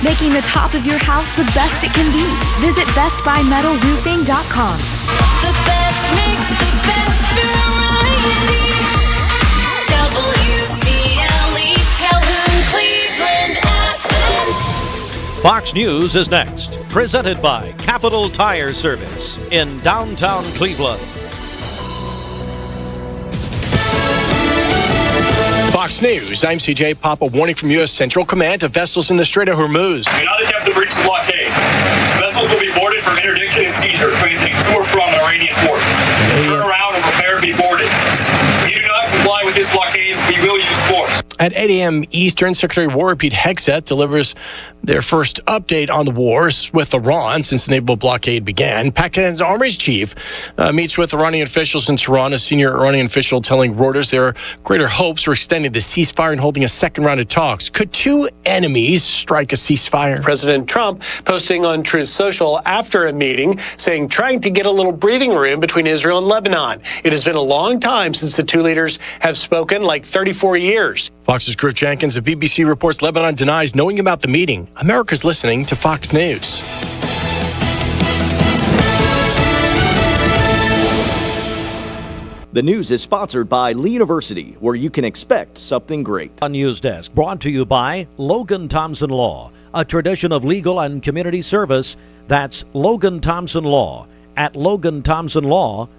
Making the top of your house the best it can be. Visit BestBuyMetalRoofing.com. The best makes the best variety. WCLE, Calhoun, Cleveland, Athens. Fox News is next. Presented by Capital Tire Service in downtown Cleveland. Fox News, I'm CJ Papa. Warning from U.S. Central Command to vessels in the Strait of Hormuz. Do not attempt to breach the blockade. Vessels will be boarded for interdiction and seizure, transiting to or from an Iranian port. Turn around and prepare to be boarded. If you do not comply with this blockade, we will use force. At 8 a.m. Eastern, Secretary of War Pete Hegseth delivers their first update on the wars with Iran since the naval blockade began. Pakistan's Army's chief meets with Iranian officials in Tehran. A senior Iranian official telling Reuters there are greater hopes for extending the ceasefire and holding a second round of talks. Could two enemies strike a ceasefire? President Trump posting on Truth Social after a meeting saying trying to get a little breathing room between Israel and Lebanon. It has been a long time since the two leaders have spoken, like 34 years. Fox's Griff Jenkins of BBC reports Lebanon denies knowing about the meeting. America's listening to Fox News. The news is sponsored by Lee University, where you can expect something great. On News Desk, brought to you by Logan Thompson Law, a tradition of legal and community service. That's Logan Thompson Law at LoganThompsonLaw.com.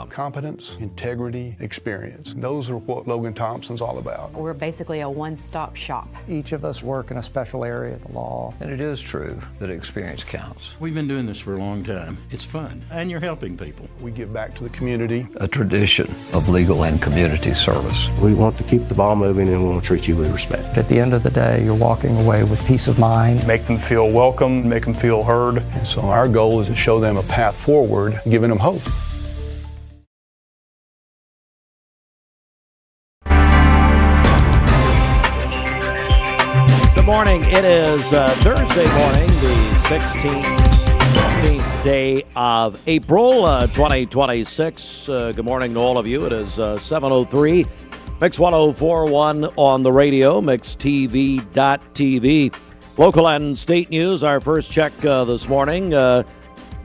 Competence, integrity, experience. Those are what Logan Thompson's all about. We're basically a one-stop shop. Each of us work in a special area of the law. And it is true that experience counts. We've been doing this for a long time. It's fun, and you're helping people. We give back to the community. A tradition of legal and community service. We want to keep the ball moving, and we want to treat you with respect. At the end of the day, you're walking away with peace of mind. Make them feel welcome, make them feel heard. And so our goal is to show them a path forward, giving them hope. Morning. It is Thursday morning, the 16th day of April, 2026. Good morning to all of you. It is 7:03, Mix 104.1 on the radio, mixtv.tv. Local and state news, our first check this morning, not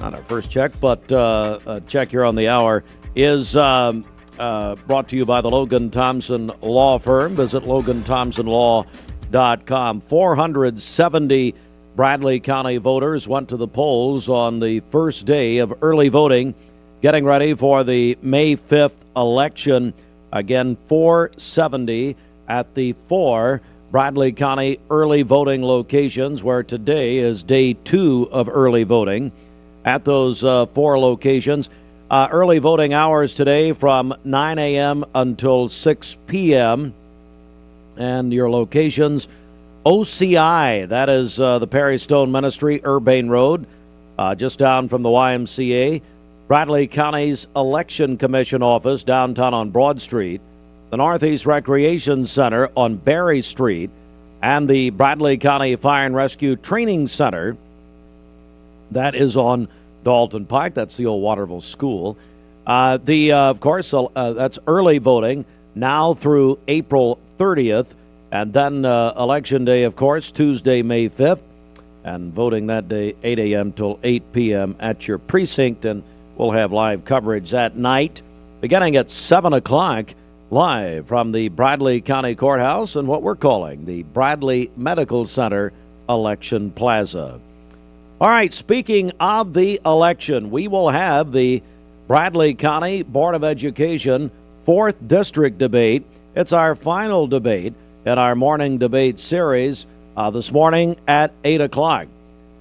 our first check, but a check here on the hour, is brought to you by the Logan Thompson Law Firm. Visit LoganThompsonLaw.com. 470 Bradley County voters went to the polls on the first day of early voting, getting ready for the May 5th election. Again, 470 at the 4 Bradley County early voting locations, where today is day 2 of early voting. At those 4 locations, early voting hours today from 9 a.m. until 6 p.m., and your locations: OCI, that is the Perry Stone Ministry, Urbane Road, just down from the YMCA. Bradley County's Election Commission office downtown on Broad Street. The Northeast Recreation Center on Berry Street. And the Bradley County Fire and Rescue Training Center. That is on Dalton Pike. That's the old Waterville School. Of course, that's early voting now through April 30th, and then Election Day, of course, Tuesday, May 5th, and voting that day, 8 a.m. till 8 p.m. at your precinct, and we'll have live coverage that night, beginning at 7 o'clock, live from the Bradley County Courthouse and what we're calling the Bradley Medical Center Election Plaza. All right, speaking of the election, we will have the Bradley County Board of Education 4th District debate. It's our final debate in our morning debate series this morning at 8 o'clock.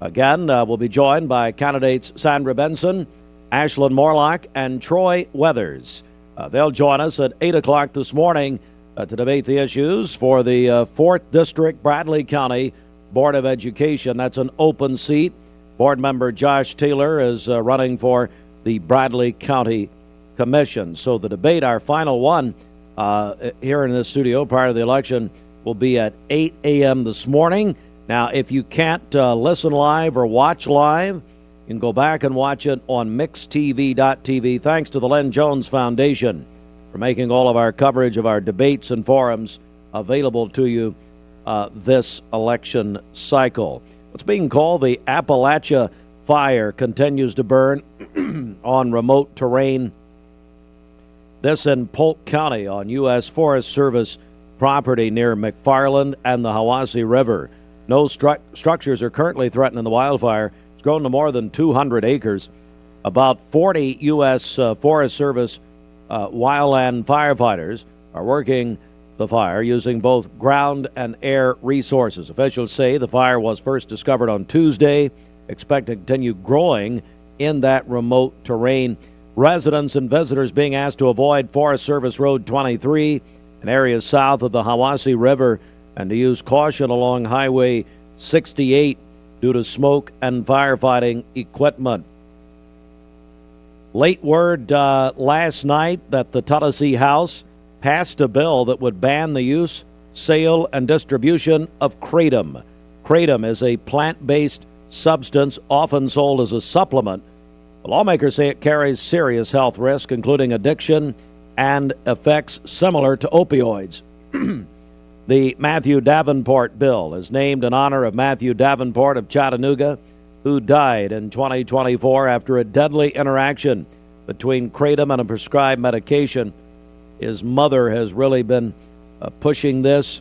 Again, we'll be joined by candidates Sandra Benson, Ashlyn Morlock, and Troy Weathers. They'll join us at 8 o'clock this morning to debate the issues for the 4th District Bradley County Board of Education. That's an open seat. Board member Josh Taylor is running for the Bradley County Commission. So the debate, our final one, here in the studio prior to the election, will be at 8 a.m. this morning. Now, if you can't listen live or watch live, you You can go back and watch it on mixtv.tv. Thanks to the Len Jones Foundation for making all of our coverage of our debates and forums available to you this election cycle. What's being called the Appalachia Fire continues to burn on remote terrain. This in Polk County on U.S. Forest Service property near McFarland and the Hiwassee River. No structures are currently threatening the wildfire. It's grown to more than 200 acres. About 40 U.S. Forest Service wildland firefighters are working the fire using both ground and air resources. Officials say the fire was first discovered on Tuesday, expect to continue growing in that remote terrain. Residents and visitors being asked to avoid Forest Service Road 23 and areas south of the Hiwassee River and to use caution along Highway 68 due to smoke and firefighting equipment. Late word last night that the Tennessee House passed a bill that would ban the use, sale, and distribution of kratom. Kratom is a plant-based substance often sold as a supplement. The lawmakers say it carries serious health risks, including addiction and effects similar to opioids. The Matthew Davenport bill is named in honor of Matthew Davenport of Chattanooga, who died in 2024 after a deadly interaction between kratom and a prescribed medication. His mother has really been pushing this.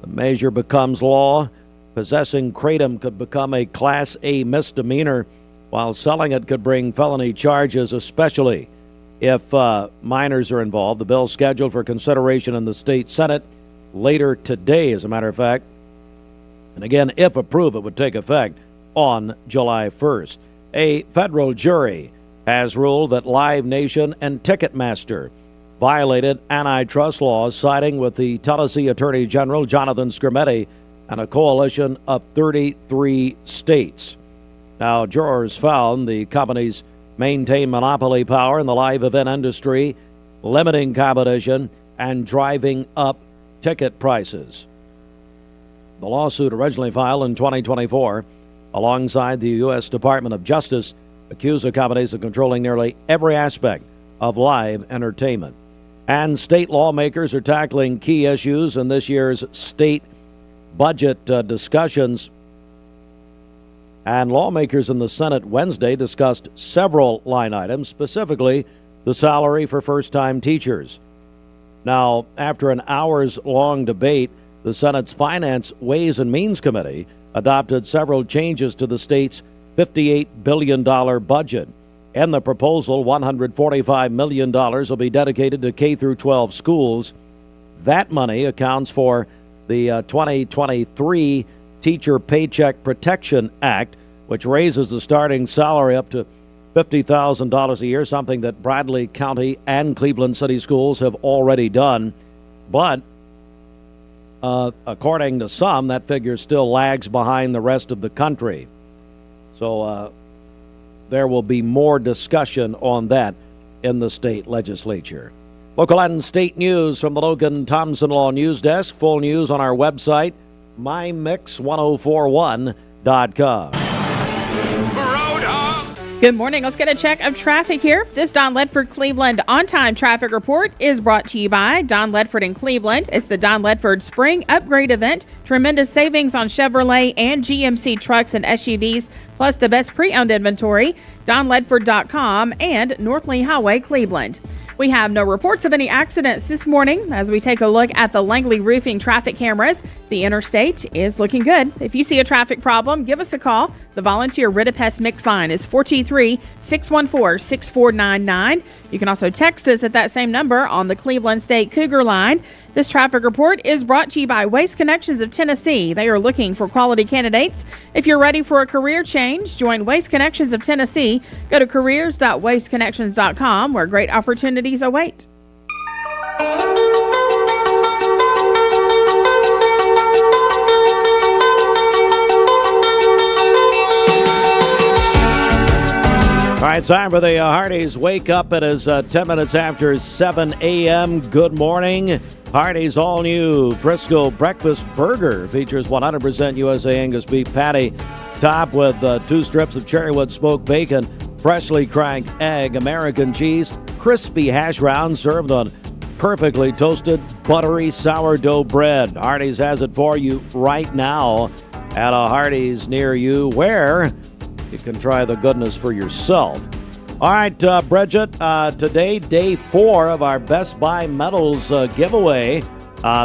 The measure becomes law. Possessing kratom could become a Class A misdemeanor, while selling it could bring felony charges, especially if minors are involved. The bill is scheduled for consideration in the state Senate later today, as a matter of fact. And again, if approved, it would take effect on July 1st. A federal jury has ruled that Live Nation and Ticketmaster violated antitrust laws, siding with the Tennessee Attorney General Jonathan Skrmetti and a coalition of 33 states. Now, jurors found the companies maintain monopoly power in the live event industry, limiting competition and driving up ticket prices. The lawsuit, originally filed in 2024 alongside the U.S. Department of Justice, accused the companies of controlling nearly every aspect of live entertainment. And state lawmakers are tackling key issues in this year's state budget discussions. And lawmakers in the Senate Wednesday discussed several line items, specifically the salary for first-time teachers. Now, after an hours-long debate, the Senate's Finance, Ways and Means Committee adopted several changes to the state's $58 billion budget. In the proposal, $145 million will be dedicated to K-12 schools. That money accounts for the 2023 Teacher Paycheck Protection Act, which raises the starting salary up to $50,000 a year, something that Bradley County and Cleveland City Schools have already done. But according to some, that figure still lags behind the rest of the country. So there will be more discussion on that in the state legislature. Local and state news from the Logan Thompson Law News Desk. Full news on our website, mymix1041.com. Good morning. Let's get a check of traffic here. This Don Ledford Cleveland on-time traffic report is brought to you by Don Ledford in Cleveland. It's the Don Ledford Spring Upgrade Event. Tremendous savings on Chevrolet and GMC trucks and SUVs, plus the best pre-owned inventory. DonLedford.com and North Lee Highway, Cleveland. We have no reports of any accidents this morning as we take a look at the Langley Roofing traffic cameras. The interstate is looking good. If you see a traffic problem, give us a call. The volunteer Rid-A-Pest mix line is 423-614-6499. You can also text us at that same number on the Cleveland State Cougar line. This traffic report is brought to you by Waste Connections of Tennessee. They are looking for quality candidates. If you're ready for a career change, join Waste Connections of Tennessee. Go to careers.wasteconnections.com where great opportunities await. All right, time for the Hardee's Wake Up. It is 10 minutes after 7 a.m. Good morning. Hardee's all-new Frisco Breakfast Burger features 100% USA Angus beef patty, Top with 2 strips of cherrywood smoked bacon, freshly cracked egg, American cheese, crispy hash browns served on perfectly toasted, buttery sourdough bread. Hardee's has it for you right now at a Hardee's near you, where you can try the goodness for yourself. All right, Bridget, today, day 4 of our Best Buy Metals giveaway.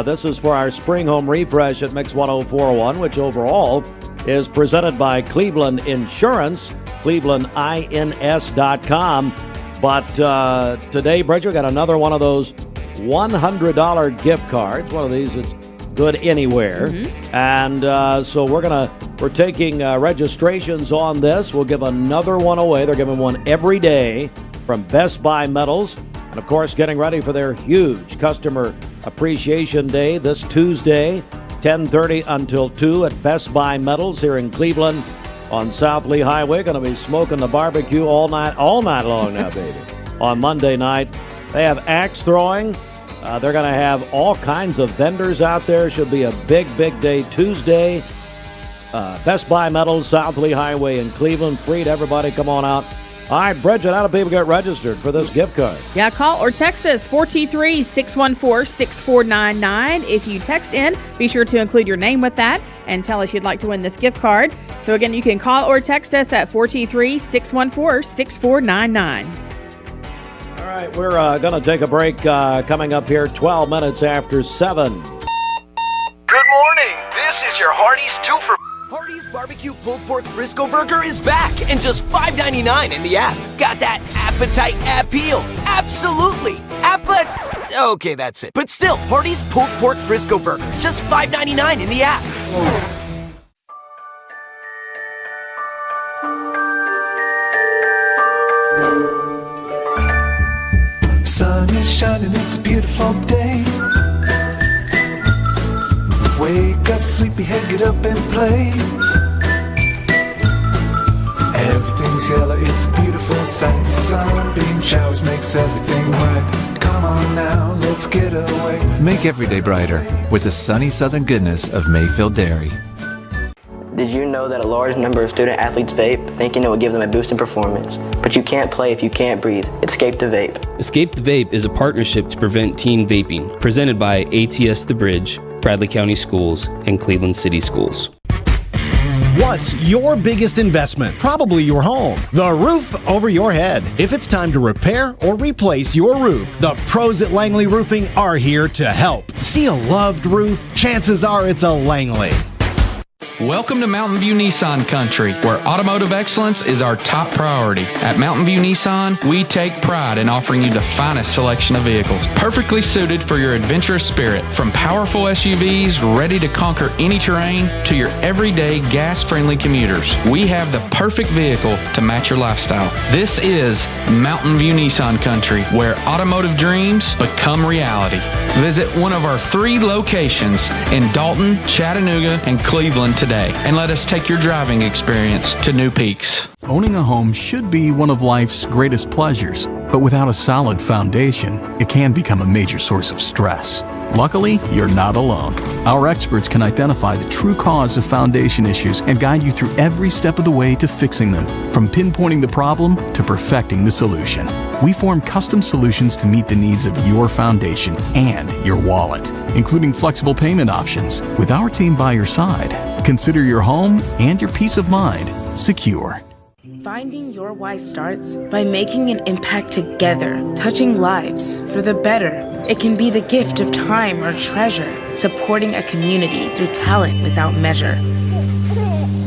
This is for our Spring Home Refresh at Mix 104.1, which overall is presented by Cleveland Insurance, clevelandins.com. But today, Bridget, we got another one of those $100 gift cards. One of these that's good anywhere. And so we're taking registrations on this. We'll give another one away. They're giving one every day from Best Buy Metals. And, of course, getting ready for their huge Customer Appreciation Day this Tuesday, 10:30 until 2 at Best Buy Metals here in Cleveland on South Lee Highway. Going to be smoking the barbecue all night long now, baby. On Monday night, they have axe throwing. They're going to have all kinds of vendors out there. Should be a big, big day Tuesday. Best Buy Metals, South Lee Highway in Cleveland. Free to everybody. Come on out. All right, Bridget, how do people get registered for this gift card? Yeah, call or text us 423-614-6499. If you text in, be sure to include your name with that and tell us you'd like to win this gift card. So again, you can call or text us at 423-614-6499. All right, we're going to take a break coming up here 12 minutes after 7. Good morning. This is your Hardee's 2 for Hardee's Barbecue Pulled Pork Frisco Burger is back and just $5.99 in the app. Got that appetite appeal? Absolutely. Okay, that's it. But still, Hardee's Pulled Pork Frisco Burger, just $5.99 in the app. Sun is shining, it's a beautiful day. Wake up, sleepyhead, get up and play. Everything's yellow, it's a beautiful sight. Sunbeam showers makes everything right. Come on now, let's get away. Make every day brighter with the sunny southern goodness of Mayfield Dairy. Did you know that a large number of student athletes vape, thinking it will give them a boost in performance? But you can't play if you can't breathe. Escape the Vape. Escape the Vape is a partnership to prevent teen vaping, presented by ATS The Bridge, Bradley County Schools, and Cleveland City Schools. What's your biggest investment? Probably your home. The roof over your head. If it's time to repair or replace your roof, the pros at Langley Roofing are here to help. See a loved roof? Chances are it's a Langley. Welcome to Mountain View Nissan Country, where automotive excellence is our top priority. At Mountain View Nissan, we take pride in offering you the finest selection of vehicles, perfectly suited for your adventurous spirit. From powerful SUVs ready to conquer any terrain to your everyday gas-friendly commuters, we have the perfect vehicle to match your lifestyle. This is Mountain View Nissan Country, where automotive dreams become reality. Visit one of our 3 locations in Dalton, Chattanooga, and Cleveland today, and let us take your driving experience to new peaks. Owning a home should be one of life's greatest pleasures, but without a solid foundation, it can become a major source of stress. Luckily, you're not alone. Our experts can identify the true cause of foundation issues and guide you through every step of the way to fixing them, from pinpointing the problem to perfecting the solution. We form custom solutions to meet the needs of your foundation and your wallet, including flexible payment options. With our team by your side, consider your home and your peace of mind secure. Finding your why starts by making an impact together, touching lives for the better. It can be the gift of time or treasure, supporting a community through talent without measure.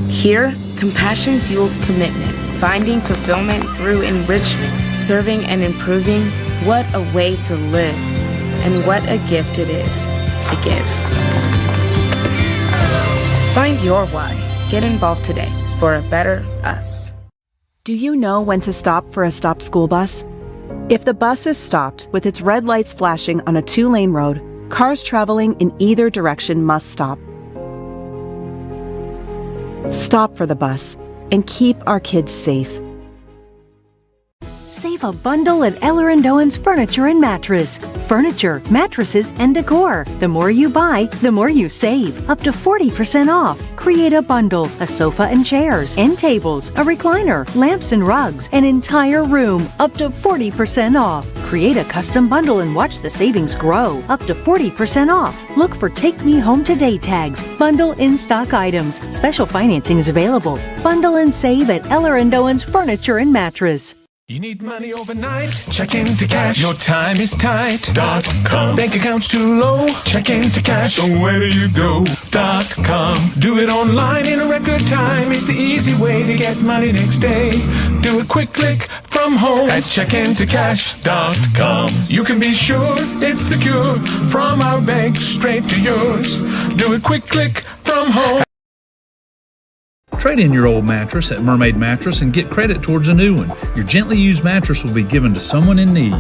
Here, compassion fuels commitment, finding fulfillment through enrichment, serving and improving. What a way to live, and what a gift it is to give. Find your why. Get involved today for a better us. Do you know when to stop for a stopped school bus? If the bus is stopped with its red lights flashing on a 2-lane road, cars traveling in either direction must stop. Stop for the bus and keep our kids safe. Save a bundle at Eller & Owen's Furniture and Mattress. Furniture, mattresses, and decor. The more you buy, the more you save. Up to 40% off. Create a bundle, a sofa and chairs, end tables, a recliner, lamps and rugs, an entire room. Up to 40% off. Create a custom bundle and watch the savings grow. Up to 40% off. Look for Take Me Home Today tags. Bundle in-stock items. Special financing is available. Bundle and save at Eller & Owen's Furniture and Mattress. You need money overnight? Check into cash. Your time is tight.com. Bank account's too low? Check into cash. So where do you go.com? Do it online in a record time. It's the easy way to get money next day. Do a quick click from home at checkintocash.com. You can be sure it's secure from our bank straight to yours. Do a quick click from home. Trade in your old mattress at Mermaid Mattress and get credit towards a new one. Your gently used mattress will be given to someone in need.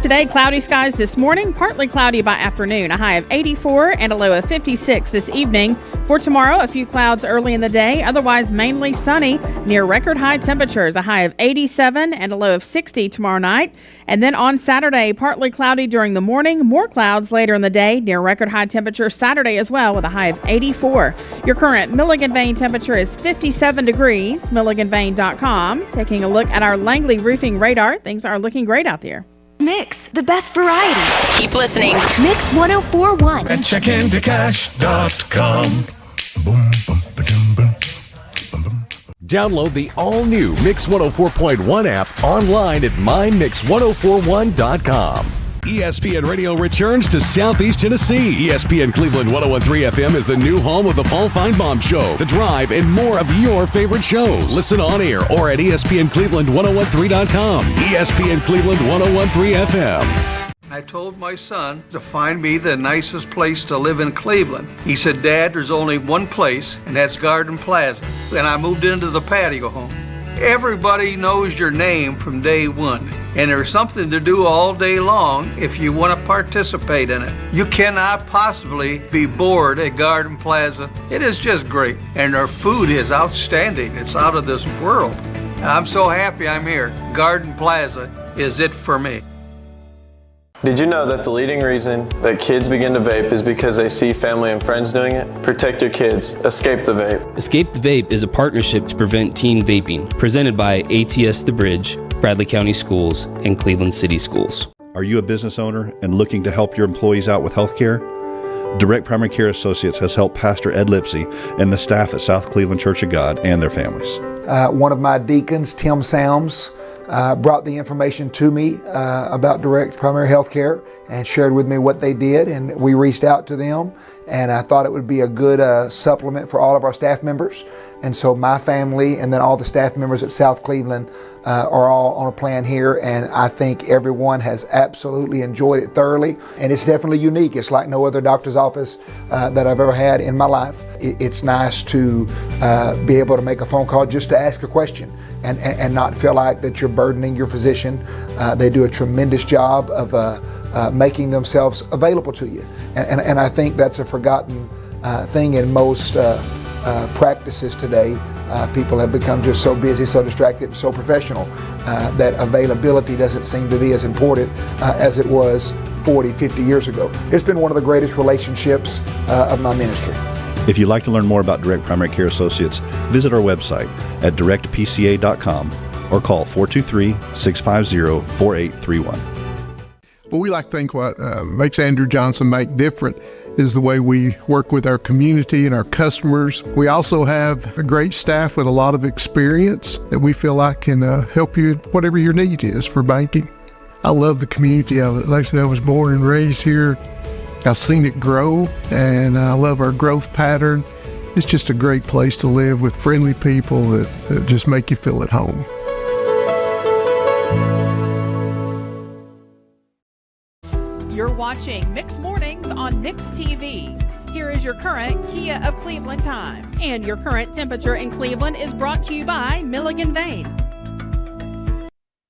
Today, cloudy skies this morning, partly cloudy by afternoon, a high of 84 and a low of 56 this evening. For tomorrow, a few clouds early in the day, otherwise mainly sunny, near record high temperatures, a high of 87 and a low of 60 tomorrow night. And then on Saturday, partly cloudy during the morning, more clouds later in the day, near record high temperatures Saturday as well, with a high of 84. Your current Milligan Vane temperature is 57 degrees, milliganvane.com. Taking a look at our Langley roofing radar, things are looking great out there. Mix, the best variety. Keep listening. Mix 1041. At checkintocash.com. Download the all-new Mix 104.1 app online at mymix1041.com. ESPN Radio returns to Southeast Tennessee. ESPN Cleveland 101.3 FM is the new home of the Paul Feinbaum Show, The Drive, and more of your favorite shows. Listen on air or at ESPNCleveland1013.com. ESPN Cleveland 101.3 FM. I told my son to find me the nicest place to live in Cleveland. He said, Dad, there's only one place, and that's Garden Plaza. And I moved into the patio home. Everybody knows your name from day one, and there's something to do all day long if you want to participate in it. You cannot possibly be bored at Garden Plaza. It is just great, and their food is outstanding. It's out of this world. And I'm so happy I'm here. Garden Plaza is it for me. Did you know that the leading reason that kids begin to vape is because they see family and friends doing it? Protect your kids. Escape the Vape. Escape the Vape is a partnership to prevent teen vaping, presented by ATS The Bridge, Bradley County Schools, and Cleveland City Schools. Are you a business owner and looking to help your employees out with health care? Direct Primary Care Associates has helped Pastor Ed Libbey and the staff at South Cleveland Church of God and their families. One of my deacons, Tim Sams, brought the information to me about direct primary health care and shared with me what they did, and we reached out to them, and I thought it would be a good supplement for all of our staff members. And so my family and then all the staff members at South Cleveland are all on a plan here, and I think everyone has absolutely enjoyed it thoroughly, and it's definitely unique. It's like no other doctor's office that I've ever had in my life. It's nice to be able to make a phone call just to ask a question and not feel like that you're burdening your physician. They do a tremendous job of making themselves available to you, and I think that's a forgotten thing in most practices today. People have become just so busy, so distracted, and so professional that availability doesn't seem to be as important as it was 40, 50 years ago. It's been one of the greatest relationships of my ministry. If you'd like to learn more about Direct Primary Care Associates, visit our website at directpca.com or call 423-650-4831. Well, we like to think what makes Andrew Johnson make different is the way we work with our community and our customers. We also have a great staff with a lot of experience that we feel like can help you whatever your need is for banking. I love the community of it. Like I said, I was born and raised here. I've seen it grow, and I love our growth pattern. It's just a great place to live with friendly people that just make you feel at home. You're watching Mix Mornings on Mix TV. Here is your current Kia of Cleveland time. And your current temperature in Cleveland is brought to you by Milligan Vane.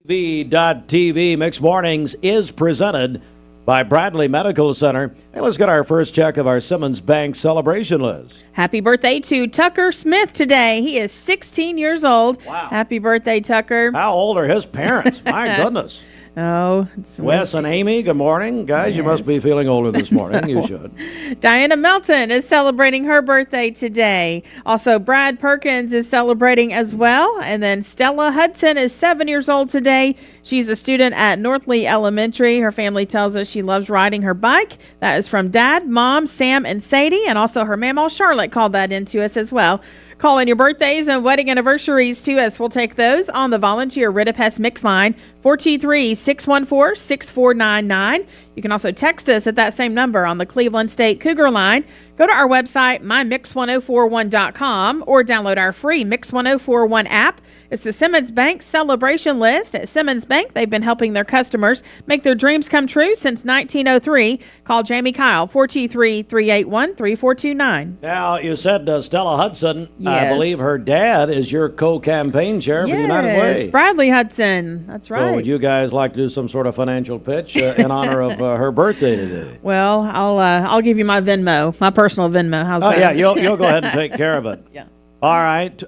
TV Mix Mornings is presented by Bradley Medical Center. And let's get our first check of our Simmons Bank celebration list. Happy birthday to Tucker Smith today. He is 16 years old. Wow. Happy birthday, Tucker. How old are his parents? My goodness. Oh, it's Wes and Amy, good morning. Guys, you must be feeling older this morning. You should. Diana Melton is celebrating her birthday today. Also, Brad Perkins is celebrating as well. And then Stella Hudson is 7 years old today. She's a student at Northley Elementary. Her family tells us she loves riding her bike. That is from Dad, Mom, Sam, and Sadie. And also her mamaw Charlotte called that in to us as well. Call in your birthdays and wedding anniversaries to us. We'll take those on the volunteer Ridipest Mix line, 423-614-6499. You can also text us at that same number on the Cleveland State Cougar line. Go to our website, mymix1041.com, or download our free Mix 1041 app. It's the Simmons Bank celebration list. At Simmons Bank, they've been helping their customers make their dreams come true since 1903. Call Jamie Kyle, 423-381-3429. Now, you said Stella Hudson. I Yes. believe her dad is your co-campaign chair for United Way. Yes, Bradley Hudson. That's right. So would you guys like to do some sort of financial pitch in honor of her birthday today? Well, I'll give you my Venmo, my personal Venmo. How's that? Oh, yeah, you'll go ahead and take care of it. Yeah. All right.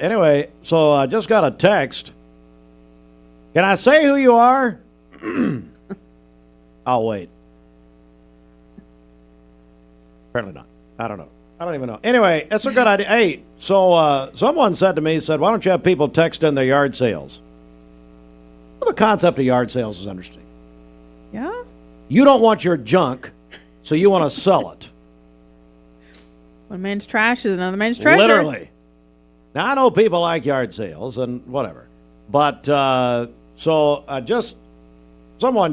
Anyway, so I just got a text. Can I say who you are? I'll wait. Apparently not. I don't know. I don't even know. Anyway, it's a good idea. Hey, so someone said to me, why don't you have people text in their yard sales? Well, the concept of yard sales is interesting. Yeah? You don't want your junk, so you want to sell it. One man's trash is another man's treasure. Literally. Now, I know people like yard sales and whatever. But someone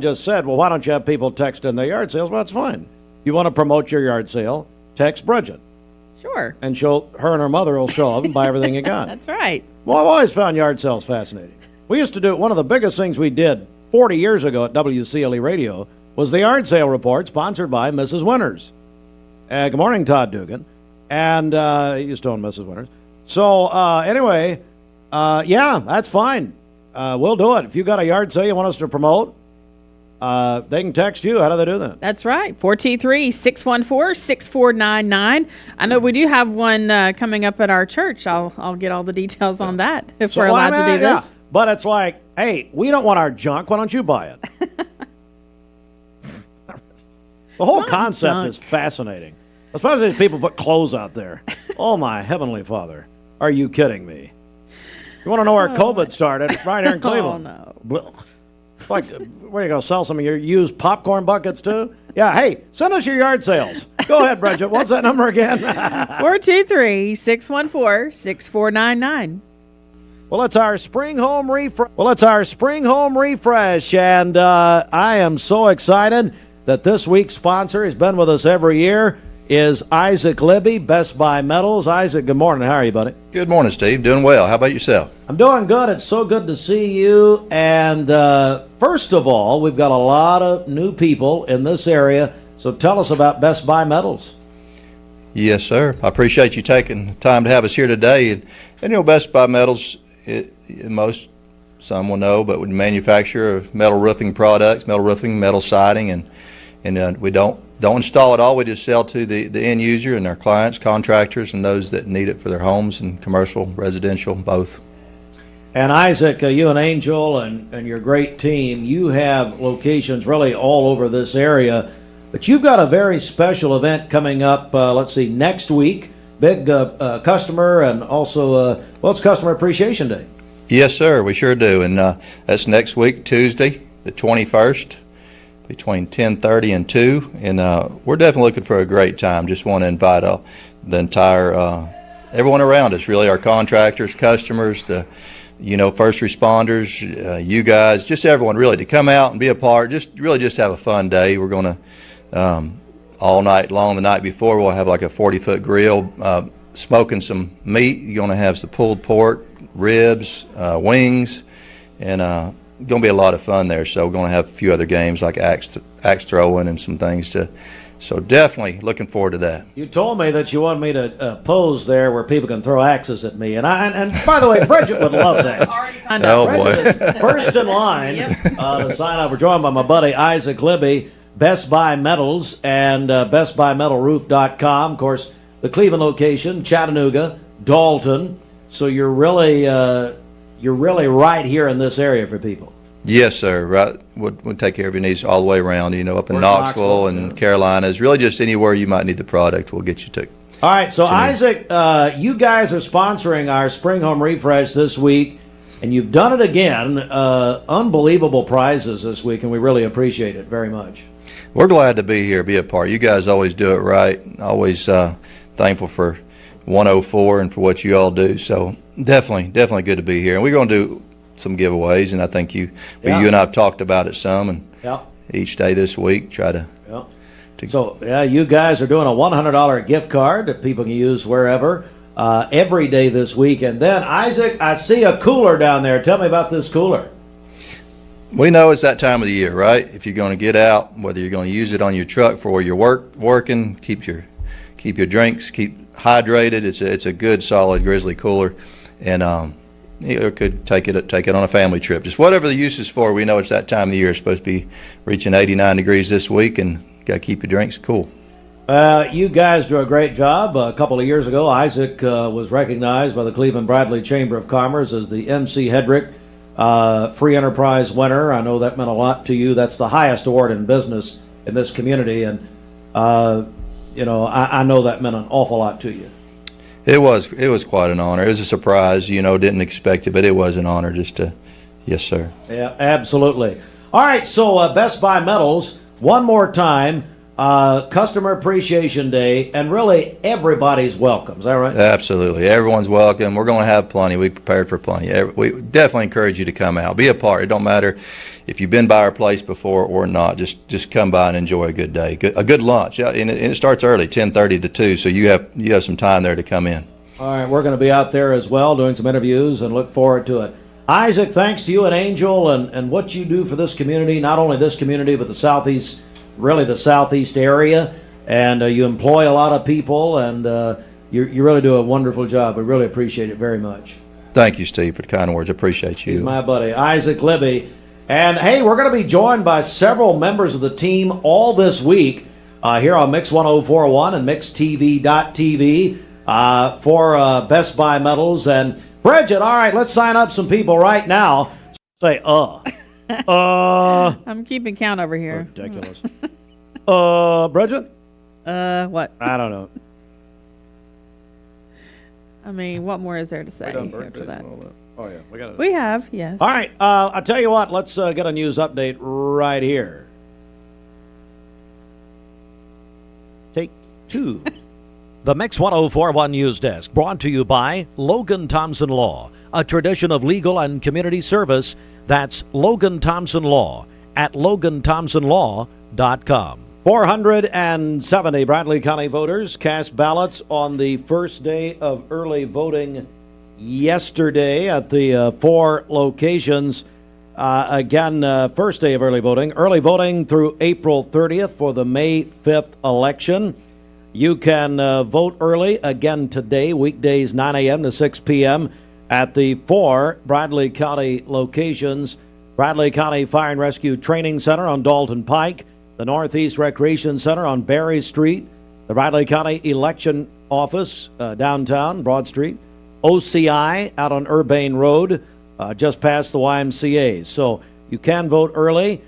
just said, well, why don't you have people text in their yard sales? Well, that's fine. You want to promote your yard sale, text Bridget. Sure. And her and her mother will show up and buy everything you got. That's right. Well, I've always found yard sales fascinating. We used to do, one of the biggest things we did 40 years ago at WCLE Radio was the yard sale report sponsored by Mrs. Winters. Good morning, Todd Dugan. And he used to own Mrs. Winters. So anyway, yeah, that's fine. We'll do it. If you got a yard sale you want us to promote, they can text you. How do they do that? That's right. 423-614-6499. I know we do have one coming up at our church. I'll get all the details on that if we're allowed to do this. Yeah. But it's like, hey, we don't want our junk. Why don't you buy it? The whole concept is fascinating. Especially if people put clothes out there. Oh, my heavenly Father. Are you kidding me? You want to know where COVID started? Right here in Cleveland. Oh, no. Like, where are you going to sell some of your used popcorn buckets, too? Yeah, hey, send us your yard sales. Go ahead, Bridget. What's that number again? 423-614-6499. Well, it's our spring home refresh. And I am so excited that this week's sponsor has been with us every year. Is Isaac Libbey, Best Buy Metals. Isaac, good morning. How are you, buddy? Good morning, Steve. Doing well. How about yourself? I'm doing good. It's so good to see you. And first of all, we've got a lot of new people in this area. So tell us about Best Buy Metals. Yes, sir. I appreciate you taking the time to have us here today. And Best Buy Metals, some will know, but we manufacture metal roofing products, metal roofing, metal siding, and we don't install it all. We just sell to the end user and our clients, contractors, and those that need it for their homes and commercial, residential, both. And Isaac, you and Angel and your great team, you have locations really all over this area, but you've got a very special event coming up, next week. Big customer and also, it's Customer Appreciation Day. Yes, sir, we sure do. And that's next week, Tuesday, the 21st. Between 10:30 and 2, and we're definitely looking for a great time. Just want to invite the entire everyone around us, really, our contractors, customers, first responders, you guys, just everyone really to come out and be a part. Just have a fun day. We're going to all night long. The night before, we'll have like a 40-foot grill, smoking some meat. You're going to have some pulled pork, ribs, wings, and going to be a lot of fun there. So we're going to have a few other games like axe throwing and some things to So definitely looking forward to that. You told me that you wanted me to pose there where people can throw axes at me, and by the way, Bridget would love that. Oh, Bridget boy. is first in line to sign up. We're joined by my buddy Isaac Libbey, Best Buy Metals, and BestBuyMetalRoof.com. Of course, the Cleveland location, Chattanooga, Dalton. So you're really right here in this area for people. Yes, sir. Right, we'll take care of your needs all the way around. Up in Where's Knoxville and Carolinas. Really, just anywhere you might need the product, we'll get you to. All right, so Isaac, you guys are sponsoring our Spring Home Refresh this week, and you've done it again. Unbelievable prizes this week, and we really appreciate it very much. We're glad to be here, be a part. You guys always do it right. Always thankful for 104 and for what you all do. So definitely good to be here. And we're going to do some giveaways, and I think you and I have talked about it some, and each day this week try to. So you guys are doing a $100 gift card that people can use wherever every day this week. And then Isaac, I see a cooler down there. Tell me about this cooler. We know it's that time of the year, right? If you're going to get out, whether you're going to use it on your truck for where you're working, keep your drinks, keep hydrated. It's a good solid Grizzly cooler, and you could take it on a family trip. Just whatever the use is for. We know it's that time of the year. It's supposed to be reaching 89 degrees this week, and got to keep your drinks cool. You guys do a great job. A couple of years ago, Isaac was recognized by the Cleveland Bradley Chamber of Commerce as the M.C. Hedrick Free Enterprise winner. I know that meant a lot to you. That's the highest award in business in this community, and I know that meant an awful lot to you. It was quite an honor. It was a surprise, didn't expect it, but it was an honor yes, sir. Yeah, absolutely. All right, so Best Buy Metals, one more time, Customer Appreciation Day, and really everybody's welcome. Is that right? Absolutely. Everyone's welcome. We're going to have plenty. We prepared for plenty. We definitely encourage you to come out. Be a part. It don't matter if you've been by our place before or not. Just come by and enjoy a good day, a good lunch. And it starts early, 10:30 to 2, so you have some time there to come in. All right, we're going to be out there as well doing some interviews and look forward to it. Isaac, thanks to you and Angel and what you do for this community, not only this community, but the Southeast area. And you employ a lot of people, and you really do a wonderful job. We really appreciate it very much. Thank you, Steve, for the kind words. Appreciate you. He's my buddy, Isaac Libbey. And, hey, we're going to be joined by several members of the team all this week here on Mix 104.1 and MixTV.tv for Best Buy Metals. And, Bridget, all right, let's sign up some people right now. Say, I'm keeping count over here. Ridiculous. Bridget? What? I don't know. I mean, what more is there to say after that? Oh, yeah. We have, yes. All right. I'll tell you what. Let's get a news update right here. Take two. The Mix 104.1 News Desk, brought to you by Logan Thompson Law, a tradition of legal and community service. That's Logan Thompson Law at LoganThompsonLaw.com. 470 Bradley County voters cast ballots on the first day of early voting yesterday at the four locations. First day of early voting through April 30th for the May 5th election. You can vote early again today, weekdays 9 a.m. to 6 p.m. at the four Bradley County locations: Bradley County Fire and Rescue Training Center on Dalton Pike, the Northeast Recreation Center on Berry Street, the Bradley County Election Office downtown Broad Street, OCI out on Urbane Road, just past the YMCA. So you can vote early.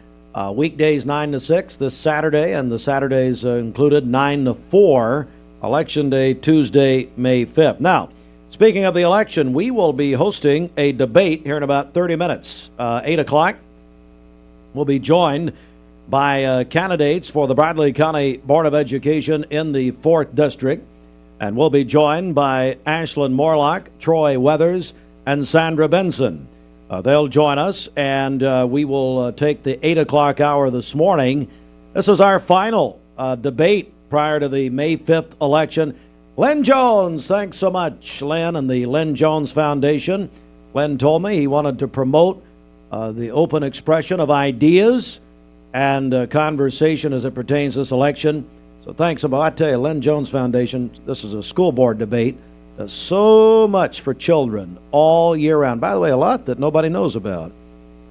Weekdays 9 to 6 this Saturday, and the Saturdays included 9 to 4. Election Day, Tuesday, May 5th. Now, speaking of the election, we will be hosting a debate here in about 30 minutes. 8 o'clock, we'll be joined by candidates for the Bradley County Board of Education in the 4th District. And we'll be joined by Ashlyn Morlock, Troy Weathers, and Sandra Benson. They'll join us, and we will take the 8 o'clock hour this morning. This is our final debate prior to the May 5th election. Len Jones, thanks so much, Len, and the Len Jones Foundation. Len told me he wanted to promote the open expression of ideas and conversation as it pertains to this election. So thanks about, I tell you, Len Jones Foundation, this is a school board debate, does so much for children all year round. By the way, a lot that nobody knows about.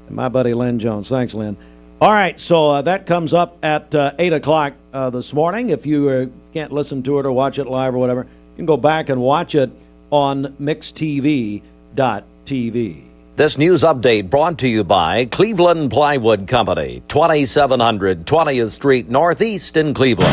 And my buddy Len Jones. Thanks, Len. All right, so that comes up at 8 o'clock this morning. If you can't listen to it or watch it live or whatever, you can go back and watch it on mixtv.tv. This news update brought to you by Cleveland Plywood Company, 2700 20th Street Northeast in Cleveland.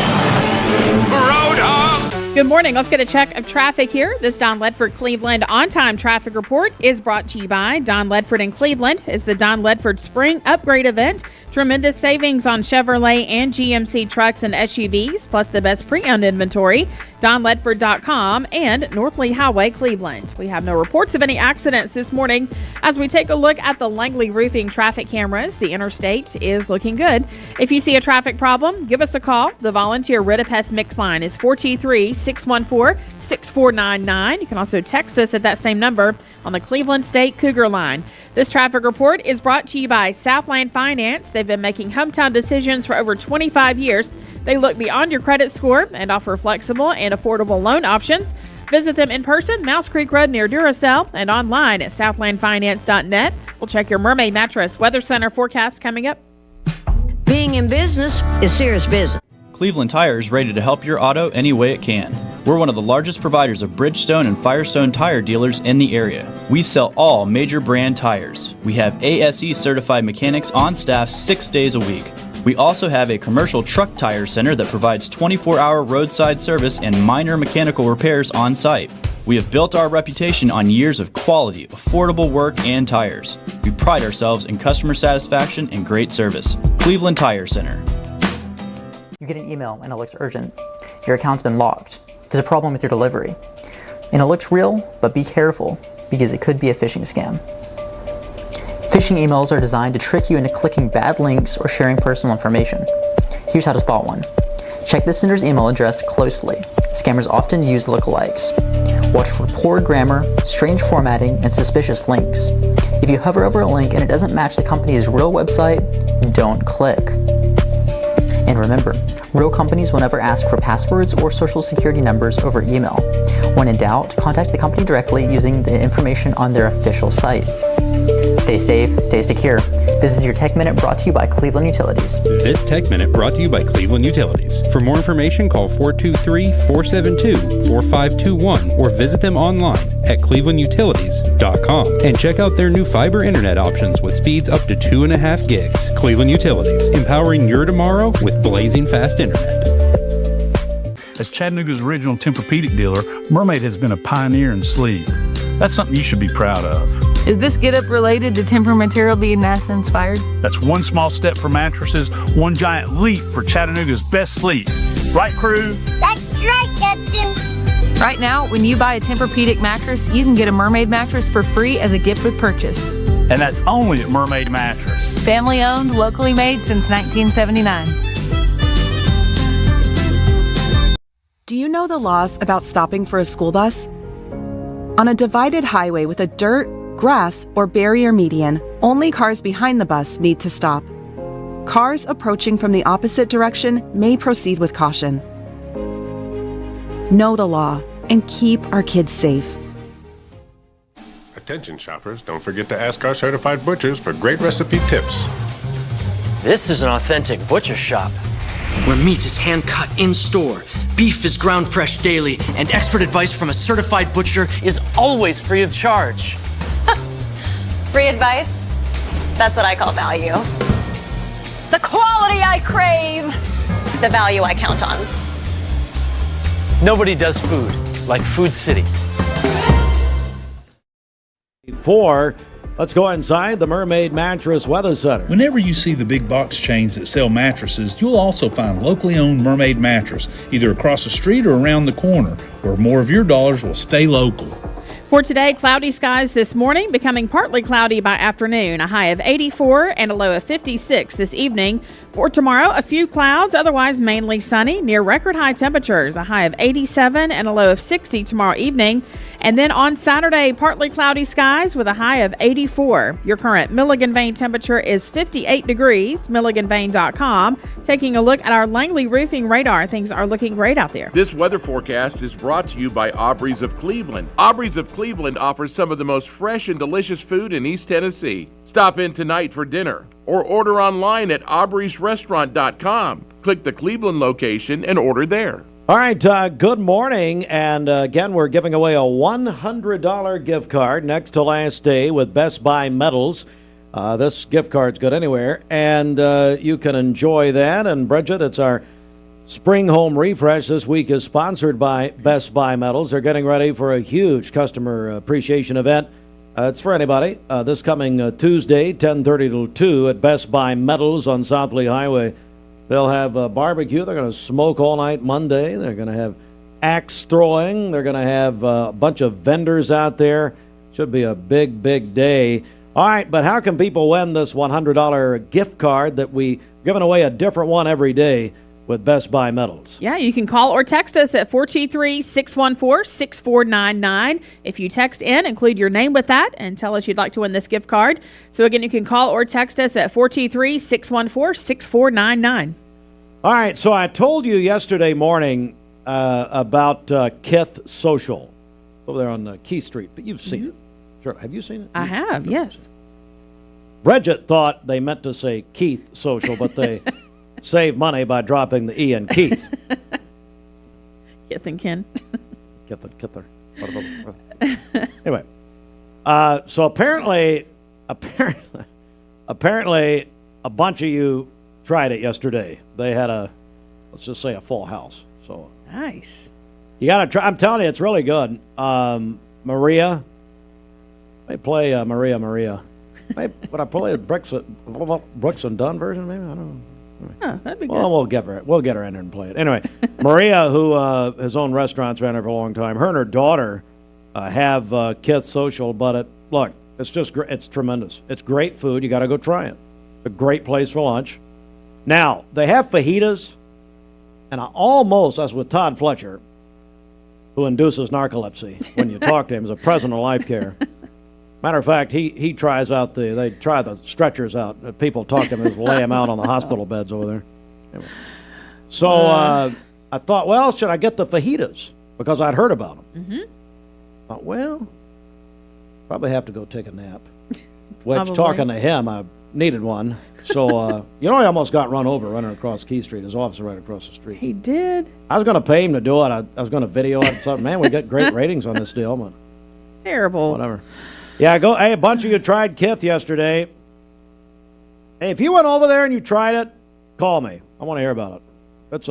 Good morning. Let's get a check of traffic here. This Don Ledford Cleveland on-time traffic report is brought to you by Don Ledford in Cleveland. It's the Don Ledford Spring Upgrade Event. Tremendous savings on Chevrolet and GMC trucks and SUVs, plus the best pre-owned inventory. DonLedford.com and North Lee Highway, Cleveland. We have no reports of any accidents this morning. As we take a look at the Langley Roofing traffic cameras, the interstate is looking good. If you see a traffic problem, give us a call. The volunteer Rid-a-Pest Mix line is 423-614-6499. You can also text us at that same number on the Cleveland State Cougar line. This traffic report is brought to you by Southland Finance. They've been making hometown decisions for over 25 years. They look beyond your credit score and offer flexible and affordable loan options. Visit them in person, Mouse Creek Road near Duracell, and online at southlandfinance.net. We'll check your Mermaid Mattress Weather Center forecast coming up. Being in business is serious business. Cleveland Tire is ready to help your auto any way it can. We're one of the largest providers of Bridgestone and Firestone tire dealers in the area. We sell all major brand tires. We have ASE certified mechanics on staff 6 days a week. We also have a commercial truck tire center that provides 24-hour roadside service and minor mechanical repairs on site. We have built our reputation on years of quality, affordable work and tires. We pride ourselves in customer satisfaction and great service. Cleveland Tire Center. You get an email and it looks urgent. Your account's been locked. There's a problem with your delivery. And it looks real, but be careful because it could be a phishing scam. Phishing emails are designed to trick you into clicking bad links or sharing personal information. Here's how to spot one. Check the sender's email address closely. Scammers often use lookalikes. Watch for poor grammar, strange formatting, and suspicious links. If you hover over a link and it doesn't match the company's real website, don't click. And remember, real companies will never ask for passwords or social security numbers over email. When in doubt, contact the company directly using the information on their official site. Stay safe, stay secure. This is your Tech Minute brought to you by Cleveland Utilities. This Tech Minute brought to you by Cleveland Utilities. For more information, call 423-472-4521 or visit them online at clevelandutilities.com and check out their new fiber internet options with speeds up to 2.5 gigs. Cleveland Utilities, empowering your tomorrow with blazing fast internet. As Chattanooga's original Tempur-Pedic dealer, Mermaid has been a pioneer in sleep. That's something you should be proud of. Is this get-up related to Tempur material being NASA-inspired? That's one small step for mattresses, one giant leap for Chattanooga's best sleep. Right, crew? That's right, Captain. Right now, when you buy a Tempur-Pedic mattress, you can get a Mermaid mattress for free as a gift with purchase. And that's only at Mermaid Mattress. Family-owned, locally made since 1979. Do you know the laws about stopping for a school bus? On a divided highway with a dirt, grass, or barrier median, only cars behind the bus need to stop. Cars approaching from the opposite direction may proceed with caution. Know the law and keep our kids safe. Attention shoppers, don't forget to ask our certified butchers for great recipe tips. This is an authentic butcher shop, where meat is hand-cut in-store, beef is ground fresh daily, and expert advice from a certified butcher is always free of charge. Free advice? That's what I call value. The quality I crave, the value I count on. Nobody does food like Food City. Let's go inside the Mermaid Mattress Weather Center. Whenever you see the big box chains that sell mattresses, you'll also find locally owned Mermaid Mattress, either across the street or around the corner, where more of your dollars will stay local. For today, cloudy skies this morning, becoming partly cloudy by afternoon. A high of 84 and a low of 56 this evening. For tomorrow, a few clouds, otherwise mainly sunny, near record high temperatures. A high of 87 and a low of 60 tomorrow evening. And then on Saturday, partly cloudy skies with a high of 84. Your current Milligan Vane temperature is 58 degrees, MilliganVane.com. Taking a look at our Langley roofing radar, things are looking great out there. This weather forecast is brought to you by Aubrey's of Cleveland. Aubrey's of Cleveland offers some of the most fresh and delicious food in East Tennessee. Stop in tonight for dinner or order online at aubreysrestaurant.com. Click the Cleveland location and order there. All right, good morning, and again, we're giving away a $100 gift card next to last day with Best Buy Metals. This gift card's good anywhere, and you can enjoy that. And Bridget, it's our Spring Home Refresh this week is sponsored by Best Buy Metals. They're getting ready for a huge customer appreciation event. It's for anybody. This coming Tuesday, 10:30 till 2 at Best Buy Metals on South Lee Highway. They'll have a barbecue. They're going to smoke all night Monday. They're going to have axe throwing. They're going to have a bunch of vendors out there. Should be a big, big day. All right, but how can people win this $100 gift card that we giving away a different one every day with Best Buy Metals? Yeah, you can call or text us at 423-614-6499. If you text in, include your name with that and tell us you'd like to win this gift card. So again, you can call or text us at 423-614-6499. All right, so I told you yesterday morning about Kith Social over there on Keith Street, but you've seen it. Sure. Have you seen it? I have, yes. Bridget thought they meant to say Keith Social, but they save money by dropping the E in Keith. Kith and Ken. Kither. Anyway, so apparently, a bunch of you tried it yesterday. They had let's just say a full house. So nice. You got to try. I'm telling you, it's really good. Maria, they play Maria. Would I play the Brooks and Dunn version? Maybe I don't know. Huh, that'd be good. Well, we'll get her in there and play it. Anyway, Maria, who has owned restaurants around here for a long time, her and her daughter have Kith Social. But look, it's just it's tremendous. It's great food. You got to go try it. It's a great place for lunch. Now they have fajitas, and I was with Todd Fletcher, who induces narcolepsy when you talk to him as a president of Life Care. Matter of fact, he tries out they try the stretchers out. People talk to him and lay him out on the hospital beds over there. Anyway. So I thought, well, should I get the fajitas? Because I'd heard about them. Mm-hmm. Thought, well, probably have to go take a nap. Which, talking to him, I needed one. So, he almost got run over running across Key Street. His office right across the street. He did? I was going to pay him to do it. I was going to video it. Something. Man, we get great ratings on this deal. But terrible. Whatever. Yeah, Hey, a bunch of you tried Kith yesterday. Hey, if you went over there and you tried it, call me. I want to hear about it.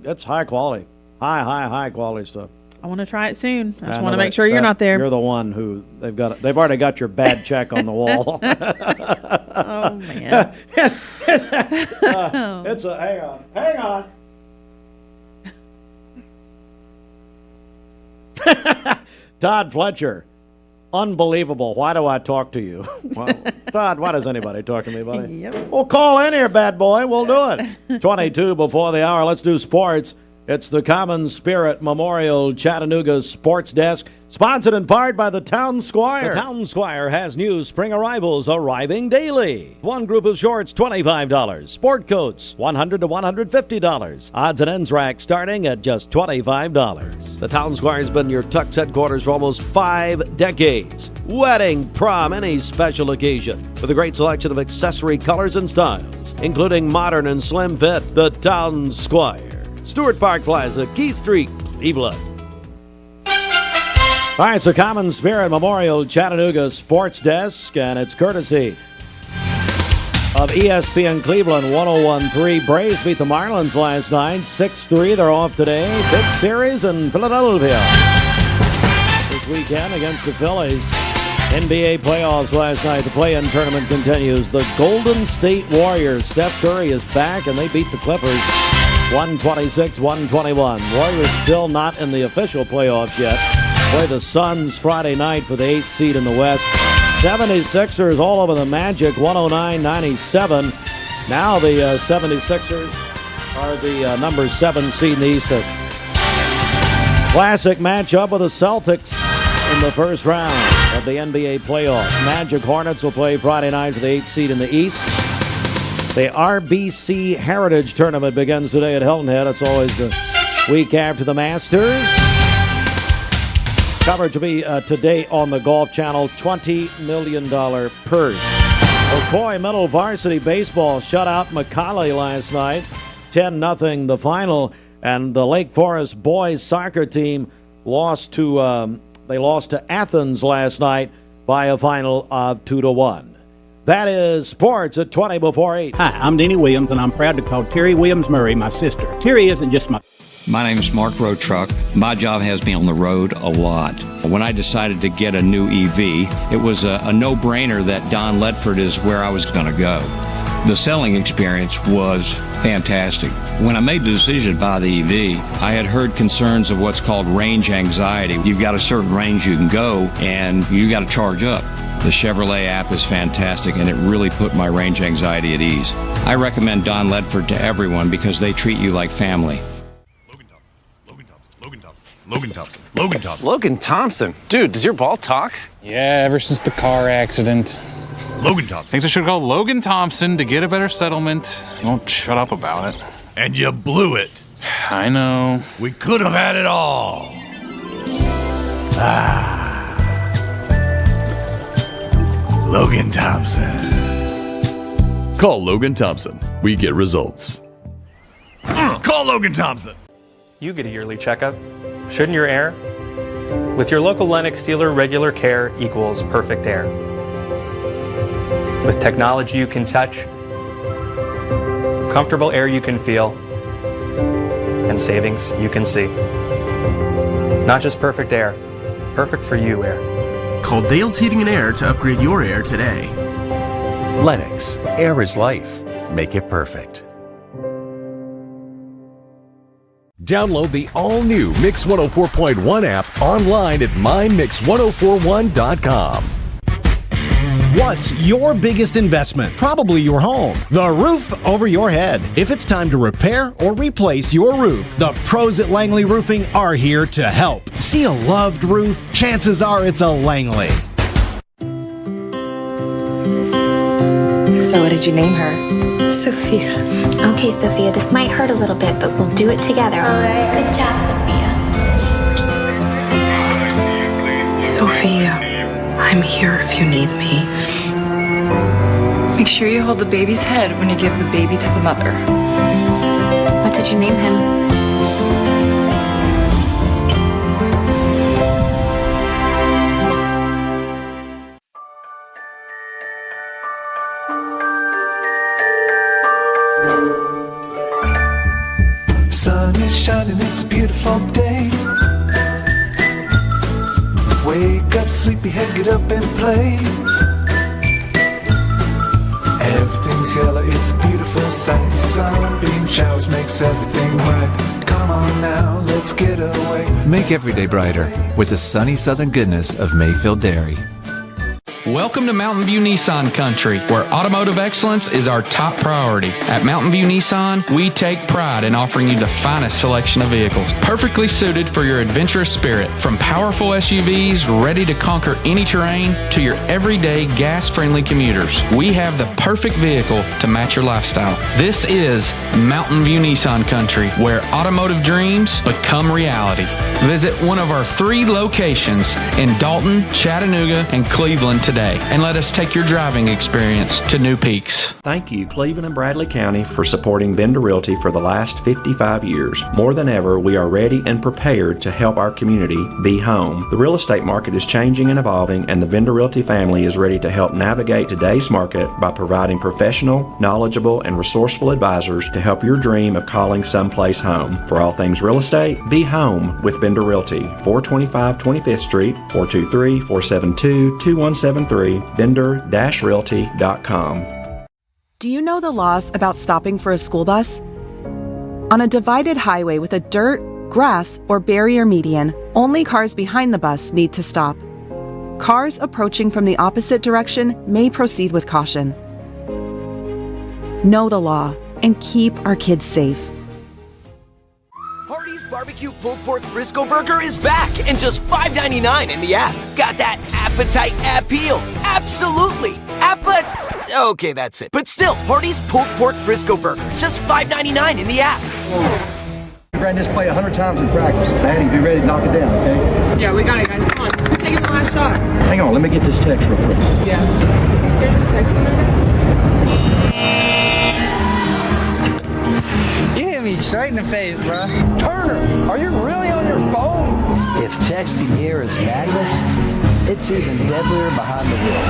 It's high quality, high quality stuff. I want to try it soon. I just want to make sure you're not there. You're the one who they've already got your bad check on the wall. Oh man. Hang on. Todd Fletcher. Unbelievable. Why do I talk to you? Well, Todd, why does anybody talk to me, buddy? Yep. Well, call in here, bad boy. We'll do it. 22 before the hour. Let's do sports. It's the Common Spirit Memorial Chattanooga Sports Desk, sponsored in part by the Town Squire. The Town Squire has new spring arrivals arriving daily. One group of shorts, $25. Sport coats, $100 to $150. Odds and ends rack starting at just $25. The Town Squire's been your Tux headquarters for almost 5 decades. Wedding, prom, any special occasion, with a great selection of accessory colors and styles, including modern and slim fit. The Town Squire. Stewart Park Plaza, Keith Street, Cleveland. All right, so Common Spirit Memorial Chattanooga Sports Desk, and it's courtesy of ESPN Cleveland 101.3. Braves beat the Marlins last night, 6-3. They're off today. Big series in Philadelphia this weekend against the Phillies. NBA playoffs last night. The play-in tournament continues. The Golden State Warriors. Steph Curry is back, and they beat the Clippers 126-121. Warriors still not in the official playoffs yet. Play the Suns Friday night for the 8th seed in the West. 76ers all over the Magic, 109-97. Now the 76ers are the number 7 seed in the East. Classic matchup with the Celtics in the first round of the NBA playoffs. Magic Hornets will play Friday night for the 8th seed in the East. The RBC Heritage Tournament begins today at Hilton Head. It's always the week after the Masters. Coverage will be today on the Golf Channel. $20 million purse. Ocoee Middle Varsity Baseball shut out McCallie last night. 10-0 the final. And the Lake Forest boys soccer team lost to Athens last night by a final of 2-1. That is sports at 20 before 8. Hi, I'm Denny Williams, and I'm proud to call Terry Williams Murray my sister. Terry isn't just my... My name is Mark Road Truck. My job has me on the road a lot. When I decided to get a new EV, it was a no-brainer that Don Ledford is where I was going to go. The selling experience was fantastic. When I made the decision to buy the EV, I had heard concerns of what's called range anxiety. You've got a certain range you can go, and you got to charge up. The Chevrolet app is fantastic, and it really put my range anxiety at ease. I recommend Don Ledford to everyone because they treat you like family. Logan Thompson. Dude, does your ball talk? Yeah, ever since the car accident. Logan Thompson. Thinks I should call Logan Thompson to get a better settlement. He won't shut up about it. And you blew it. I know. We could have had it all. Logan Thompson. Call Logan Thompson. We get results. Call Logan Thompson. You get a yearly checkup. Shouldn't your air? With your local Lennox dealer, regular care equals perfect air. With technology you can touch, comfortable air you can feel, and savings you can see. Not just perfect air, perfect for you air. Call Dale's Heating and Air to upgrade your air today. Lennox, air is life. Make it perfect. Download the all-new Mix 104.1 app online at mymix1041.com. What's your biggest investment? Probably your home. The roof over your head. If it's time to repair or replace your roof, the pros at Langley Roofing are here to help. See a loved roof? Chances are it's a Langley. So what did you name her? Sophia. Okay, Sophia, this might hurt a little bit, but we'll do it together. All right. Good job, Sophia, I'm here if you need me. Make sure you hold the baby's head when you give the baby to the mother. What did you name him? Sun is shining, it's a beautiful day. Wake up, sleepyhead, get up and play. Everything's yellow, it's a beautiful sight. Sunbeam showers makes everything right. Come on now, let's get away. Make every day brighter with the sunny southern goodness of Mayfield Dairy. Welcome to Mountain View Nissan Country, where automotive excellence is our top priority. At Mountain View Nissan, we take pride in offering you the finest selection of vehicles, perfectly suited for your adventurous spirit. From powerful SUVs ready to conquer any terrain to your everyday gas-friendly commuters, we have the perfect vehicle to match your lifestyle. This is Mountain View Nissan Country, where automotive dreams become reality. Visit one of our 3 locations in Dalton, Chattanooga, and Cleveland today, and let us take your driving experience to new peaks. Thank you, Cleveland and Bradley County, for supporting Vendor Realty for the last 55 years. More than ever, we are ready and prepared to help our community be home. The real estate market is changing and evolving, and the Vendor Realty family is ready to help navigate today's market by providing professional, knowledgeable, and resourceful advisors to help your dream of calling someplace home. For all things real estate, be home with Vendor Realty, 425 25th Street, 423-472-2173, vendor-realty.com. Do you know the laws about stopping for a school bus? On a divided highway with a dirt, grass, or barrier median, Only cars behind the bus need to stop. Cars approaching from the opposite direction may proceed with caution. Know the law and keep our kids safe. Hardee's Barbecue Pulled Pork Frisco Burger is back and just $5.99 in the app. Got that appetite appeal? Absolutely. Okay, that's it. But still, Hardee's Pulled Pork Frisco Burger, just $5.99 in the app. We ran this play 100 times in practice. Maddie, be ready to knock it down, okay? Yeah, we got it, guys. Come on. Let's take it the last shot. Hang on, let me get this text real quick. Yeah. Is he seriously texting You hit me straight in the face, bro. Turner, are you really on your phone? If texting here is madness, it's even deadlier behind the wheel.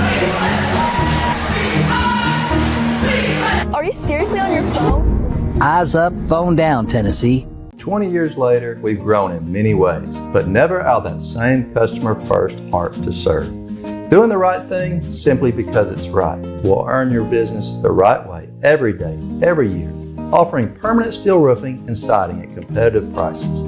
Are you seriously on your phone? Eyes up, phone down, Tennessee. 20 years later, we've grown in many ways, but never out of that same customer-first heart to serve. Doing the right thing simply because it's right will earn your business the right way every day, every year, offering permanent steel roofing and siding at competitive prices,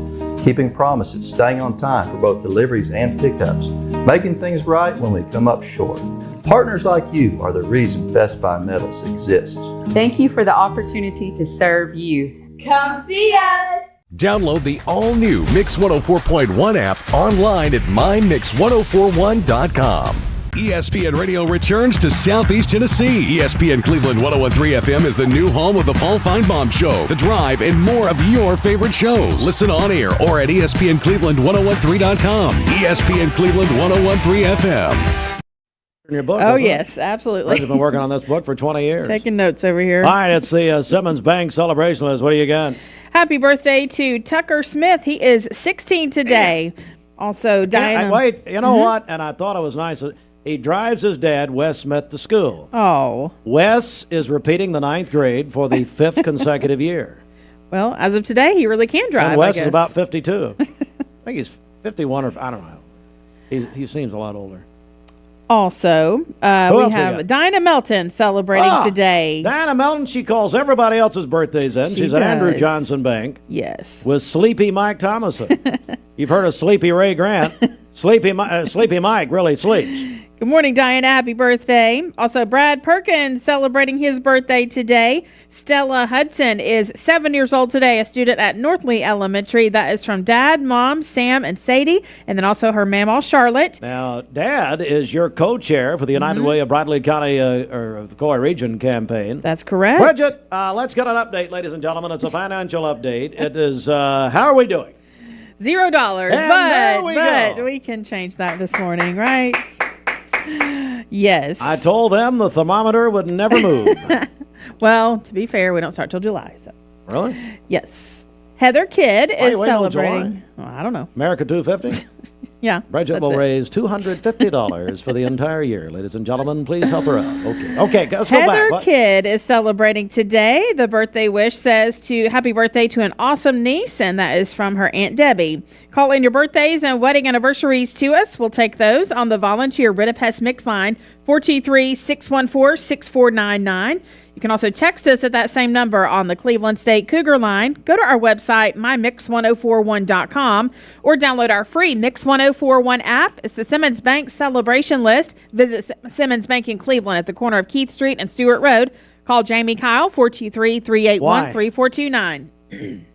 keeping promises, staying on time for both deliveries and pickups, making things right when we come up short. Partners like you are the reason Best Buy Metals exists. Thank you for the opportunity to serve you. Come see us! Download the all-new Mix 104.1 app online at mymix1041.com. ESPN Radio returns to Southeast Tennessee. ESPN Cleveland 101.3 FM is the new home of the Paul Feinbaum Show, The Drive, and more of your favorite shows. Listen on air or at ESPNCleveland1013.com. ESPN Cleveland 101.3 FM. In your book, yes, absolutely. I've been working on this book for 20 years. Taking notes over here. All right, it's the Simmons Bank celebration list. What do you got? Happy birthday to Tucker Smith. He is 16 today. Also, Diana. Wait, you know what? And I thought it was nice. He drives his dad, Wes Smith, to school. Oh. Wes is repeating the 9th grade for the 5th consecutive year. Well, as of today, he really can drive, and Wes I guess. is about 52. I think he's 51 or I don't know. He seems a lot older. Also, we have Dinah Melton celebrating today. Dinah Melton, she calls everybody else's birthdays in. She's at Andrew Johnson Bank. Yes. With Sleepy Mike Thomason. You've heard of Sleepy Ray Grant. Sleepy Mike really sleeps. Good morning, Diana. Happy birthday. Also, Brad Perkins celebrating his birthday today. Stella Hudson is 7 years old today, a student at Northley Elementary. That is from Dad, Mom, Sam, and Sadie, and then also her mamaw, Charlotte. Now, Dad is your co-chair for the United Way of Bradley County or the Coy Region campaign. That's correct. Bridget, let's get an update, ladies and gentlemen. It's a financial update. It is, how are we doing? $0, but we can change that this morning, right? Yes. I told them the thermometer would never move. Well, to be fair, we don't start till July. So. Really? Yes. Heather Kidd is celebrating. Well, I don't know. America 250? Yeah. Bridget will raise $250 for the entire year. Ladies and gentlemen, please help her out. Okay, let's go back. Heather Kidd is celebrating today. The birthday wish says happy birthday to an awesome niece, and that is from her Aunt Debbie. Call in your birthdays and wedding anniversaries to us. We'll take those on the volunteer Ritapest Mix line, 423-614-6499. You can also text us at that same number on the Cleveland State Cougar line. Go to our website, mymix1041.com, or download our free Mix 1041 app. It's the Simmons Bank celebration list. Visit Simmons Bank in Cleveland at the corner of Keith Street and Stewart Road. Call Jamie Kyle, 423-381-3429.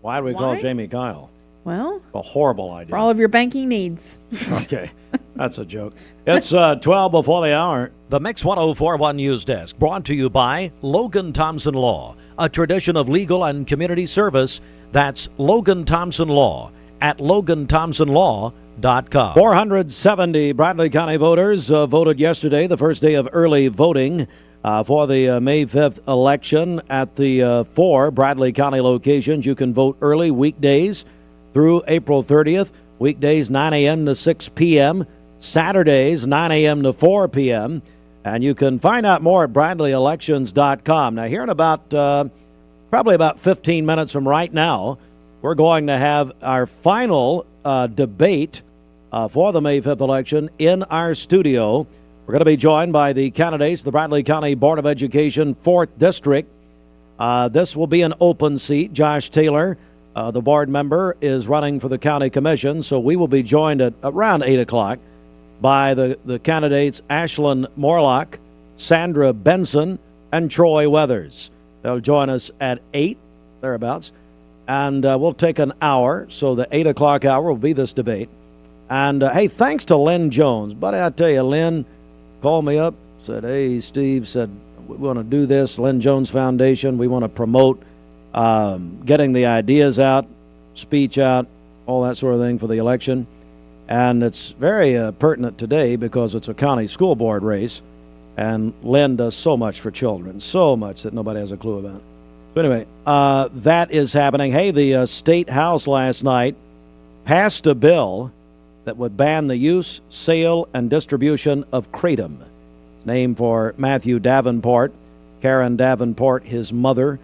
Why do we call Jamie Kyle? Well, a horrible idea. For all of your banking needs. Okay. That's a joke. It's 12 before the hour. The Mix 104.1 News Desk brought to you by Logan Thompson Law, a tradition of legal and community service. That's Logan Thompson Law at LoganThompsonLaw.com. 470 Bradley County voters voted yesterday, the first day of early voting for the May 5th election at the 4 Bradley County locations. You can vote early weekdays through April 30th. Weekdays 9 a.m. to 6 p.m., Saturdays 9 a.m. to 4 p.m., and you can find out more at BradleyElections.com. Now, here in about probably about 15 minutes from right now, we're going to have our final debate for the May 5th election in our studio. We're going to be joined by the candidates of the Bradley County Board of Education 4th District. This will be an open seat. Josh Taylor The board member is running for the county commission, so we will be joined at around 8 o'clock by the candidates Ashlyn Morlock, Sandra Benson, and Troy Weathers. They'll join us at 8, thereabouts, and we'll take an hour, so the 8 o'clock hour will be this debate. And, hey, thanks to Lynn Jones. Buddy, I tell you, Lynn called me up, said, hey, Steve, said, we want to do this, Lynn Jones Foundation. We want to promote getting the ideas out, speech out, all that sort of thing for the election. And it's very pertinent today because it's a county school board race. And Lynn does so much for children, so much that nobody has a clue about. But anyway, that is happening. Hey, the State House last night passed a bill that would ban the use, sale, and distribution of kratom. It's named for Matthew Davenport, Karen Davenport, his mother.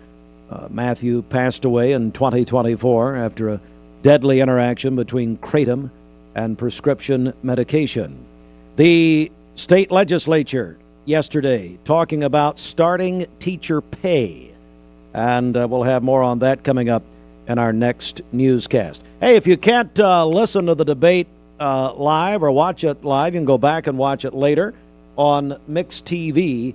Matthew passed away in 2024 after a deadly interaction between kratom and prescription medication. The state legislature yesterday talking about starting teacher pay, and we'll have more on that coming up in our next newscast. Hey, if you can't listen to the debate live or watch it live, you can go back and watch it later on mixtv.tv.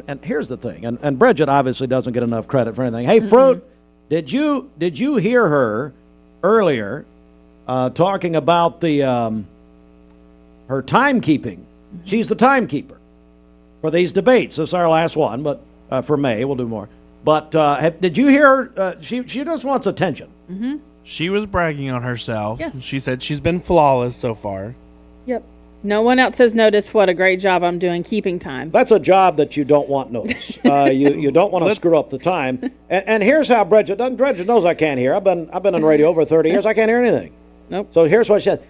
And here's the thing, and Bridget obviously doesn't get enough credit for anything. Hey, Fruit, did you hear her earlier talking about the her timekeeping? She's the timekeeper for these debates. This is our last one, but for May we'll do more. But did you hear her? She just wants attention. Mm-hmm. She was bragging on herself. Yes. She said she's been flawless so far. Yep. No one else has noticed what a great job I'm doing keeping time. That's a job that you don't want noticed. You don't want to screw up the time. And here's how Bridget knows I can't hear. I've been on radio over 30 years. I can't hear anything. Nope. So here's what she said.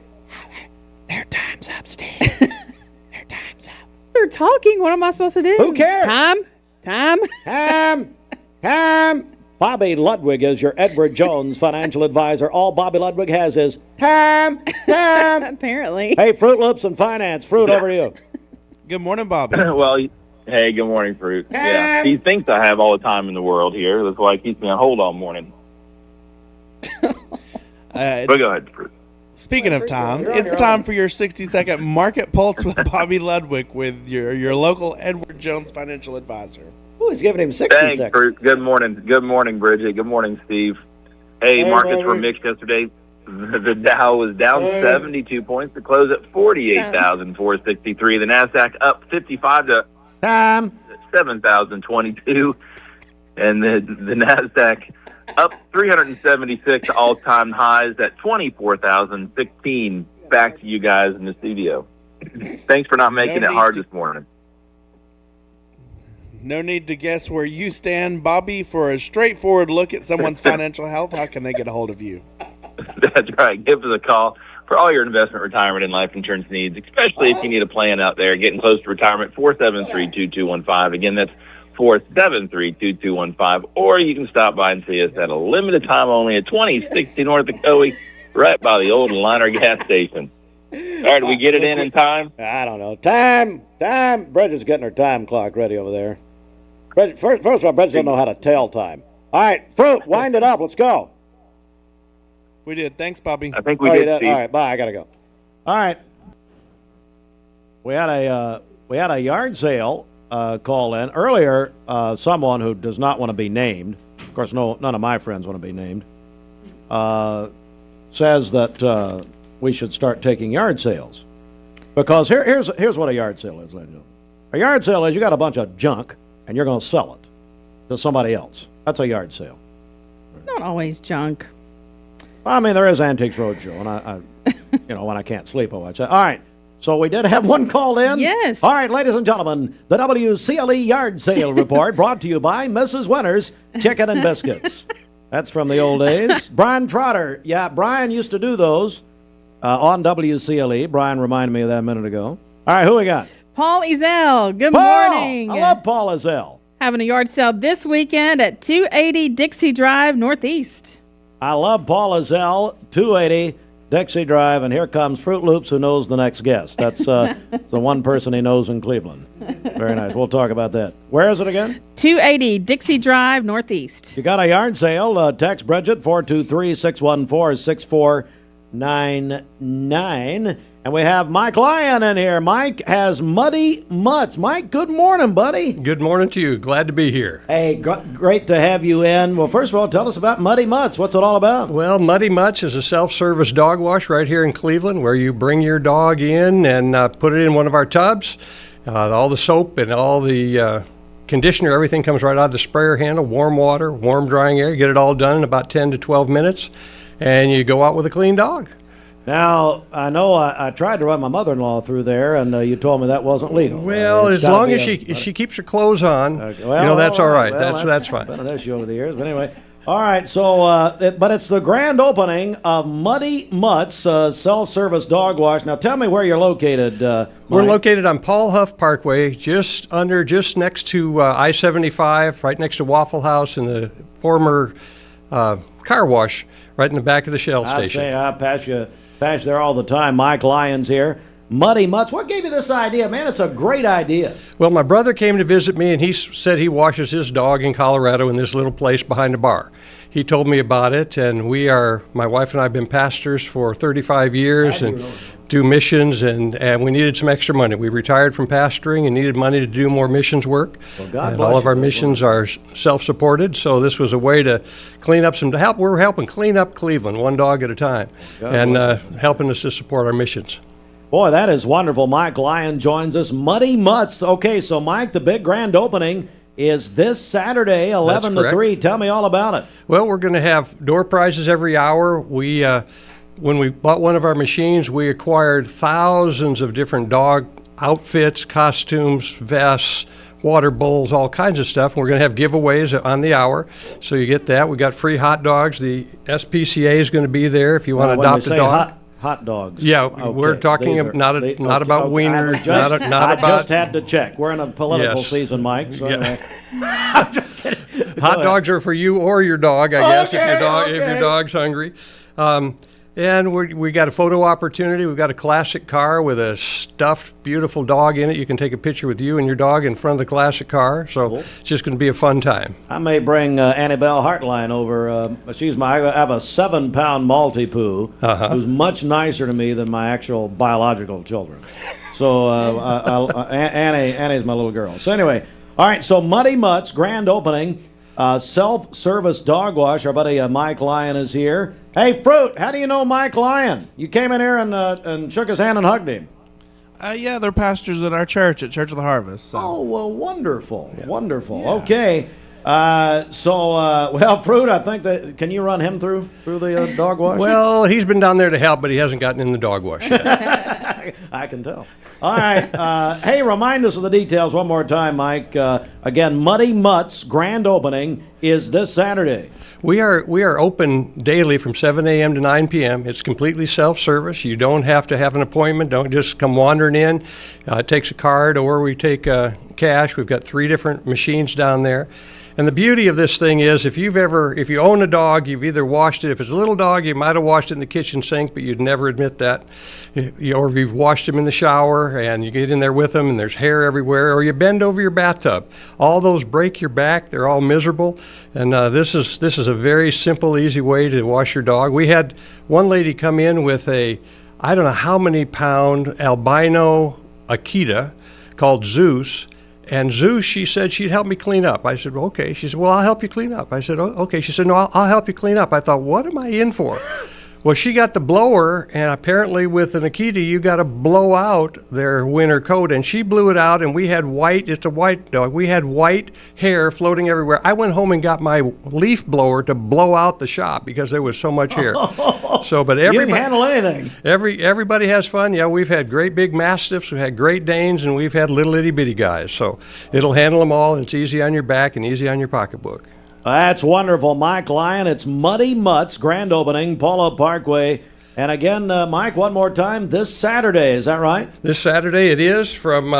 Their time's up, Steve. Their time's up. They're talking. What am I supposed to do? Who cares? Time. Bobby Ludwig is your Edward Jones financial advisor. All Bobby Ludwig has is time. Apparently. Hey, Fruit Loops and Finance. Fruit, over to you. Good morning, Bobby. Well, hey, good morning, Fruit. Yeah, he thinks I have all the time in the world here. That's why he keeps me on hold all morning. But go ahead, Fruit. Speaking of time, it's time for your 60-second Market Pulse with Bobby Ludwig with your local Edward Jones financial advisor. Oh, he's giving him 60 Thanks, seconds. Fruit. Good morning. Good morning, Bridget. Good morning, Steve. Hey, markets were mixed yesterday. The Dow was down 72 points to close at 48,463. The NASDAQ up 55 to 7,022. And the NASDAQ up 376 all-time highs at 24,016. Back to you guys in the studio. Thanks for not making it hard this morning. No need to guess where you stand, Bobby. For a straightforward look at someone's financial health, how can they get a hold of you? That's right. Give us a call for all your investment, retirement, and life insurance needs, especially if you need a plan out there getting close to retirement. 473-2215. Again, that's 473-2215. Or you can stop by and see us at a limited time only at 2060 North Ocoee, right by the old Liner gas station. All right, did we get it in time? I don't know. Time. Bridget's getting her time clock ready over there. Bridget, first of all, Bridget don't know how to tell time. All right, Fruit, wind it up. Let's go. We did. Thanks, Bobby. I think we did. All right, bye. I gotta go. All right. We had a yard sale call in earlier. Someone who does not want to be named, of course, none of my friends want to be named, says that we should start taking yard sales, because here's what a yard sale is, ladies and gentlemen. A yard sale is you got a bunch of junk and you're going to sell it to somebody else. That's a yard sale. It's not always junk. I mean, there is Antiques Roadshow, and I when I can't sleep, I watch that. All right, so we did have one called in. Yes. All right, ladies and gentlemen, the WCLE Yard Sale Report brought to you by Mrs. Winter's Chicken and Biscuits. That's from the old days. Brian Trotter. Yeah, Brian used to do those on WCLE. Brian reminded me of that a minute ago. All right, who we got? Paul Ezell. Good Paul! morning. I love Paul Ezell. Having a yard sale this weekend at 280 Dixie Drive Northeast. I love Paul Ezell, 280 Dixie Drive, and here comes Fruit Loops, who knows the next guest. That's the one person he knows in Cleveland. Very nice. We'll talk about that. Where is it again? 280 Dixie Drive, Northeast. You got a yard sale. Text Bridget, 423-614-6499. And we have Mike Lyon in here. Mike has Muddy Mutts. Mike, good morning, buddy. Good morning to you. Glad to be here. Hey, great to have you in. Well, first of all, tell us about Muddy Mutts. What's it all about? Well, Muddy Mutts is a self-service dog wash right here in Cleveland where you bring your dog in and put it in one of our tubs. All the soap and all the conditioner, everything comes right out of the sprayer handle, warm water, warm drying air. You get it all done in about 10 to 12 minutes, and you go out with a clean dog. Now, I know I tried to run my mother-in-law through there, and you told me that wasn't legal. Well, as long as she keeps her clothes on, that's all right. Well, that's fine. Been an issue over the years, but anyway. All right, so, but it's the grand opening of Muddy Mutts self-service dog wash. Now, tell me where you're located, Mike. We're located on Paul Huff Parkway, just next to I-75, right next to Waffle House and the former car wash, right in the back of the Shell station. I pass there all the time. Mike Lyon's here. Muddy Mutts. What gave you this idea, man? It's a great idea. Well, my brother came to visit me, and he said he washes his dog in Colorado in this little place behind a bar. He told me about it, and my wife and I have been pastors for 35 years and do missions, and we needed some extra money. We retired from pastoring and needed money to do more missions work. Well, God and bless all of you. our missions are self-supported, so this was a way to clean up we're helping clean up Cleveland one dog at a time, and helping us to support our missions. Boy, that is wonderful. Mike Lyon joins us. Muddy Mutts. Okay, so Mike, the big grand opening is this Saturday, 11 to 3. Tell me all about it. Well, we're going to have door prizes every hour. When we bought one of our machines, we acquired thousands of different dog outfits, costumes, vests, water bowls, all kinds of stuff. And we're going to have giveaways on the hour, so you get that. We got free hot dogs. The SPCA is going to be there if you want to adopt a dog. Hot dogs. Yeah, okay. We're talking not about wieners. I just had to check. We're in a political season, Mike. So anyway. I'm just kidding. Hot dogs are for you or your dog, I guess, if your dog's hungry. And we got a photo opportunity. We've got a classic car with a stuffed, beautiful dog in it. You can take a picture with you and your dog in front of the classic car. So It's just going to be a fun time. I may bring Annabelle Hartline over. I have a 7-pound Maltipoo who's much nicer to me than my actual biological children. So Annie's my little girl. So anyway, all right. So Muddy Mutts grand opening, self-service dog wash. Our buddy Mike Lyon is here. Hey, Fruit, how do you know Mike Lyon? You came in here and shook his hand and hugged him. Yeah, they're pastors at our church, at Church of the Harvest. So. Oh, well, wonderful, wonderful. Yeah. Okay, Fruit, I think can you run him through the dog wash? Well, he's been down there to help, but he hasn't gotten in the dog wash yet. I can tell. All right. Hey, remind us of the details one more time, Mike. Again, Muddy Mutts grand opening is this Saturday. We are open daily from 7 a.m. to 9 p.m. It's completely self-service. You don't have to have an appointment. Don't just come wandering in. It takes a card or we take cash. We've got 3 different machines down there. And the beauty of this thing is if you own a dog, you've either washed it. If it's a little dog, you might have washed it in the kitchen sink, but you'd never admit that. Or if you've washed him in the shower and you get in there with him and there's hair everywhere, or you bend over your bathtub. All those break your back. They're all miserable. And this is a very simple, easy way to wash your dog. We had one lady come in with I don't know how many pound albino Akita called Zeus. And Zeus, she said she'd help me clean up. I said, well, okay. She said, well, I'll help you clean up. I said, oh, okay. She said, no, I'll help you clean up. I thought, what am I in for? Well, she got the blower, and apparently with an Akita, you got to blow out their winter coat, and she blew it out, and we had it's a white dog, we had white hair floating everywhere. I went home and got my leaf blower to blow out the shop because there was so much hair. But everybody, you can handle anything. Everybody has fun. Yeah, we've had great big Mastiffs, we've had Great Danes, and we've had little itty bitty guys. So it'll handle them all, and it's easy on your back and easy on your pocketbook. That's wonderful, Mike Lyon. It's Muddy Mutts grand opening, Paulo Parkway, And again, Mike, one more time, this Saturday, is that right? This Saturday it is from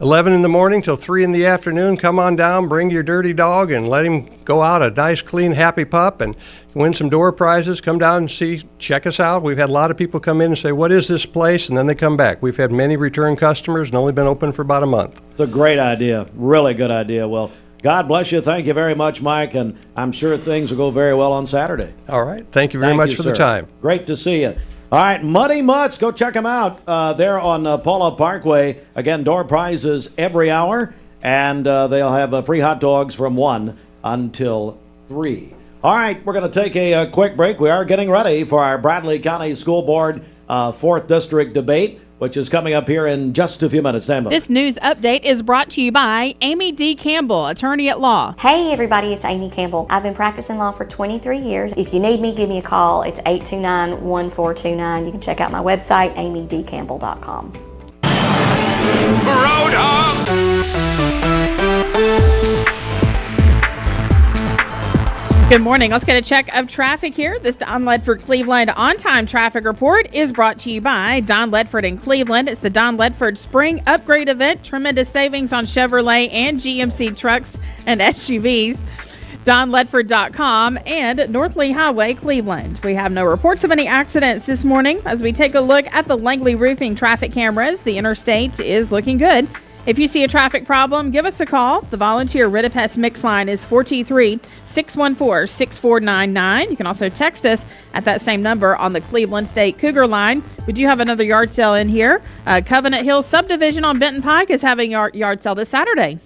11 in the morning till 3 in the afternoon. Come on down, bring your dirty dog, and let him go out a nice, clean, happy pup and win some door prizes. Come down and see, check us out. We've had a lot of people come in and say, what is this place? And then they come back. We've had many return customers and only been open for about a month. It's a great idea, really good idea. Well, God bless you. Thank you very much, Mike, and I'm sure things will go very well on Saturday. All right. Thank you very much for the time. Great to see you. All right, Muddy Mutts, go check them out. They're on Paula Parkway. Again, door prizes every hour, and they'll have free hot dogs from 1 until 3. All right, we're going to take a quick break. We are getting ready for our Bradley County School Board 4th District debate, which is coming up here in just a few minutes. Stand by. This news update is brought to you by Amy D. Campbell, attorney at law. Hey everybody, it's Amy Campbell. I've been practicing law for 23 years. If you need me, give me a call. It's 829-1429. You can check out my website, amydcampbell.com. Good morning. Let's get a check of traffic here. This Don Ledford Cleveland on-time traffic report is brought to you by Don Ledford in Cleveland. It's the Don Ledford Spring Upgrade Event. Tremendous savings on Chevrolet and GMC trucks and SUVs. DonLedford.com and North Lee Highway, Cleveland. We have no reports of any accidents this morning. As we take a look at the Langley Roofing traffic cameras, the interstate is looking good. If you see a traffic problem, give us a call. The volunteer Ridipest mix line is 423-614-6499. You can also text us at that same number on the Cleveland State Cougar line. We do have another yard sale in here. Covenant Hills Subdivision on Benton Pike is having a yard sale this Saturday.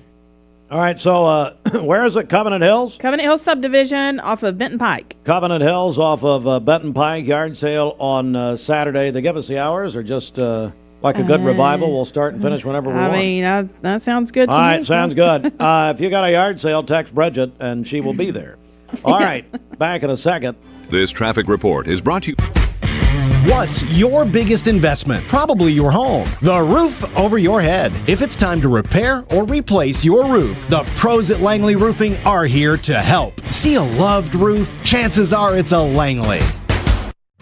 All right, so where is it? Covenant Hills? Covenant Hills Subdivision off of Benton Pike. Covenant Hills off of Benton Pike, yard sale on Saturday. They give us the hours or just... like a good revival, we'll start and finish whenever we want. I mean, that sounds good to me. All right, sounds good. If you got a yard sale, text Bridget, and she will be there. All right, back in a second. This traffic report is brought to you. What's your biggest investment? Probably your home. The roof over your head. If it's time to repair or replace your roof, the pros at Langley Roofing are here to help. See a loved roof? Chances are it's a Langley.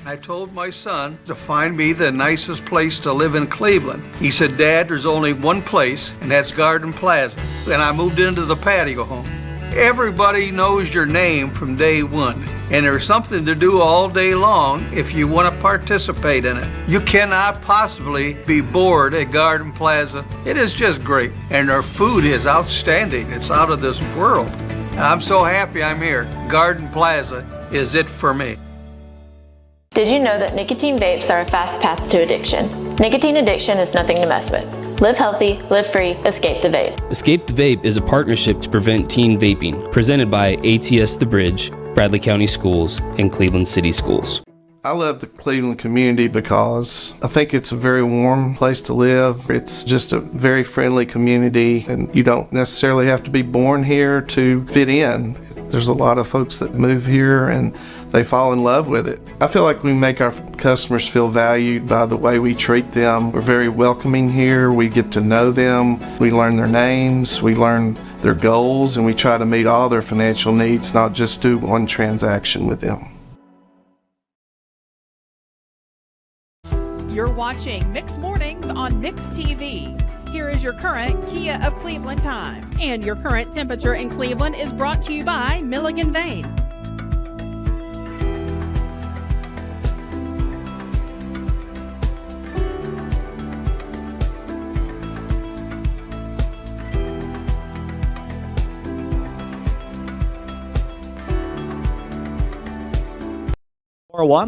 I told my son to find me the nicest place to live in Cleveland. He said, Dad, there's only one place, and that's Garden Plaza. And I moved into the patio home. Everybody knows your name from day one, and there's something to do all day long if you want to participate in it. You cannot possibly be bored at Garden Plaza. It is just great, and their food is outstanding. It's out of this world. And I'm so happy I'm here. Garden Plaza is it for me. Did you know that nicotine vapes are a fast path to addiction? Nicotine addiction is nothing to mess with. Live healthy, live free, escape the vape. Escape the Vape is a partnership to prevent teen vaping, presented by ATS The Bridge, Bradley County Schools, and Cleveland City Schools. I love the Cleveland community because I think it's a very warm place to live. It's just a very friendly community, and you don't necessarily have to be born here to fit in. There's a lot of folks that move here and they fall in love with it. I feel like we make our customers feel valued by the way we treat them. We're very welcoming here. We get to know them. We learn their names. We learn their goals, and we try to meet all their financial needs, not just do one transaction with them. You're watching Mix Mornings on Mix TV. Here is your current Kia of Cleveland time. And your current temperature in Cleveland is brought to you by Milligan Vane.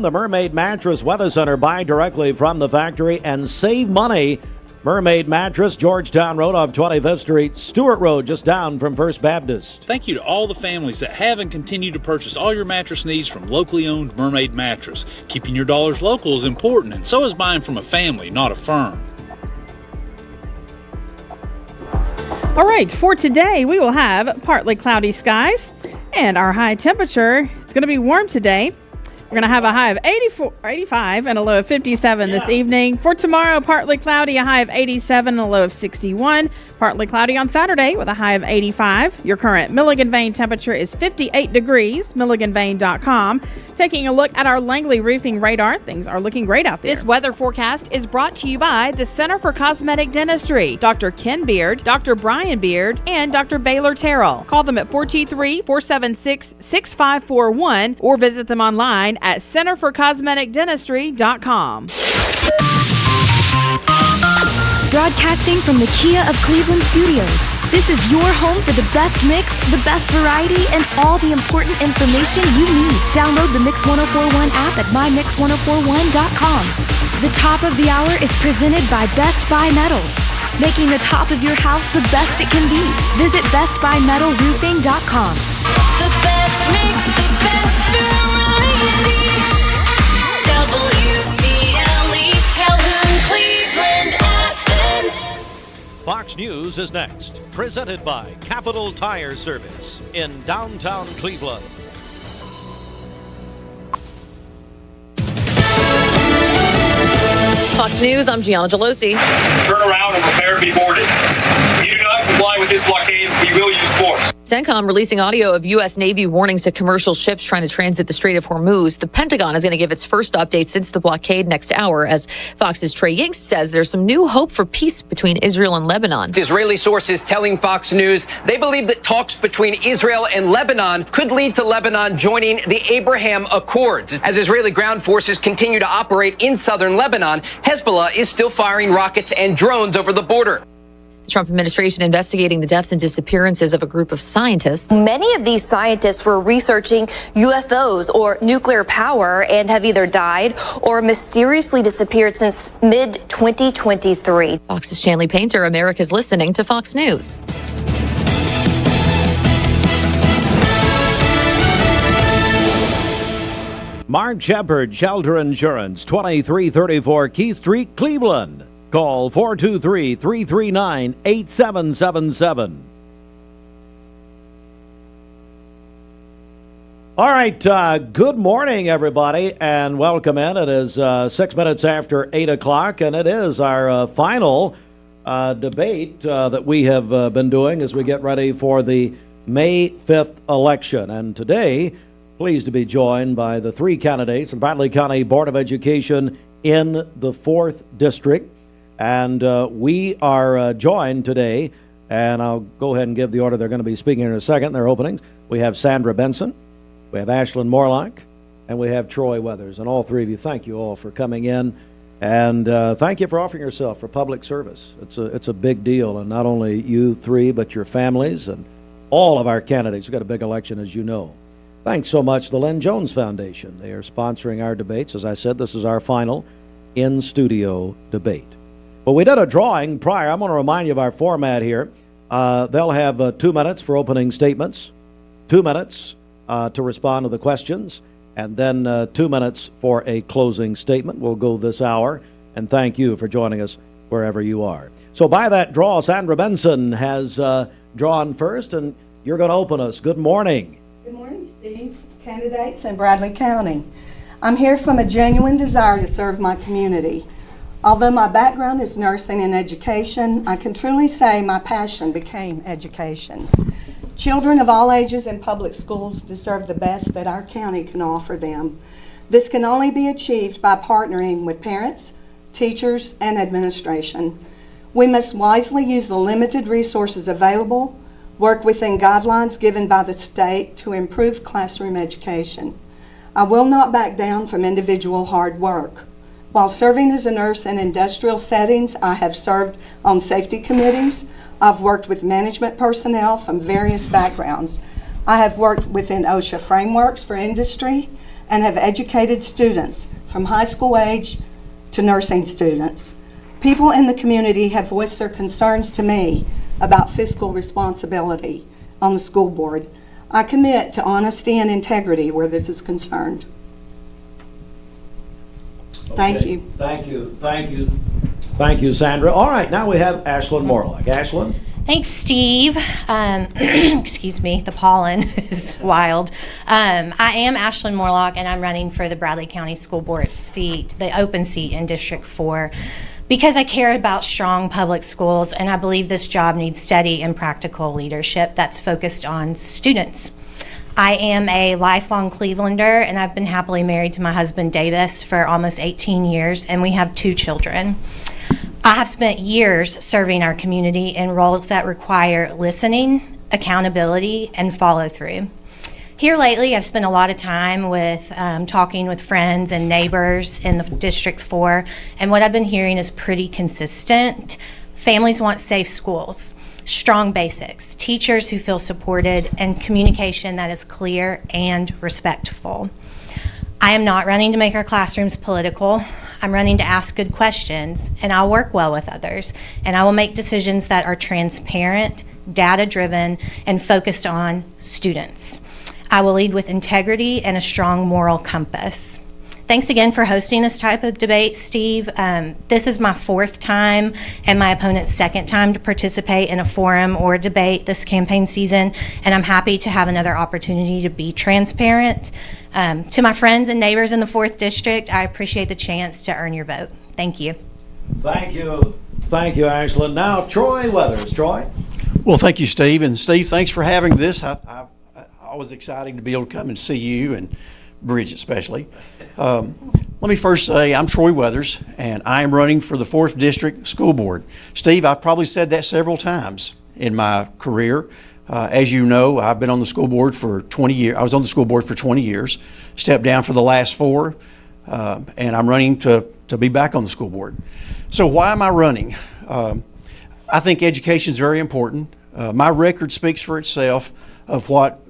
The Mermaid Mattress Weather Center. Buy directly from the factory and save money. Mermaid Mattress, Georgetown Road off 25th Street, Stewart Road, just down from First Baptist. Thank you to all the families that have and continue to purchase all your mattress needs from locally owned Mermaid Mattress. Keeping your dollars local is important, and so is buying from a family, not a firm. All right, for today, we will have partly cloudy skies, and our high temperature, it's going to be warm today. We're going to have a high of 85 and a low of 57 this evening. For tomorrow, partly cloudy, a high of 87 and a low of 61. Partly cloudy on Saturday with a high of 85. Your current Milligan Vane temperature is 58 degrees, milliganvane.com. Taking a look at our Langley roofing radar, things are looking great out there. This weather forecast is brought to you by the Center for Cosmetic Dentistry, Dr. Ken Beard, Dr. Brian Beard, and Dr. Baylor Terrell. Call them at 423-476-6541 or visit them online at centerforcosmeticdentistry.com. Broadcasting from the Kia of Cleveland studios. This is your home for the best mix, the best variety, and all the important information you need. Download the Mix 1041 app at mymix1041.com. The top of the hour is presented by Best Buy Metals, making the top of your house the best it can be. Visit bestbuymetalroofing.com. The best mix, the best variety. WCLE, Calhoun, Cleveland, Athens. Fox News is next, presented by Capital Tire Service in downtown Cleveland. Fox News, I'm Gianna Gelosi. Turn around and prepare to be boarded. If you do not comply with this blockade, we will use force. CENTCOM releasing audio of U.S. Navy warnings to commercial ships trying to transit the Strait of Hormuz. The Pentagon is going to give its first update since the blockade next hour, as Fox's Trey Yingst says there's some new hope for peace between Israel and Lebanon. Israeli sources telling Fox News they believe that talks between Israel and Lebanon could lead to Lebanon joining the Abraham Accords. As Israeli ground forces continue to operate in southern Lebanon, Hezbollah is still firing rockets and drones over the border. The Trump administration investigating the deaths and disappearances of a group of scientists. Many of these scientists were researching UFOs or nuclear power and have either died or mysteriously disappeared since mid-2023. Fox's Shanley Painter, America's listening to Fox News. Mark Shepard, Shelter Insurance, 2334 Keith Street, Cleveland. Call 423-339-8777. All right, good morning, everybody, and welcome in. It is 6 minutes after 8 o'clock, and it is our final debate that we have been doing as we get ready for the May 5th election. And today, pleased to be joined by the three candidates in Bradley County Board of Education in the 4th District. And we are joined today, and I'll go ahead and give the order they're going to be speaking in a second, their openings. We have Sandra Benson, we have Ashlyn Morlock, and we have Troy Weathers. And all three of you, thank you all for coming in. And thank you for offering yourself for public service. It's a big deal, and not only you three, but your families and all of our candidates. We've got a big election, as you know. Thanks so much, the Len Jones Foundation. They are sponsoring our debates. As I said, this is our final in-studio debate. Well, we did a drawing prior. I'm going to remind you of our format here. They'll have 2 minutes for opening statements, 2 minutes to respond to the questions, and then 2 minutes for a closing statement. We'll go this hour, and thank you for joining us wherever you are. So by that draw, Sandra Benson has drawn first, and you're going to open us. Good morning. Good morning, Steve, candidates in Bradley County. I'm here from a genuine desire to serve my community. Although my background is nursing and education, I can truly say my passion became education. Children of all ages in public schools deserve the best that our county can offer them. This can only be achieved by partnering with parents, teachers, and administration. We must wisely use the limited resources available, work within guidelines given by the state to improve classroom education. I will not back down from individual hard work. While serving as a nurse in industrial settings, I have served on safety committees. I've worked with management personnel from various backgrounds. I have worked within OSHA frameworks for industry and have educated students from high school age to nursing students. People in the community have voiced their concerns to me about fiscal responsibility on the school board. I commit to honesty and integrity where this is concerned. Thank you. Thank you, Sandra. All right, now we have Ashlyn Morlock. Ashlyn? Thanks, Steve. Excuse me, the pollen is wild. I am Ashlyn Morlock, and I'm running for the Bradley County School Board seat, the open seat in District 4, because I care about strong public schools, and I believe this job needs steady and practical leadership that's focused on students. I am a lifelong Clevelander, and I've been happily married to my husband, Davis, for almost 18 years, and we have 2 children. I have spent years serving our community in roles that require listening, accountability, and follow through. Here lately, I've spent a lot of time with talking with friends and neighbors in the District 4, and what I've been hearing is pretty consistent. Families want safe schools, strong basics, teachers who feel supported, and communication that is clear and respectful. I am not running to make our classrooms political. I'm running to ask good questions, and I'll work well with others, and I will make decisions that are transparent, data-driven, and focused on students. I will lead with integrity and a strong moral compass. Thanks again for hosting this type of debate, Steve. This is my 4th time and my opponent's 2nd time to participate in a forum or debate this campaign season, and I'm happy to have another opportunity to be transparent. To my friends and neighbors in the 4th District, I appreciate the chance to earn your vote. Thank you. Thank you. Thank you, Ashlyn. Now, Troy Weathers. Troy? Well, thank you, Steve. And Steve, thanks for having this. I always exciting to be able to come and see you, and Bridget especially. Let me first say I'm Troy Weathers, and I am running for the 4th District School Board. Steve, I've probably said that several times in my career. As you know, I've been on the school board for 20 years. I was on the school board for 20 years, stepped down for the last 4, and I'm running to be back on the school board. So why am I running? I think education is very important. My record speaks for itself of what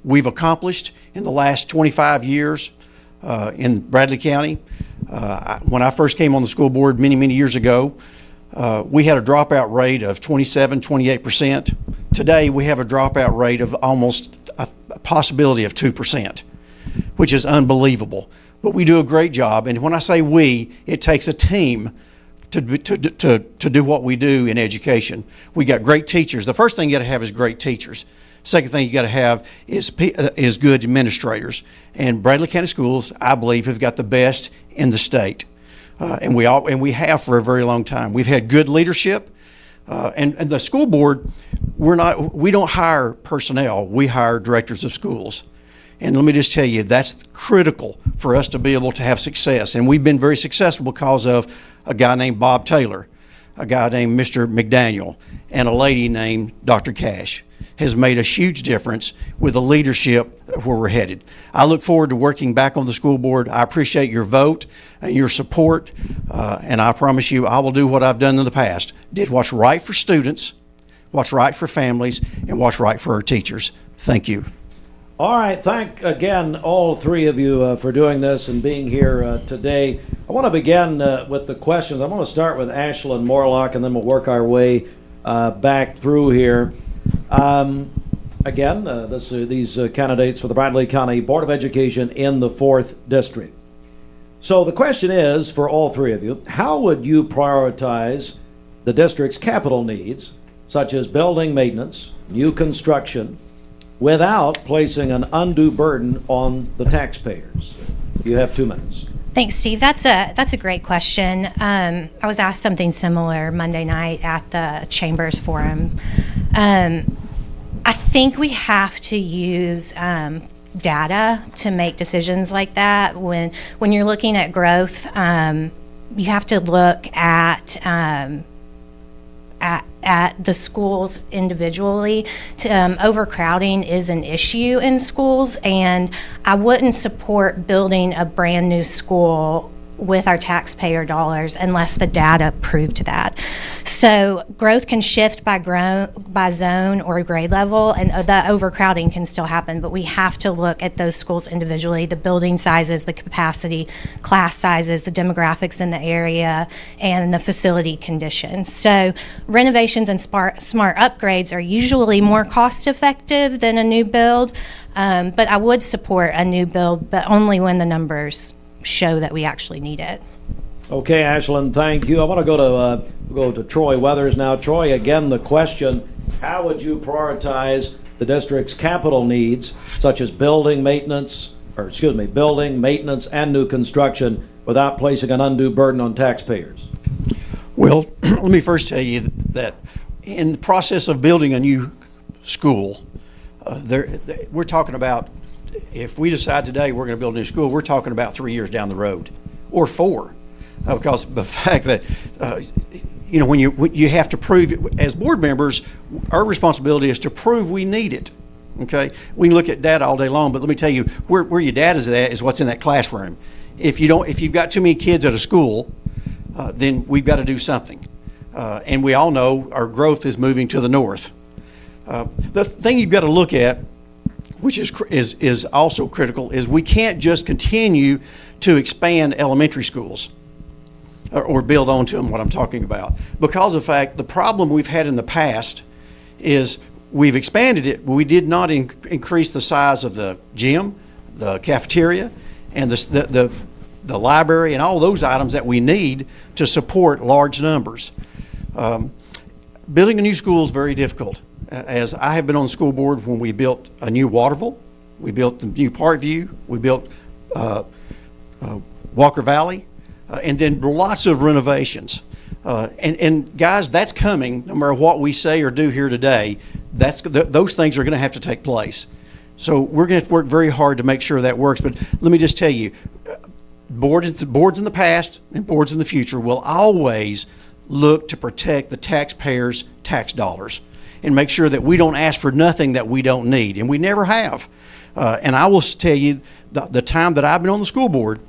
we've accomplished in the last 25 years in Bradley County. When I first came on the school board many years ago, we had a dropout rate of 28%. Today, we have a dropout rate of almost a possibility of 2%, which is unbelievable. But we do a great job, and when I say we, it takes a team to do what we do in education. We got great teachers. The first thing you got to have is great teachers. Second thing you got to have is good administrators. And Bradley County Schools, I believe, have got the best in the state, and we have for a very long time. We've had good leadership, and the school board, we don't hire personnel. We hire directors of schools. And let me just tell you, that's critical for us to be able to have success. And we've been very successful because of a guy named Bob Taylor, a guy named Mr. McDaniel, and a lady named Dr. Cash has made a huge difference with the leadership where we're headed. I look forward to working back on the school board. I appreciate your vote and your support, and I promise you I will do what I've done in the past. Did what's right for students, what's right for families, and what's right for our teachers. Thank you. All right, thank again all 3 of you for doing this and being here today. I want to begin with the questions. I'm going to start with Ashlyn Morlock, and then we'll work our way back through here. Again, these candidates for the Bradley County Board of Education in the 4th District. So the question is, for all 3 of you, how would you prioritize the district's capital needs, such as building maintenance, new construction, without placing an undue burden on the taxpayers? You have 2 minutes. Thanks, Steve. That's a great question. I was asked something similar Monday night at the Chambers Forum. I think we have to use data to make decisions like that. When you're looking at growth, you have to look at the schools individually. Overcrowding is an issue in schools, and I wouldn't support building a brand new school with our taxpayer dollars unless the data proved that. So growth can shift by zone or grade level, and the overcrowding can still happen, but we have to look at those schools individually, the building sizes, the capacity, class sizes, the demographics in the area, and the facility conditions. So renovations and smart upgrades are usually more cost effective than a new build, but I would support a new build, but only when the numbers show that we actually need it. Okay, Ashlyn, thank you. I want to go to Troy Weathers now. Troy, again, the question how would you prioritize the district's capital needs, such as building, maintenance, and new construction, without placing an undue burden on taxpayers? Well, let me first tell you that in the process of building a new school, we're talking about, if we decide today we're going to build a new school, we're talking about 3 years down the road, or 4, because the fact that when you have to prove, as board members, our responsibility is to prove we need it. Okay, we can look at data all day long, but let me tell you where your data is at is what's in that classroom. If you've got too many kids at a school, then we've got to do something. And we all know our growth is moving to the north. The thing you've got to look at, which is also critical, is we can't just continue to expand elementary schools or build onto them, what I'm talking about. Because of the fact, the problem we've had in the past is we've expanded it, but we did not increase the size of the gym, the cafeteria, and the library, and all those items that we need to support large numbers. Building a new school is very difficult. As I have been on the school board when we built a new Waterville, we built the new Parkview, we built Walker Valley, and then lots of renovations. And guys, that's coming. No matter what we say or do here today, those things are going to have to take place. So we're going to have to work very hard to make sure that works. But let me just tell you, boards in the past and boards in the future will always look to protect the taxpayers' tax dollars and make sure that we don't ask for nothing that we don't need, and we never have. And I will tell you, the time that I've been on the school board,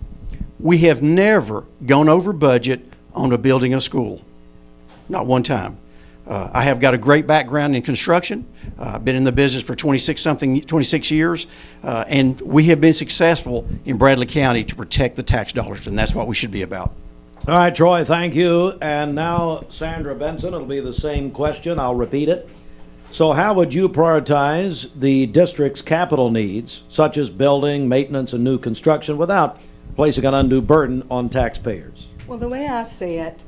we have never gone over budget on a building a school. Not one time. I have got a great background in construction. I've been in the business for 26 years, and we have been successful in Bradley County to protect the tax dollars, and that's what we should be about. All right, Troy, thank you. And now, Sandra Benson, it'll be the same question. I'll repeat it. So how would you prioritize the district's capital needs, such as building, maintenance, and new construction, without placing an undue burden on taxpayers? Well, the way I see it,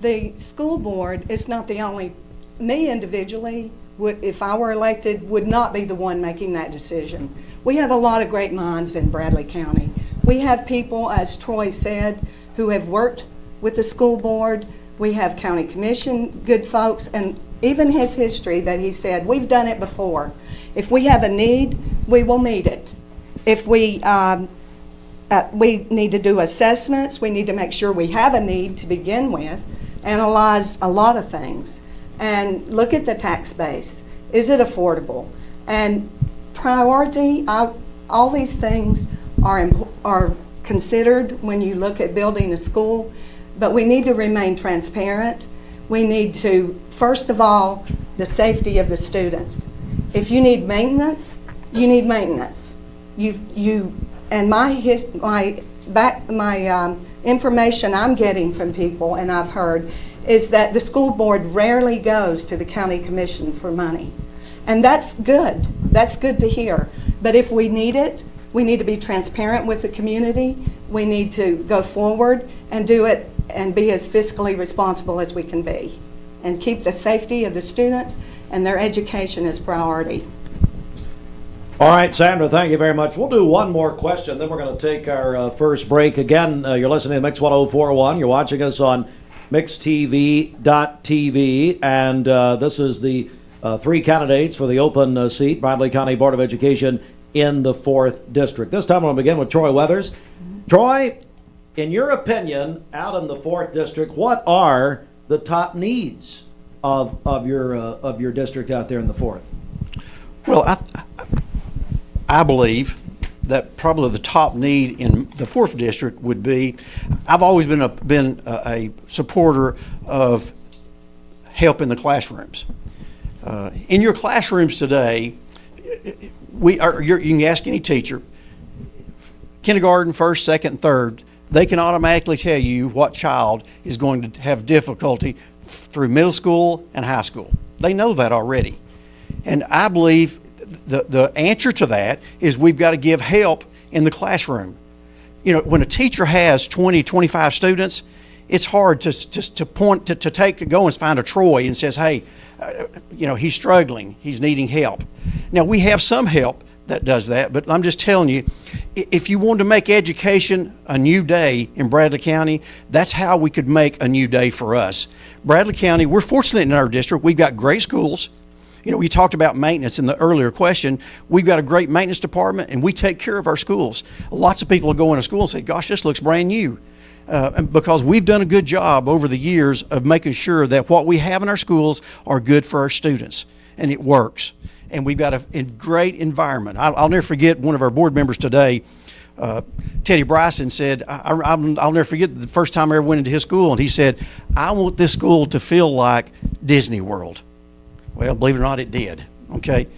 the school board is not the only, me individually, if I were elected, would not be the one making that decision. We have a lot of great minds in Bradley County. We have people, as Troy said, who have worked with the school board. We have county commission good folks, and even his history that he said, we've done it before. If we have a need, we will meet it. If we need to do assessments, we need to make sure we have a need to begin with, analyze a lot of things, and look at the tax base. Is it affordable? And priority, all these things are considered when you look at building a school, but we need to remain transparent. We need to, first of all, the safety of the students. If you need maintenance, you need maintenance. And my information I'm getting from people, and I've heard, is that the school board rarely goes to the county commission for money. And that's good. That's good to hear. But if we need it, we need to be transparent with the community. We need to go forward and do it and be as fiscally responsible as we can be, and keep the safety of the students and their education as priority. All right, Sandra, thank you very much. We'll do one more question, then we're going to take our first break. Again, you're listening to Mix 104.1. You're watching us on mixtv.tv, and this is the 3 candidates for the open seat, Bradley County Board of Education in the 4th District. This time I'm going to begin with Troy Weathers. Troy, in your opinion, out in the 4th District, what are the top needs of your district out there in the 4th? Well, I believe that probably the top need in the 4th District would be, I've always been a supporter of help in the classrooms. In your classrooms today, you can ask any teacher, kindergarten, 1st, 2nd, 3rd, they can automatically tell you what child is going to have difficulty through middle school and high school. They know that already. And I believe the answer to that is we've got to give help in the classroom. You know, when a teacher has 20, 25 students, it's hard to point to go and find a Troy and says, hey, he's struggling, he's needing help. Now we have some help that does that, but I'm just telling you, if you want to make education a new day in Bradley County, that's how we could make a new day for us. Bradley County, we're fortunate in our district. We've got great schools. We talked about maintenance in the earlier question. We've got a great maintenance department, and we take care of our schools. Lots of people will go into school and say, gosh, this looks brand new. Because we've done a good job over the years of making sure that what we have in our schools are good for our students, and it works. And we've got a great environment. I'll never forget one of our board members today, Teddy Bryson, said, I'll never forget the first time I ever went into his school, and he said, I want this school to feel like Disney World. Well, believe it or not, it did, okay?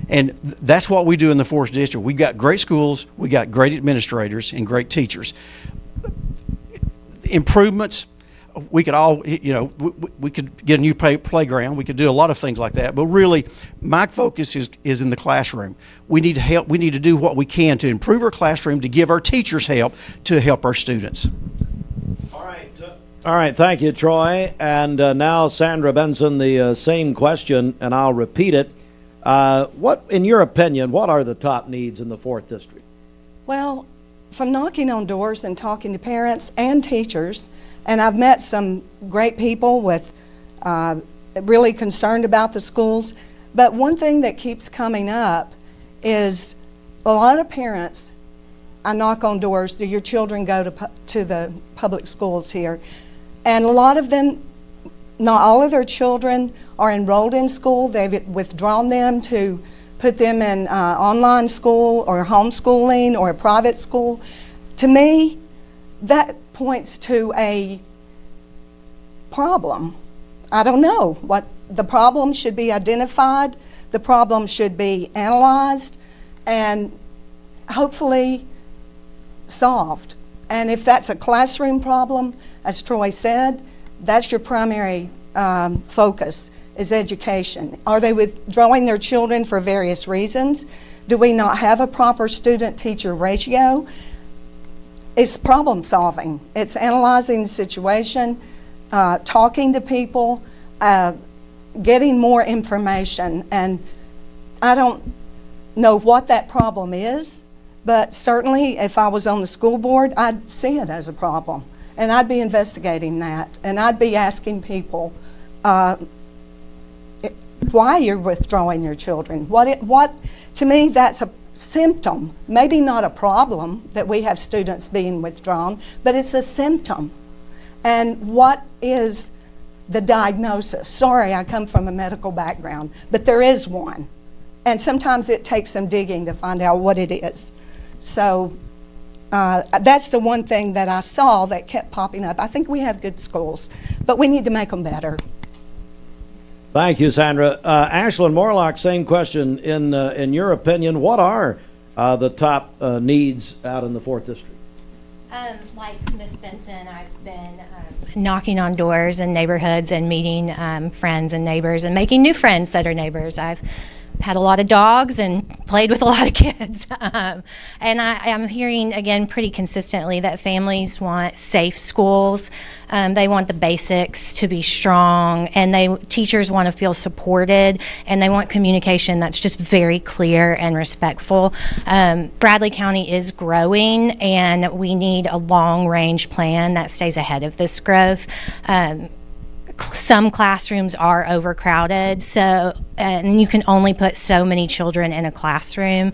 And that's what we do in the 4th District. We've got great schools, we got great administrators and great teachers. Improvements, we could all, we could get a new playground. We could do a lot of things like that. But really, my focus is in the classroom. We need to help. We need to do what we can to improve our classroom, to give our teachers help, to help our students. All right, thank you, Troy. And now, Sandra Benson, the same question, and I'll repeat it. What, in your opinion, what are the top needs in the 4th District? Well, from knocking on doors and talking to parents and teachers, and I've met some great people with really concerned about the schools, but one thing that keeps coming up is a lot of parents, I knock on doors, do your children go to the public schools here? And a lot of them, not all of their children are enrolled in school. They've withdrawn them to put them in online school or homeschooling or a private school. To me, that points to a problem. I don't know what the problem should be identified. The problem should be analyzed and hopefully solved. And if that's a classroom problem, as Troy said, that's your primary focus is education. Are they withdrawing their children for various reasons? Do we not have a proper student-teacher ratio? It's problem solving. It's analyzing the situation, talking to people, getting more information. And I don't know what that problem is, but certainly if I was on the school board, I'd see it as a problem. And I'd be investigating that. And I'd be asking people why you're withdrawing your children. What to me, that's a symptom, maybe not a problem that we have students being withdrawn, but it's a symptom. And what is the diagnosis? Sorry, I come from a medical background, but there is one. And sometimes it takes some digging to find out what it is. So that's the one thing that I saw that kept popping up. I think we have good schools, but we need to make them better. Thank you, Sandra. Ashlyn Morlock, same question. In your opinion, what are the top needs out in the 4th District? Like Ms. Benson, I've been knocking on doors in neighborhoods and meeting friends and neighbors and making new friends that are neighbors. I've had a lot of dogs and played with a lot of kids. And I'm hearing, again, pretty consistently that families want safe schools. They want the basics to be strong, and teachers want to feel supported, and they want communication that's just very clear and respectful. Bradley County is growing, and we need a long-range plan that stays ahead of this growth. Some classrooms are overcrowded, and you can only put so many children in a classroom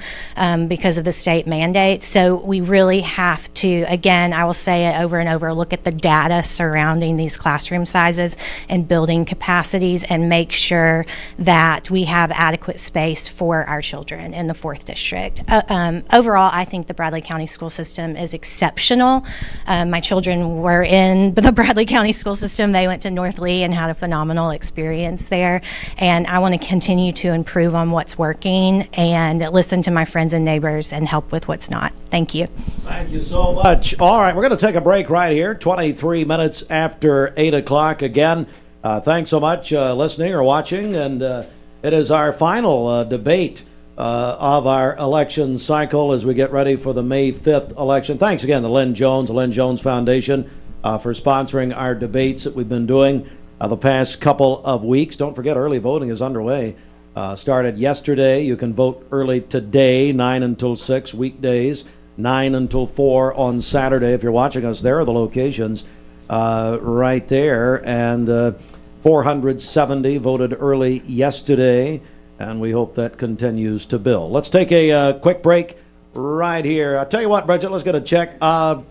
because of the state mandate. So we really have to, again, I will say it over and over, look at the data surrounding these classroom sizes and building capacities and make sure that we have adequate space for our children in the 4th District. Overall, I think the Bradley County school system is exceptional. My children were in the Bradley County school system. They went to North Lee and had a phenomenal experience there. And I want to continue to improve on what's working and listen to my friends and neighbors and help with what's not. Thank you. Thank you so much. All right, we're going to take a break right here, 23 minutes after 8 o'clock again. Thanks so much listening or watching. And it is our final debate of our election cycle as we get ready for the May 5th election. Thanks again to Lynn Jones, the Lynn Jones Foundation, for sponsoring our debates that we've been doing the past couple of weeks. Don't forget, early voting is underway. Started yesterday. You can vote early today, 9 until 6 weekdays, 9 until 4 on Saturday. If you're watching us, there are the locations right there. And 470 voted early yesterday, and we hope that continues to build. Let's take a quick break right here. I'll tell you what, Bridget, let's get a check. Traffic.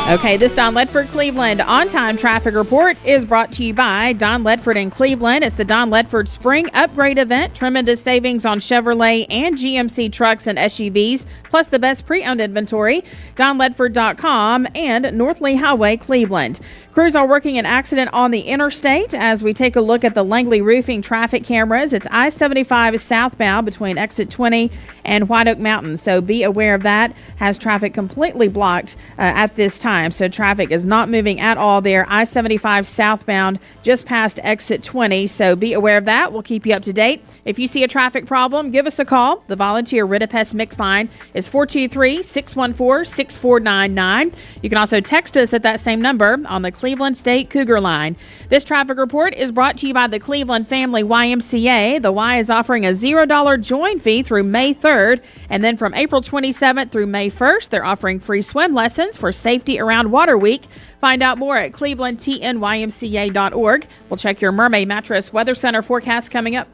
Okay, this Don Ledford Cleveland on-time traffic report is brought to you by Don Ledford in Cleveland. It's the Don Ledford Spring Upgrade Event. Tremendous savings on Chevrolet and GMC trucks and SUVs, plus the best pre-owned inventory. DonLedford.com and North Lee Highway, Cleveland. Crews are working an accident on the interstate as we take a look at the Langley Roofing traffic cameras. It's I-75 southbound between exit 20 and White Oak Mountain, so be aware of that. Has traffic completely blocked at this time, so traffic is not moving at all there. I-75 southbound just past exit 20, so be aware of that. We'll keep you up to date. If you see a traffic problem, give us a call. The volunteer Ridipest Mix line is 423-614-6499. You can also text us at that same number on the Cleveland State Cougar line. This traffic report is brought to you by the Cleveland Family YMCA. The Y is offering a $0 join fee through May 3rd, and then from April 27th through May 1st, they're offering free swim lessons for Safety Around Water Week. Find out more at clevelandtnymca.org. We'll check your Mermaid Mattress Weather Center forecast coming up.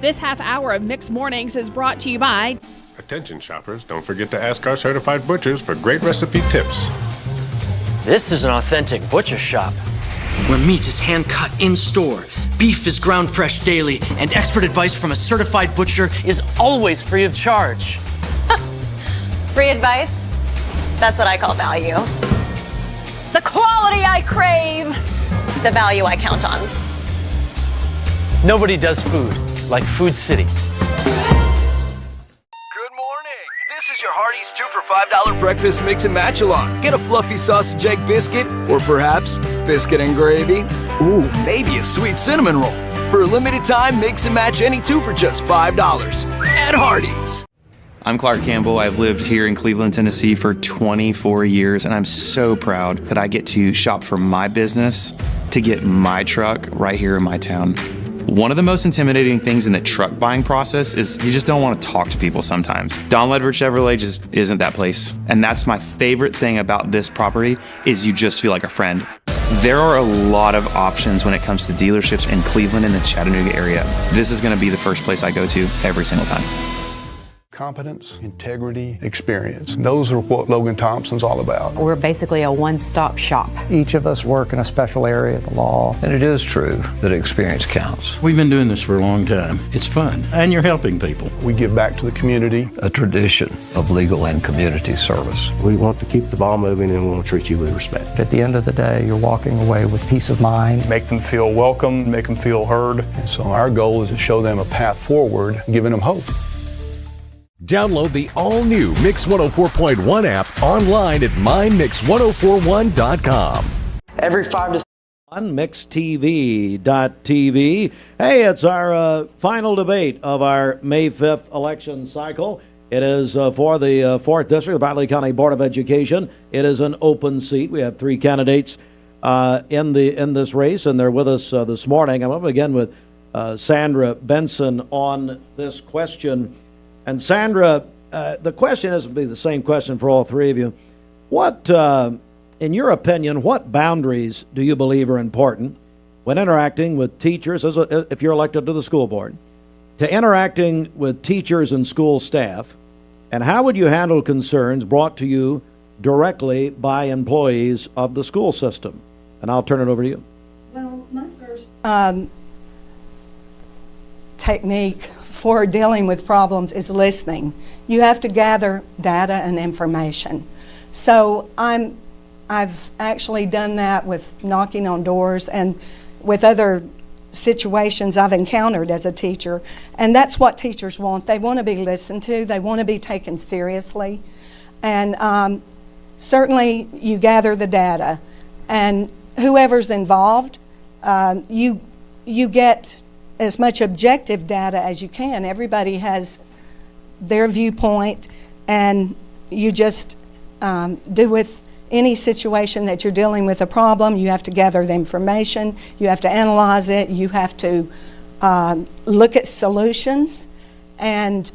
This half hour of Mixed Mornings is brought to you by... Attention shoppers, don't forget to ask our certified butchers for great recipe tips. This is an authentic butcher shop, where meat is hand-cut in-store, beef is ground fresh daily, and expert advice from a certified butcher is always free of charge. Free advice? That's what I call value. The quality I crave, the value I count on. Nobody does food like Food City. This is your Hardee's 2 for $5 breakfast mix and match along. Get a fluffy sausage egg biscuit, or perhaps biscuit and gravy. Ooh, maybe a sweet cinnamon roll. For a limited time, mix and match any 2 for just $5 at Hardee's. I'm Clark Campbell. I've lived here in Cleveland, Tennessee for 24 years, and I'm so proud that I get to shop for my business to get my truck right here in my town. One of the most intimidating things in the truck buying process is you just don't want to talk to people sometimes. Don Ledford Chevrolet just isn't that place. And that's my favorite thing about this property is you just feel like a friend. There are a lot of options when it comes to dealerships in Cleveland and the Chattanooga area. This is going to be the first place I go to every single time. Competence, integrity, experience. Those are what Logan Thompson's all about. We're basically a one-stop shop. Each of us work in a special area of the law. And it is true that experience counts. We've been doing this for a long time. It's fun, and you're helping people. We give back to the community. A tradition of legal and community service. We want to keep the ball moving and we want to treat you with respect. At the end of the day, you're walking away with peace of mind. Make them feel welcome, make them feel heard. And so our goal is to show them a path forward, giving them hope. Download the all-new Mix 104.1 app online at mymix1041.com. Every 5 to on mixtv.tv. Hey, it's our final debate of our May 5th election cycle. It is for the 4th District, the Bradley County Board of Education. It is an open seat. We have 3 candidates in this race, and they're with us this morning. I'm going to begin with Sandra Benson on this question. And Sandra, the question is to be the same question for all 3 of you. What, in your opinion, what boundaries do you believe are important when interacting with teachers, if you're elected to the school board, to interacting with teachers and school staff, and how would you handle concerns brought to you directly by employees of the school system? And I'll turn it over to you. Well, my first technique for dealing with problems is listening. You have to gather data and information. So I've actually done that with knocking on doors and with other situations I've encountered as a teacher. And that's what teachers want. They want to be listened to. They want to be taken seriously. And certainly you gather the data. And whoever's involved, you get as much objective data as you can. Everybody has their viewpoint, and you just do with any situation that you're dealing with a problem, you have to gather the information, you have to analyze it, you have to look at solutions and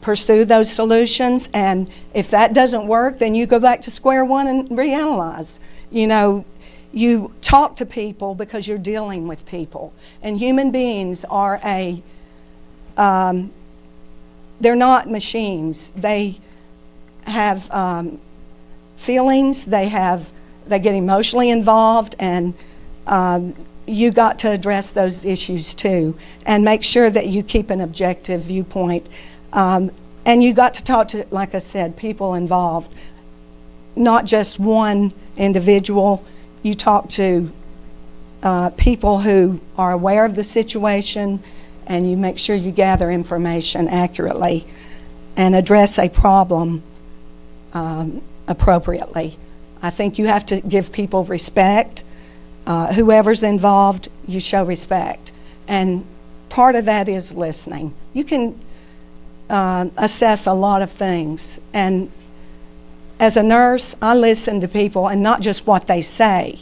pursue those solutions. And if that doesn't work, then you go back to square one and reanalyze. You know, you talk to people because you're dealing with people. And human beings are they're not machines. They have feelings, they get emotionally involved, and you got to address those issues too, and make sure that you keep an objective viewpoint. And you got to talk to, like I said, people involved, not just one individual. You talk to people who are aware of the situation, and you make sure you gather information accurately and address a problem appropriately. I think you have to give people respect. Whoever's involved, you show respect. And part of that is listening. You can assess a lot of things. And as a nurse, I listen to people, and not just what they say,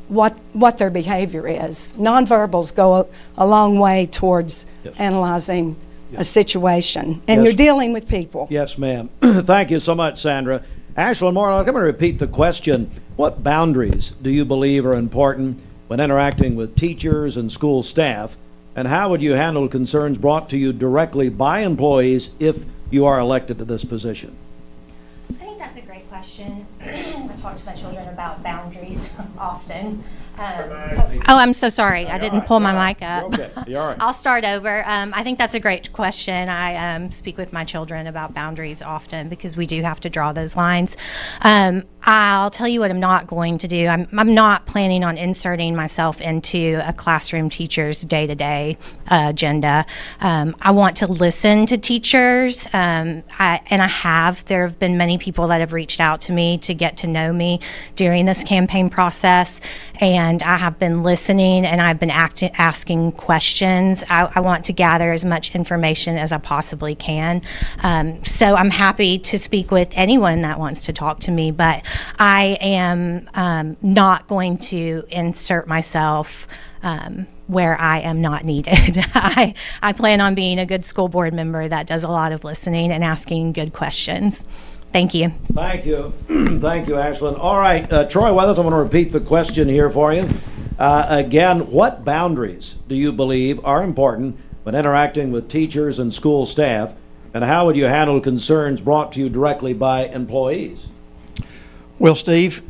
what their behavior is. Nonverbals go a long way towards analyzing a situation. And you're dealing with people. Yes, ma'am. Thank you so much, Sandra. Ashlyn Morlock, I'm going to repeat the question. What boundaries do you believe are important when interacting with teachers and school staff? And how would you handle concerns brought to you directly by employees if you are elected to this position? I think that's a great question. I talk to my children about boundaries often. I'm so sorry. I didn't pull my mic up. You're okay. You're all right. I'll start over. I think that's a great question. I speak with my children about boundaries often because we do have to draw those lines. I'll tell you what I'm not going to do. I'm not planning on inserting myself into a classroom teacher's day-to-day agenda. I want to listen to teachers, and I have. There have been many people that have reached out to me to get to know me during this campaign process, and I have been listening, and I've been asking questions. I want to gather as much information as I possibly can. So I'm happy to speak with anyone that wants to talk to me, but I am not going to insert myself where I am not needed. I plan on being a good school board member that does a lot of listening and asking good questions. Thank you. Thank you. Thank you, Ashlyn. All right, Troy Weathers, I want to repeat the question here for you. Again, what boundaries do you believe are important when interacting with teachers and school staff, and how would you handle concerns brought to you directly by employees? Well, Steve,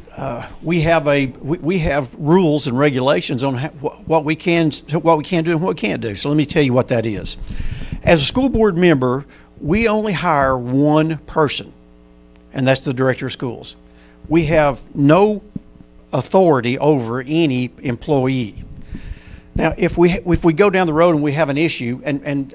we have rules and regulations on what we can do and what we can't do. So let me tell you what that is. As a school board member, we only hire one person, and that's the director of schools. We have no authority over any employee. Now, if we go down the road and we have an issue, and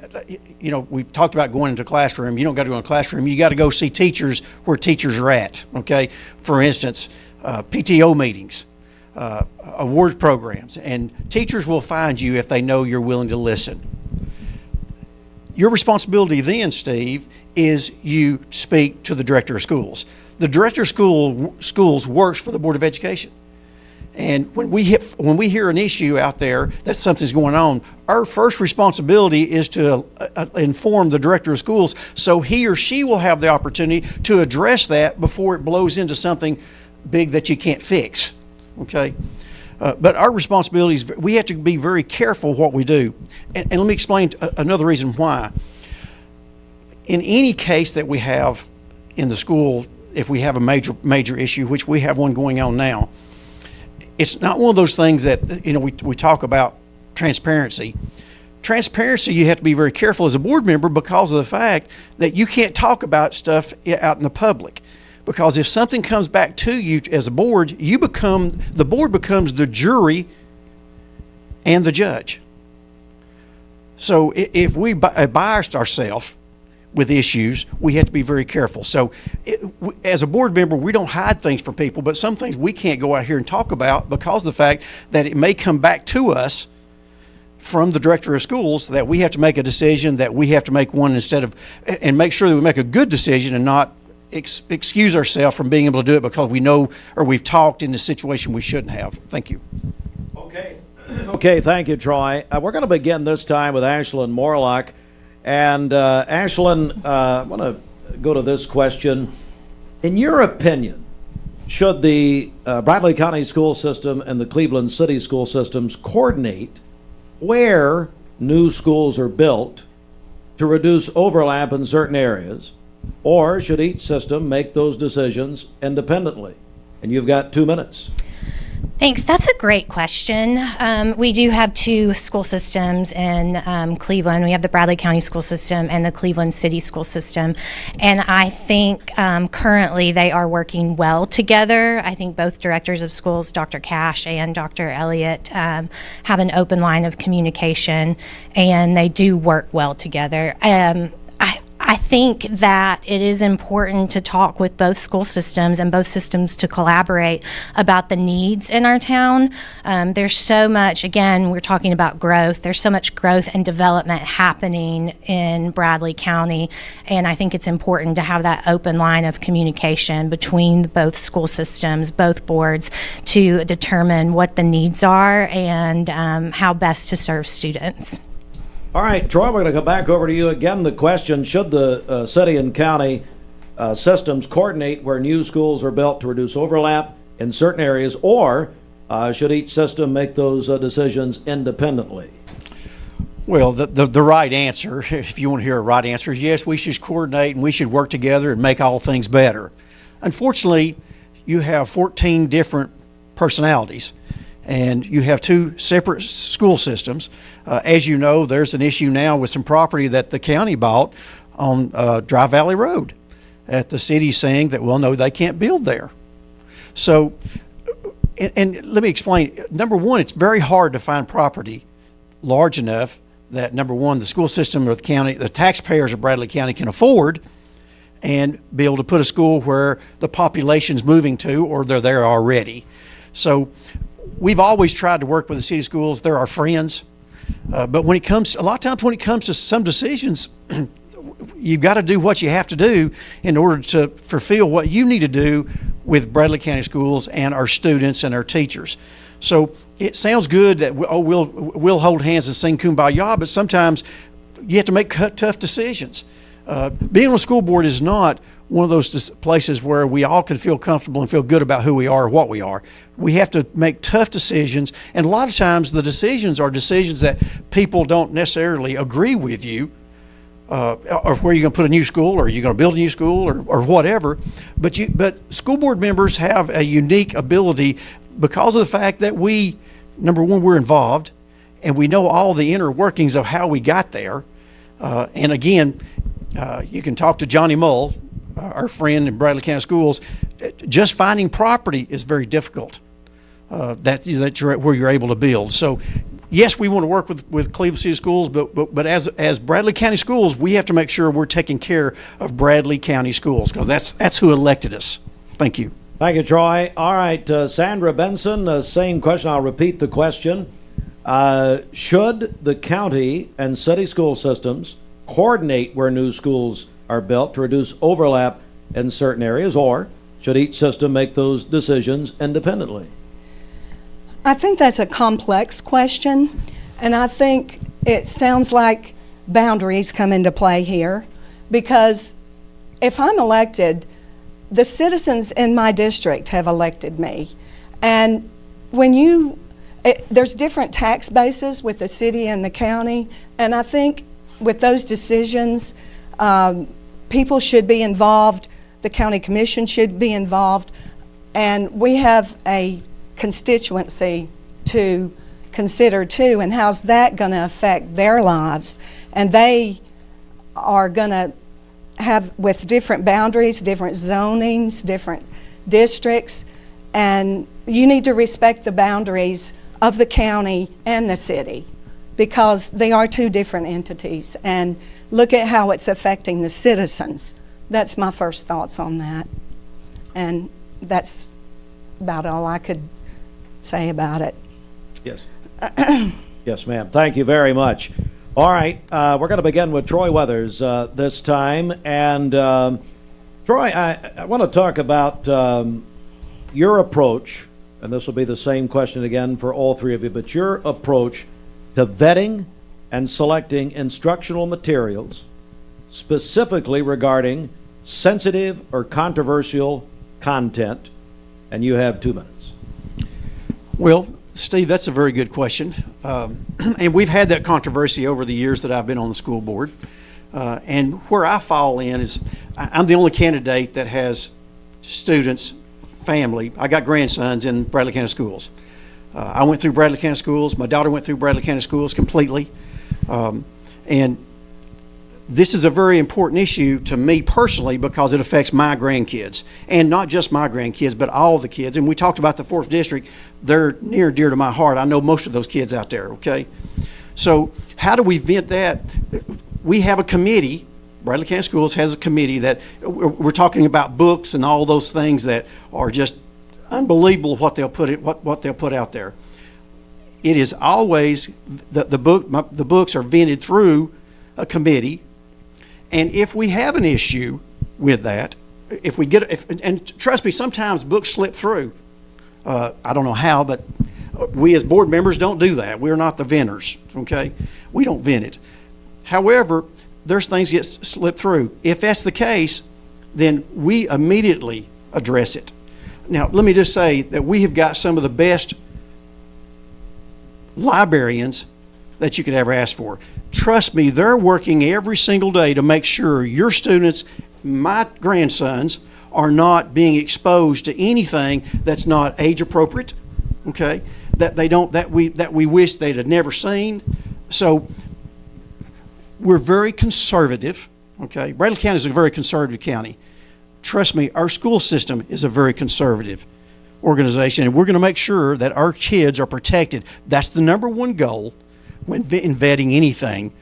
you know, we talked about going into a classroom. You don't got to go in a classroom. You got to go see teachers where teachers are at. Okay, for instance, PTO meetings, awards programs, and teachers will find you if they know you're willing to listen. Your responsibility then, Steve, is you speak to the director of schools. The director of schools works for the Board of Education. And when we hear an issue out there that something's going on, our first responsibility is to inform the director of schools so he or she will have the opportunity to address that before it blows into something big that you can't fix. Okay? But our responsibility is we have to be very careful what we do. And let me explain another reason why. In any case that we have in the school, if we have a major issue, which we have one going on now, it's not one of those things that, you know, we talk about transparency. Transparency, you have to be very careful as a board member because of the fact that you can't talk about stuff out in the public. Because if something comes back to you as a board, the board becomes the jury and the judge. So if we bias ourselves with issues, we have to be very careful. So as a board member, we don't hide things from people, but some things we can't go out here and talk about because of the fact that it may come back to us from the director of schools that we have to make a decision, that we have to make one and make sure that we make a good decision and not excuse ourselves from being able to do it because we know or we've talked in a situation we shouldn't have. Thank you. Okay, thank you, Troy. We're going to begin this time with Ashlyn Morlock. And Ashlyn, I want to go to this question. In your opinion, should the Bradley County school system and the Cleveland City school systems coordinate where new schools are built to reduce overlap in certain areas, or should each system make those decisions independently? And you've got 2 minutes. Thanks. That's a great question. We do have two school systems in Cleveland. We have the Bradley County school system and the Cleveland City school system. And I think currently they are working well together. I think both directors of schools, Dr. Cash and Dr. Elliott, have an open line of communication, and they do work well together. I think that it is important to talk with both school systems and both systems to collaborate about the needs in our town. There's so much, again, we're talking about growth. There's so much growth and development happening in Bradley County, and I think it's important to have that open line of communication between both school systems, both boards, to determine what the needs are and how best to serve students. All right, Troy, we're going to come back over to you again. The question, should the city and county systems coordinate where new schools are built to reduce overlap in certain areas, or should each system make those decisions independently? Well, the right answer, if you want to hear a right answer, is yes, we should coordinate and we should work together and make all things better. Unfortunately, you have 14 different personalities, and you have two separate school systems. As you know, there's an issue now with some property that the county bought on Dry Valley Road, that the city's saying that, well, no, they can't build there. So, and let me explain. Number one, it's very hard to find property large enough that, number one, the school system or the county, the taxpayers of Bradley County can afford and be able to put a school where the population's moving to or they're there already. So we've always tried to work with the city schools. They're our friends. But when it comes, a lot of times when it comes to some decisions, you've got to do what you have to do in order to fulfill what you need to do with Bradley County schools and our students and our teachers. So it sounds good that we'll hold hands and sing Kumbaya, but sometimes you have to make tough decisions. Being on a school board is not one of those places where we all can feel comfortable and feel good about who we are or what we are. We have to make tough decisions, and a lot of times the decisions are decisions that people don't necessarily agree with you, or where you're going to put a new school, or you're going to build a new school, or whatever. But school board members have a unique ability because of the fact that we, number one, we're involved, and we know all the inner workings of how we got there. And again, you can talk to Johnny Mull, our friend in Bradley County Schools. Just finding property is very difficult. Where you're able to build. So, yes, we want to work with Cleveland City Schools, but as Bradley County Schools, we have to make sure we're taking care of Bradley County Schools because that's who elected us. Thank you. Thank you, Troy. All right, Sandra Benson, same question. I'll repeat the question. Should the county and city school systems coordinate where new schools are built to reduce overlap in certain areas, or should each system make those decisions independently? I think that's a complex question, and I think it sounds like boundaries come into play here, because if I'm elected, the citizens in my district have elected me, and when there's different tax bases with the city and the county, and I think with those decisions, people should be involved, the county commission should be involved, and we have a constituency to consider too, and how's that going to affect their lives. And they are going to have, with different boundaries, different zonings, different districts, and you need to respect the boundaries of the county and the city because they are two different entities, and look at how it's affecting the citizens. That's my first thoughts on that, and that's about all I could say about it. Yes. Yes, ma'am. Thank you very much. All right, we're going to begin with Troy Weathers this time. And Troy, Troy, I want to talk about your approach, and this will be the same question again for all three of you, but your approach to vetting and selecting instructional materials, specifically regarding sensitive or controversial content, and you have 2 minutes. Well, Steve, that's a very good question. And we've had that controversy over the years that I've been on the school board. And where I fall in is I'm the only candidate that has students, family. I got grandsons in Bradley County schools. I went through Bradley County schools. My daughter went through Bradley County schools completely. And this is a very important issue to me personally because it affects my grandkids, and not just my grandkids, but all the kids. And we talked about the 4th District. They're near and dear to my heart. I know most of those kids out there, okay? So how do we vet that? We have a committee. Bradley County Schools has a committee that we're talking about books and all those things that are just unbelievable what they'll put out there. It is always the books are vetted through a committee, and if we have an issue with that, and trust me, sometimes books slip through. I don't know how, but we as board members don't do that. We're not the vendors, okay? We don't vent it. However, there's things that slip through. If that's the case, then we immediately address it. Now, let me just say that we have got some of the best librarians that you could ever ask for. Trust me, they're working every single day to make sure your students, my grandsons, are not being exposed to anything that's not age appropriate, okay? That we wish they'd have never seen. So we're very conservative, okay? Bradley County is a very conservative county. Trust me, our school system is a very conservative organization, and we're going to make sure that our kids are protected. That's the number one goal when in vetting anything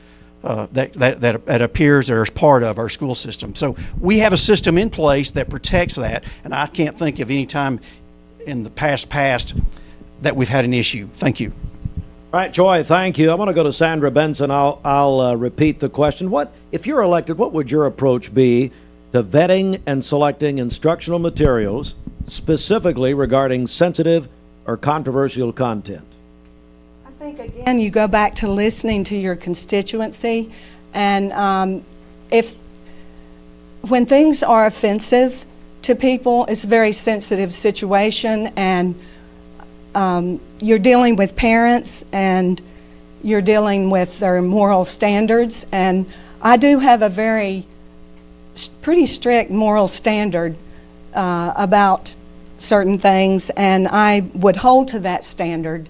that appears or is part of our school system. So we have a system in place that protects that, and I can't think of any time in the past that we've had an issue. Thank you. All right, Troy, thank you. I want to go to Sandra Benson. I'll repeat the question. What, if you're elected, what would your approach be to vetting and selecting instructional materials, specifically regarding sensitive or controversial content? I think, again, you go back to listening to your constituency, and when things are offensive to people, it's a very sensitive situation, and you're dealing with parents and you're dealing with their moral standards, and I do have a pretty strict moral standard about certain things, and I would hold to that standard.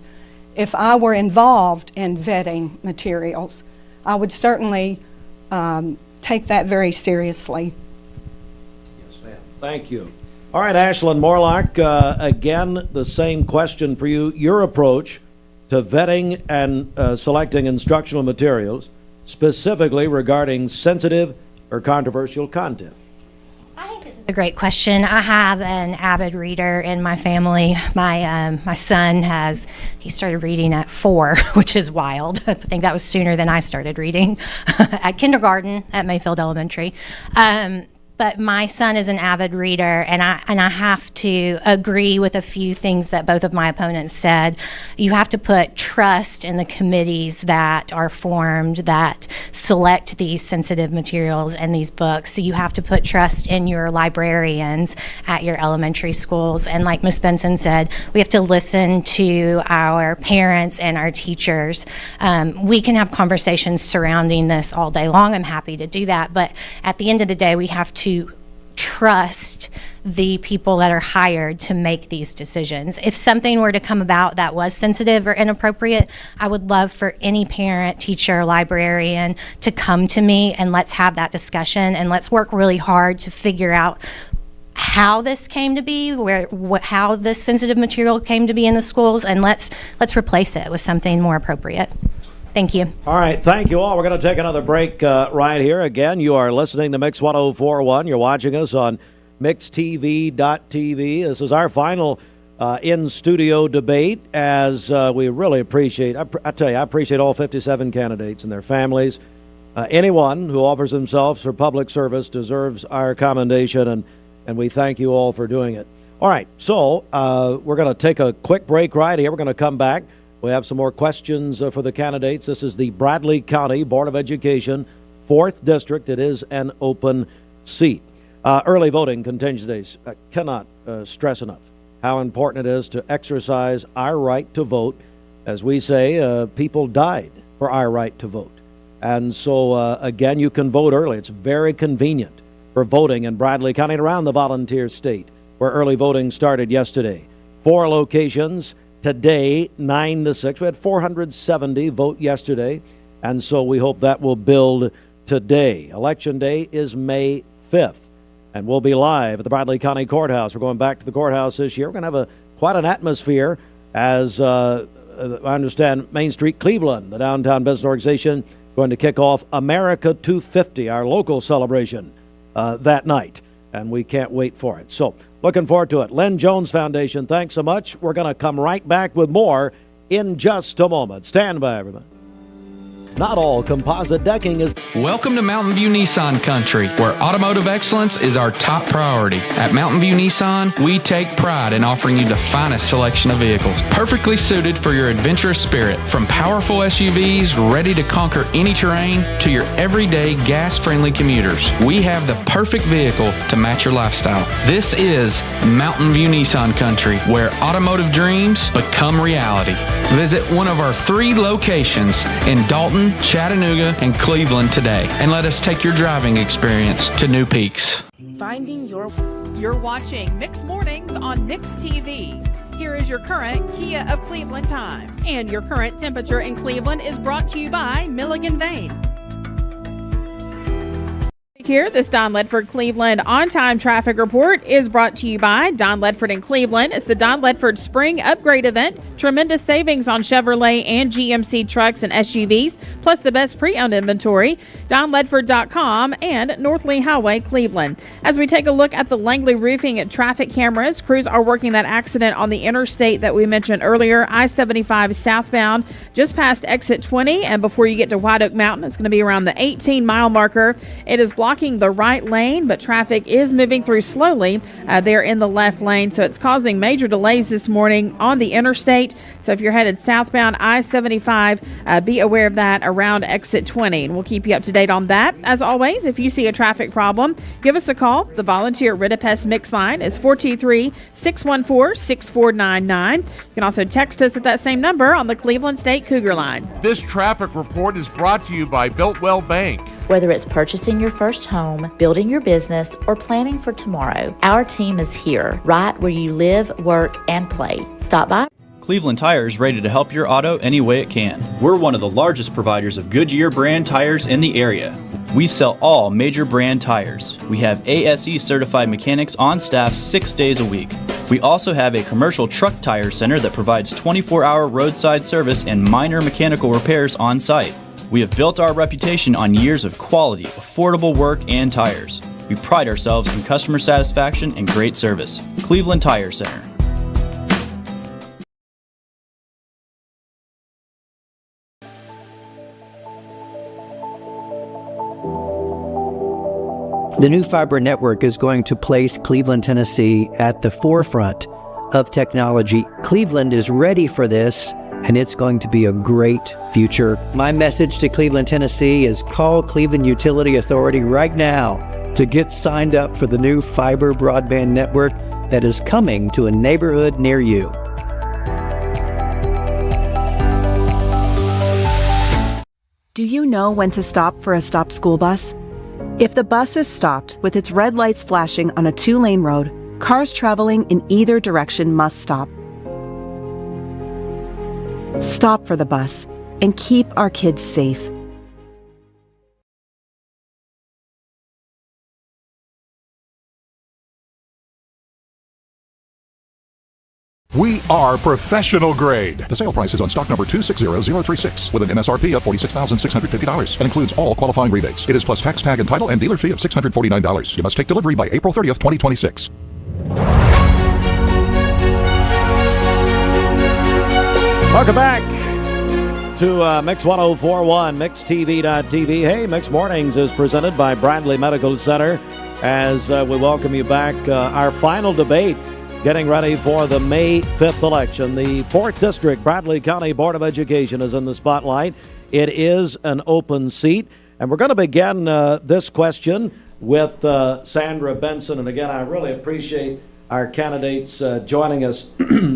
If I were involved in vetting materials, I would certainly take that very seriously. Yes, ma'am. Thank you. All right, Ashlyn Morlock, again, the same question for you. Your approach to vetting and selecting instructional materials, specifically regarding sensitive or controversial content. I think this is a great question. I have an avid reader in my family. My son he started reading at 4, which is wild. I think that was sooner than I started reading at kindergarten at Mayfield Elementary. But my son is an avid reader, and I have to agree with a few things that both of my opponents said. You have to put trust in the committees that are formed that select these sensitive materials and these books. So you have to put trust in your librarians at your elementary schools. And like Ms. Benson said, we have to listen to our parents and our teachers. We can have conversations surrounding this all day long. I'm happy to do that. But at the end of the day, we have to trust the people that are hired to make these decisions. If something were to come about that was sensitive or inappropriate, I would love for any parent, teacher, librarian to come to me and let's have that discussion, and let's work really hard to figure out how this came to be, how this sensitive material came to be in the schools, and let's replace it with something more appropriate. Thank you. All right, thank you all. We're going to take another break right here. Again, you are listening to Mix 104.1. You're watching us on mixtv.tv. This is our final in-studio debate, as we really appreciate, I tell you, I appreciate all 57 candidates and their families Anyone who offers themselves for public service deserves our commendation, and we thank you all for doing it. All right, so we're going to take a quick break right here. We're going to come back. We have some more questions for the candidates. This is the Bradley County Board of Education, 4th District. It is an open seat. Early voting continues today. I cannot stress enough how important it is to exercise our right to vote. As we say, people died for our right to vote. And so, again, you can vote early. It's very convenient for voting in Bradley County and around the volunteer state, where early voting started yesterday. 4 locations today, 9 to 6. We had 470 vote yesterday, and so we hope that will build today. Election Day is May 5th, and we'll be live at the Bradley County Courthouse. We're going back to the courthouse this year. We're going to have quite an atmosphere as I understand Main Street Cleveland, the downtown business organization, going to kick off America 250, our local celebration that night, and we can't wait for it. So looking forward to it. Len Jones Foundation, thanks so much. We're going to come right back with more in just a moment. Stand by, everybody. Not all composite decking is... Welcome to Mountain View Nissan Country, where automotive excellence is our top priority. At Mountain View Nissan, we take pride in offering you the finest selection of vehicles, perfectly suited for your adventurous spirit. From powerful SUVs ready to conquer any terrain to your everyday gas-friendly commuters, we have the perfect vehicle to match your lifestyle. This is Mountain View Nissan Country, where automotive dreams become reality. Visit one of our 3 locations in Dalton, Chattanooga, and Cleveland today, and let us take your driving experience to new peaks. You're watching Mix Mornings on Mix TV. Here is your current Kia of Cleveland time. And your current temperature in Cleveland is brought to you by Milligan Vane. Here, this Don Ledford Cleveland on-time traffic report is brought to you by Don Ledford in Cleveland. It's the Don Ledford Spring Upgrade Event. Tremendous savings on Chevrolet and GMC trucks and SUVs, plus the best pre-owned inventory. DonLedford.com and North Lee Highway, Cleveland. As we take a look at the Langley Roofing and traffic cameras, crews are working that accident on the interstate that we mentioned earlier, I-75 southbound, just past exit 20, and before you get to White Oak Mountain, it's going to be around the 18-mile marker. It is blocking the right lane, but traffic is moving through slowly there in the left lane, so it's causing major delays this morning on the interstate. So if you're headed southbound I-75, be aware of that around exit 20, and we'll keep you up to date on that. As always, if you see a traffic problem, give us a call. The volunteer Ridipest Mix line is 423-614-6499. You can also text us at that same number on the Cleveland State Cougar line. This traffic report is brought to you by Beltwell Bank. Whether it's purchasing your first home, building your business, or planning for tomorrow, our team is here, right where you live, work, and play. Stop by. Cleveland Tire is ready to help your auto any way it can. We're one of the largest providers of Goodyear brand tires in the area. We sell all major brand tires. We have ASE certified mechanics on staff 6 days a week. We also have a commercial truck tire center that provides 24-hour roadside service and minor mechanical repairs on site. We have built our reputation on years of quality, affordable work and tires. We pride ourselves in customer satisfaction and great service. Cleveland Tire Center. The new fiber network is going to place Cleveland, Tennessee at the forefront of technology. Cleveland is ready for this, and it's going to be a great future. My message to Cleveland, Tennessee is call Cleveland Utility Authority right now to get signed up for the new fiber broadband network that is coming to a neighborhood near you. Do you know when to stop for a stopped school bus? If the bus is stopped with its red lights flashing on a 2-lane road, cars traveling in either direction must stop. Stop for the bus and keep our kids safe. We are professional grade. The sale price is on stock number 260036 with an MSRP of $46,650 and includes all qualifying rebates. It is plus tax, tag, and title and dealer fee of $649. You must take delivery by April 30th, 2026. Welcome back to Mix 1041, MixTV.tv. Hey, Mix Mornings is presented by Bradley Medical Center as we welcome you back. Our final debate, getting ready for the May 5th election. The 4th District Bradley County Board of Education is in the spotlight. It is an open seat. And we're going to begin this question with Sandra Benson. And again, I really appreciate our candidates joining us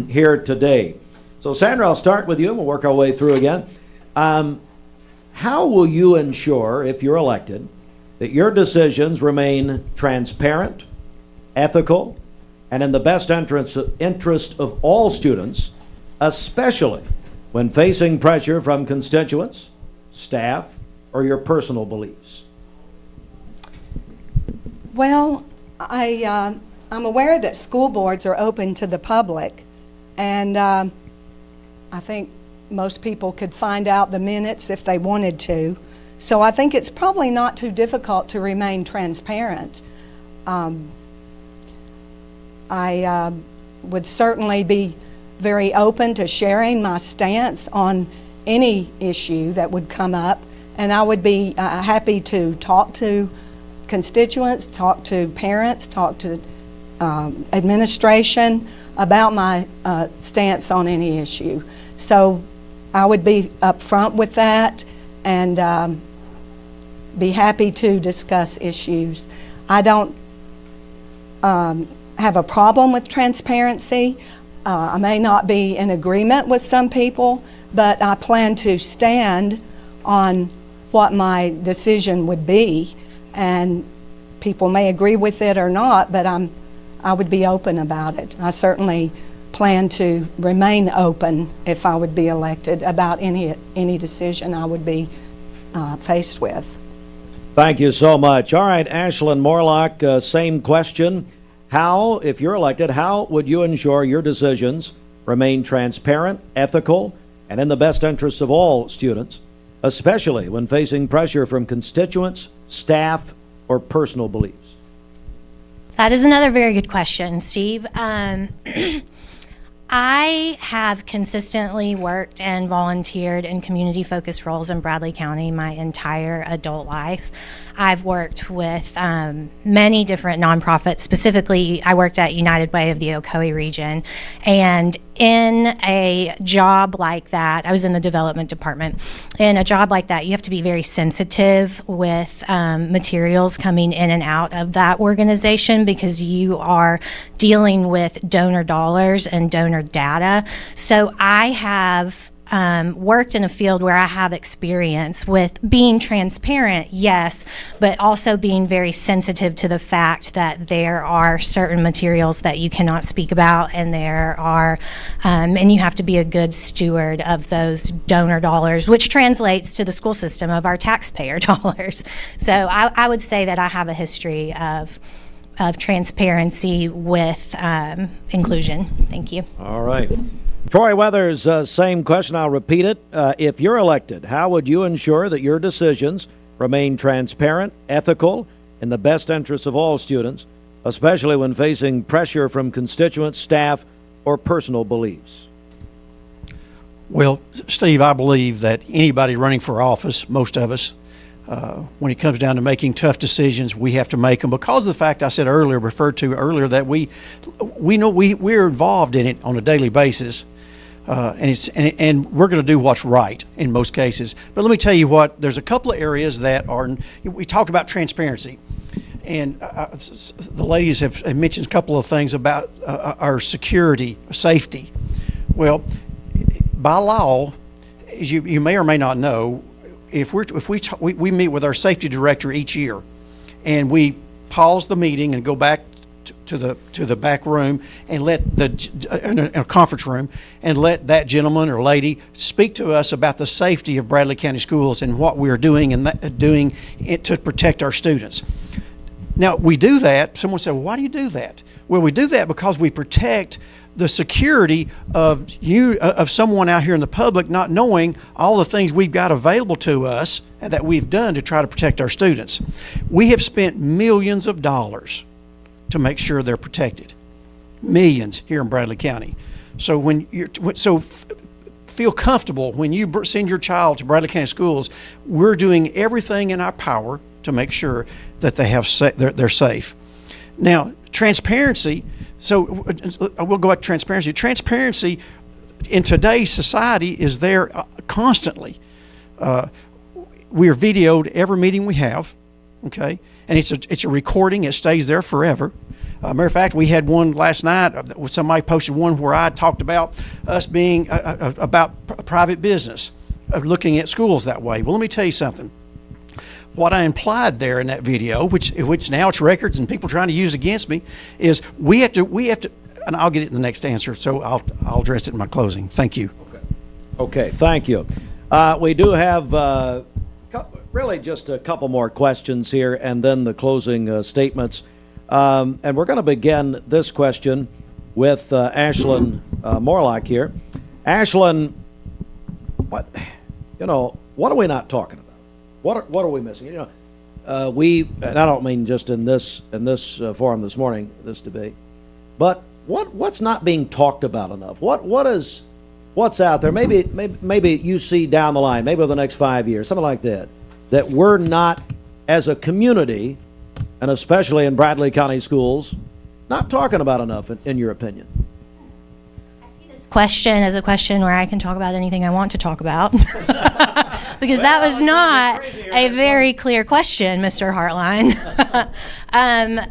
here today. So, Sandra, I'll start with you, and we'll work our way through again. How will you ensure, if you're elected, that your decisions remain transparent, ethical, and in the best interest of all students, especially when facing pressure from constituents, staff, or your personal beliefs? Well, I'm aware that school boards are open to the public, and I think most people could find out the minutes if they wanted to. So I think it's probably not too difficult to remain transparent. I would certainly be very open to sharing my stance on any issue that would come up, and I would be happy to talk to constituents, talk to parents, talk to administration about my stance on any issue. So I would be upfront with that and be happy to discuss issues. I don't have a problem with transparency. I may not be in agreement with some people, but I plan to stand on what my decision would be, and people may agree with it or not, but I would be open about it. I certainly plan to remain open if I would be elected about any decision I would be faced with. Thank you so much. All right, Ashlyn Morlock, same question. How, if you're elected, how would you ensure your decisions remain transparent, ethical, and in the best interests of all students, especially when facing pressure from constituents, staff, or personal beliefs? That is another very good question, Steve. I have consistently worked and volunteered in community-focused roles in Bradley County my entire adult life. I've worked with many different nonprofits. Specifically, I worked at United Way of the Ocoee region. And in a job like that, I was in the development department. In a job like that, you have to be very sensitive with materials coming in and out of that organization because you are dealing with donor dollars and donor data. So I have worked in a field where I have experience with being transparent, yes, but also being very sensitive to the fact that there are certain materials that you cannot speak about, and there are, and you have to be a good steward of those donor dollars, which translates to the school system of our taxpayer dollars. So I would say that I have a history of transparency with inclusion. Thank you. All right. Troy Weathers, same question. I'll repeat it. If you're elected, how would you ensure that your decisions remain transparent, ethical, in the best interest of all students, especially when facing pressure from constituents, staff, or personal beliefs? Well, Steve, I believe that anybody running for office, most of us, when it comes down to making tough decisions, we have to make them because of the fact I said earlier, referred to earlier, that we know we're involved in it on a daily basis. And we're going to do what's right in most cases. But let me tell you what, there's a couple of areas that are, we talked about transparency. And the ladies have mentioned a couple of things about our security, safety. Well, by law, as you may or may not know, if we meet with our safety director each year, and we pause the meeting and go back to the back room and let in a conference room and let that gentleman or lady speak to us about the safety of Bradley County Schools and what we are doing and doing it to protect our students. Now we do that. Someone said, well, why do you do that? Well, we do that because we protect the security of someone out here in the public not knowing all the things we've got available to us and that we've done to try to protect our students. We have spent millions of dollars to make sure they're protected. Millions here in Bradley County. So feel comfortable when you send your child to Bradley County Schools. We're doing everything in our power to make sure that they have they're safe. Now, transparency. So I will go back to transparency. Transparency in today's society is there constantly. We are videoed every meeting we have, okay, and it's a recording. It stays there forever. Matter of fact, we had one last night. Somebody posted one where I talked about us being about private business, looking at schools that way. Well, let me tell you something. What I implied there in that video, which now it's records and people trying to use against me, is we have to, and I'll get it in the next answer. So I'll address it in my closing. Thank you. Okay. Thank you. We do have really just a couple more questions here, and then the closing statements. And we're going to begin this question with Ashlyn Morlock here. Ashlyn, what are we not talking about? What are we missing? And I don't mean just in this forum this morning, this debate, but what's not being talked about enough? What's out there? Maybe you see down the line, maybe over the next 5 years, something like that we're not, as a community, and especially in Bradley County schools, not talking about enough, in your opinion? Question as a question where I can talk about anything I want to talk about. Because that was not a very clear question, Mr. Hartline.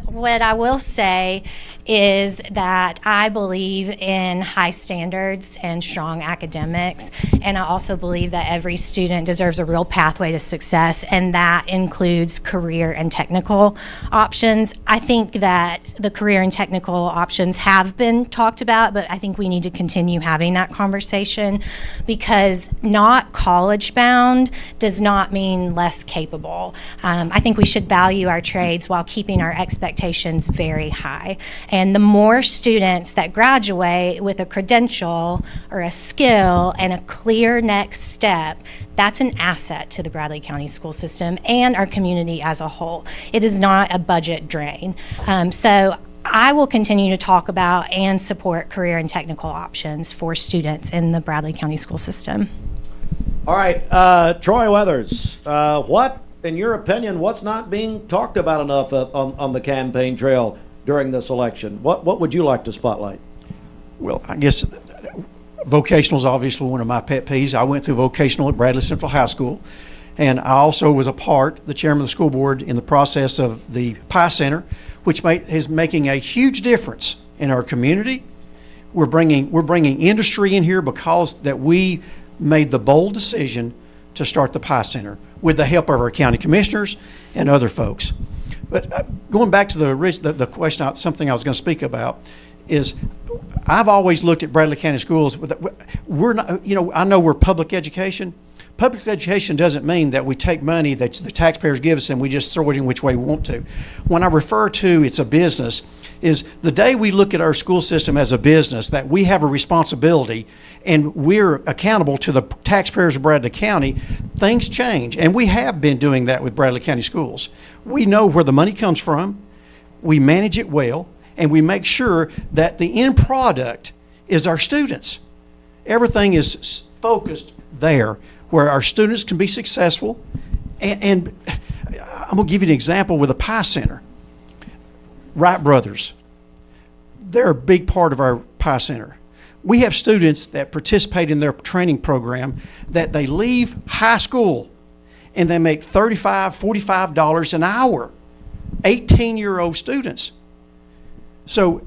What I will say is that I believe in high standards and strong academics, and I also believe that every student deserves a real pathway to success, and that includes career and technical options. I think that the career and technical options have been talked about, but I think we need to continue having that conversation, because not college bound does not mean less capable. I think we should value our trades while keeping our expectations very high. And the more students that graduate with a credential or a skill and a clear next step, that's an asset to the Bradley County school system and our community as a whole. It is not a budget drain. So I will continue to talk about and support career and technical options for students in the Bradley County school system. All right, Troy Weathers, what, in your opinion, what's not being talked about enough on the campaign trail during this election? What would you like to spotlight? Well, I guess vocational is obviously one of my pet peeves. I went through vocational at Bradley Central High School, and I also was the chairman of the school board in the process of the Pie Center, which is making a huge difference in our community. We're bringing industry in here because that we made the bold decision to start the Pie Center with the help of our county commissioners and other folks. But going back to the question, something I was going to speak about is I've always looked at Bradley County schools. We're not, I know we're public education. Public education doesn't mean that we take money that the taxpayers give us and we just throw it in which way we want to. When I refer to it's a business, is the day we look at our school system as a business, that we have a responsibility and we're accountable to the taxpayers of Bradley County, things change. And we have been doing that with Bradley County schools. We know where the money comes from, we manage it well, and we make sure that the end product is our students. Everything is focused there where our students can be successful. And I'm going to give you an example with the Pie Center. Wright Brothers, they're a big part of our Pie Center. We have students that participate in their training program that they leave high school and they make $35, $45 an hour, 18-year-old students. So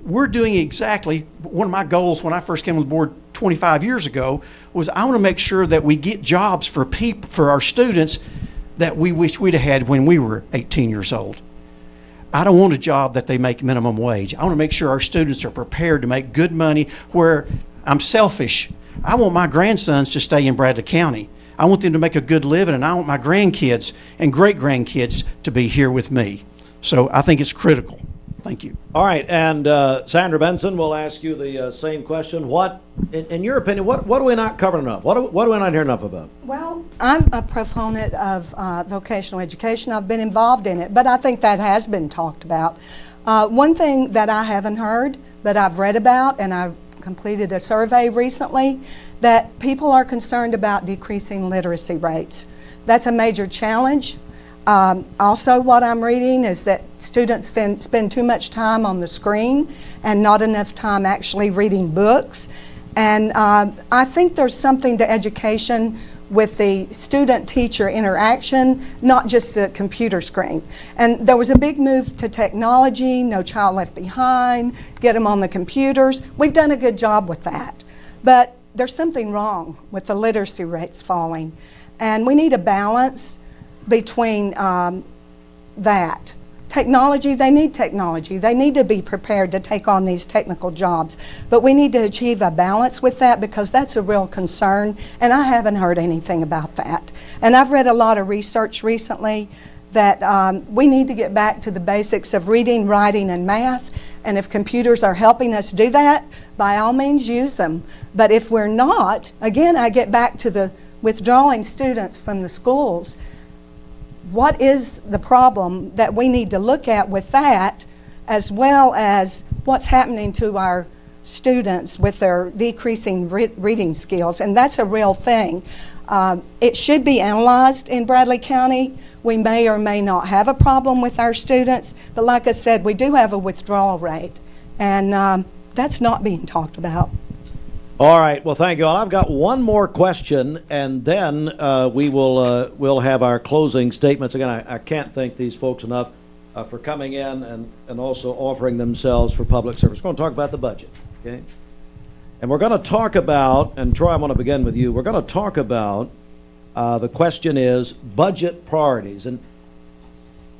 we're doing exactly, one of my goals when I first came on the board 25 years ago was I want to make sure that we get jobs for our students that we wish we'd have had when we were 18 years old. I don't want a job that they make minimum wage. I want to make sure our students are prepared to make good money where I'm selfish. I want my grandsons to stay in Bradley County. I want them to make a good living, and I want my grandkids and great-grandkids to be here with me. So I think it's critical. Thank you. All right, and Sandra Benson will ask you the same question. What, in your opinion, what are we not covering enough? What are we not hearing enough about? Well, I'm a proponent of vocational education. I've been involved in it, but I think that has been talked about. One thing that I haven't heard, but I've read about and I completed a survey recently that people are concerned about decreasing literacy rates. That's a major challenge. Also, what I'm reading is that students spend too much time on the screen and not enough time actually reading books. And I think there's something to education with the student-teacher interaction, not just the computer screen. And there was a big move to technology, No Child Left Behind, get them on the computers. We've done a good job with that. But there's something wrong with the literacy rates falling. And we need a balance between that. Technology, they need technology. They need to be prepared to take on these technical jobs. But we need to achieve a balance with that because that's a real concern, and I haven't heard anything about that. And I've read a lot of research recently that we need to get back to the basics of reading, writing, and math. And if computers are helping us do that, by all means use them. But if we're not, again, I get back to the withdrawing students from the schools. What is the problem that we need to look at with that, as well as what's happening to our students with their decreasing reading skills? And that's a real thing. It should be analyzed in Bradley County. We may or may not have a problem with our students, but like I said, we do have a withdrawal rate, and that's not being talked about. All right. Well, thank you all. I've got one more question, and then we'll have our closing statements. Again, I can't thank these folks enough for coming in and also offering themselves for public service. We're going to talk about the budget, okay? And we're going to talk about, and Troy, I want to begin with you. We're going to talk about, the question is budget priorities and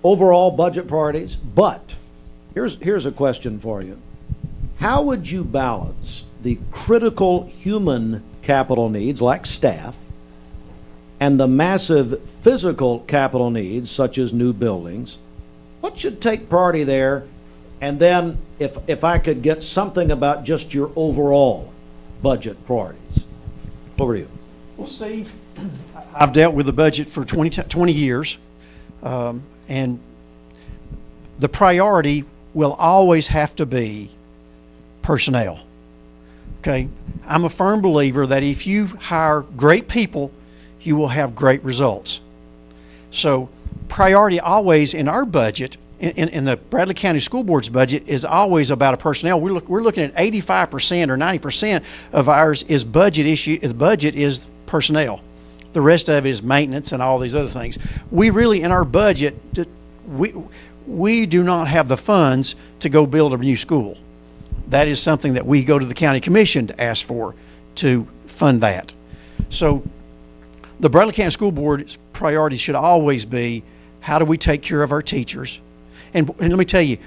overall budget priorities. But here's a question for you. How would you balance the critical human capital needs like staff and the massive physical capital needs such as new buildings? What should take priority there? And then if I could get something about just your overall budget priorities. Over to you. Well, Steve, I've dealt with the budget for 20 years, and the priority will always have to be personnel. Okay, I'm a firm believer that if you hire great people, you will have great results. So priority always in our budget, in the Bradley County School Board's budget, is always about a personnel. We're looking at 85% or 90% of ours is budget issue. The budget is personnel. The rest of it is maintenance and all these other things. We really, in our budget, we do not have the funds to go build a new school. That is something that we go to the county commission to ask for to fund that. So the Bradley County School Board's priority should always be, how do we take care of our teachers? And let me tell you,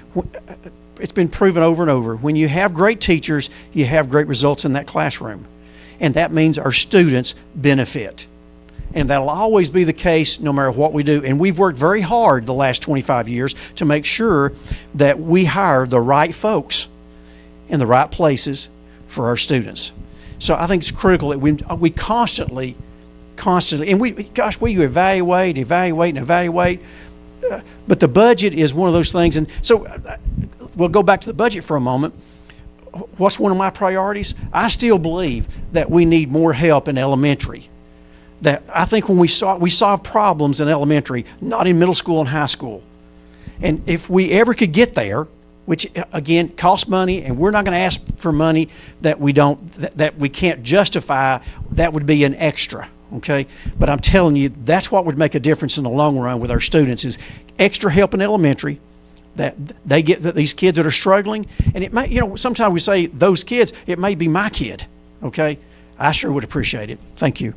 it's been proven over and over, when you have great teachers, you have great results in that classroom. And that means our students benefit. And that'll always be the case no matter what we do. And we've worked very hard the last 25 years to make sure that we hire the right folks in the right places for our students. So I think it's critical that we constantly, and we evaluate. But the budget is one of those things. And so we'll go back to the budget for a moment. What's one of my priorities? I still believe that we need more help in elementary. That I think when we solve problems in elementary, not in middle school and high school. And if we ever could get there, which again costs money, and we're not going to ask for money that we can't justify, that would be an extra, okay? But I'm telling you, that's what would make a difference in the long run with our students, is extra help in elementary, that they get, that these kids that are struggling. And it may, sometimes we say those kids, it may be my kid, okay? I sure would appreciate it. Thank you.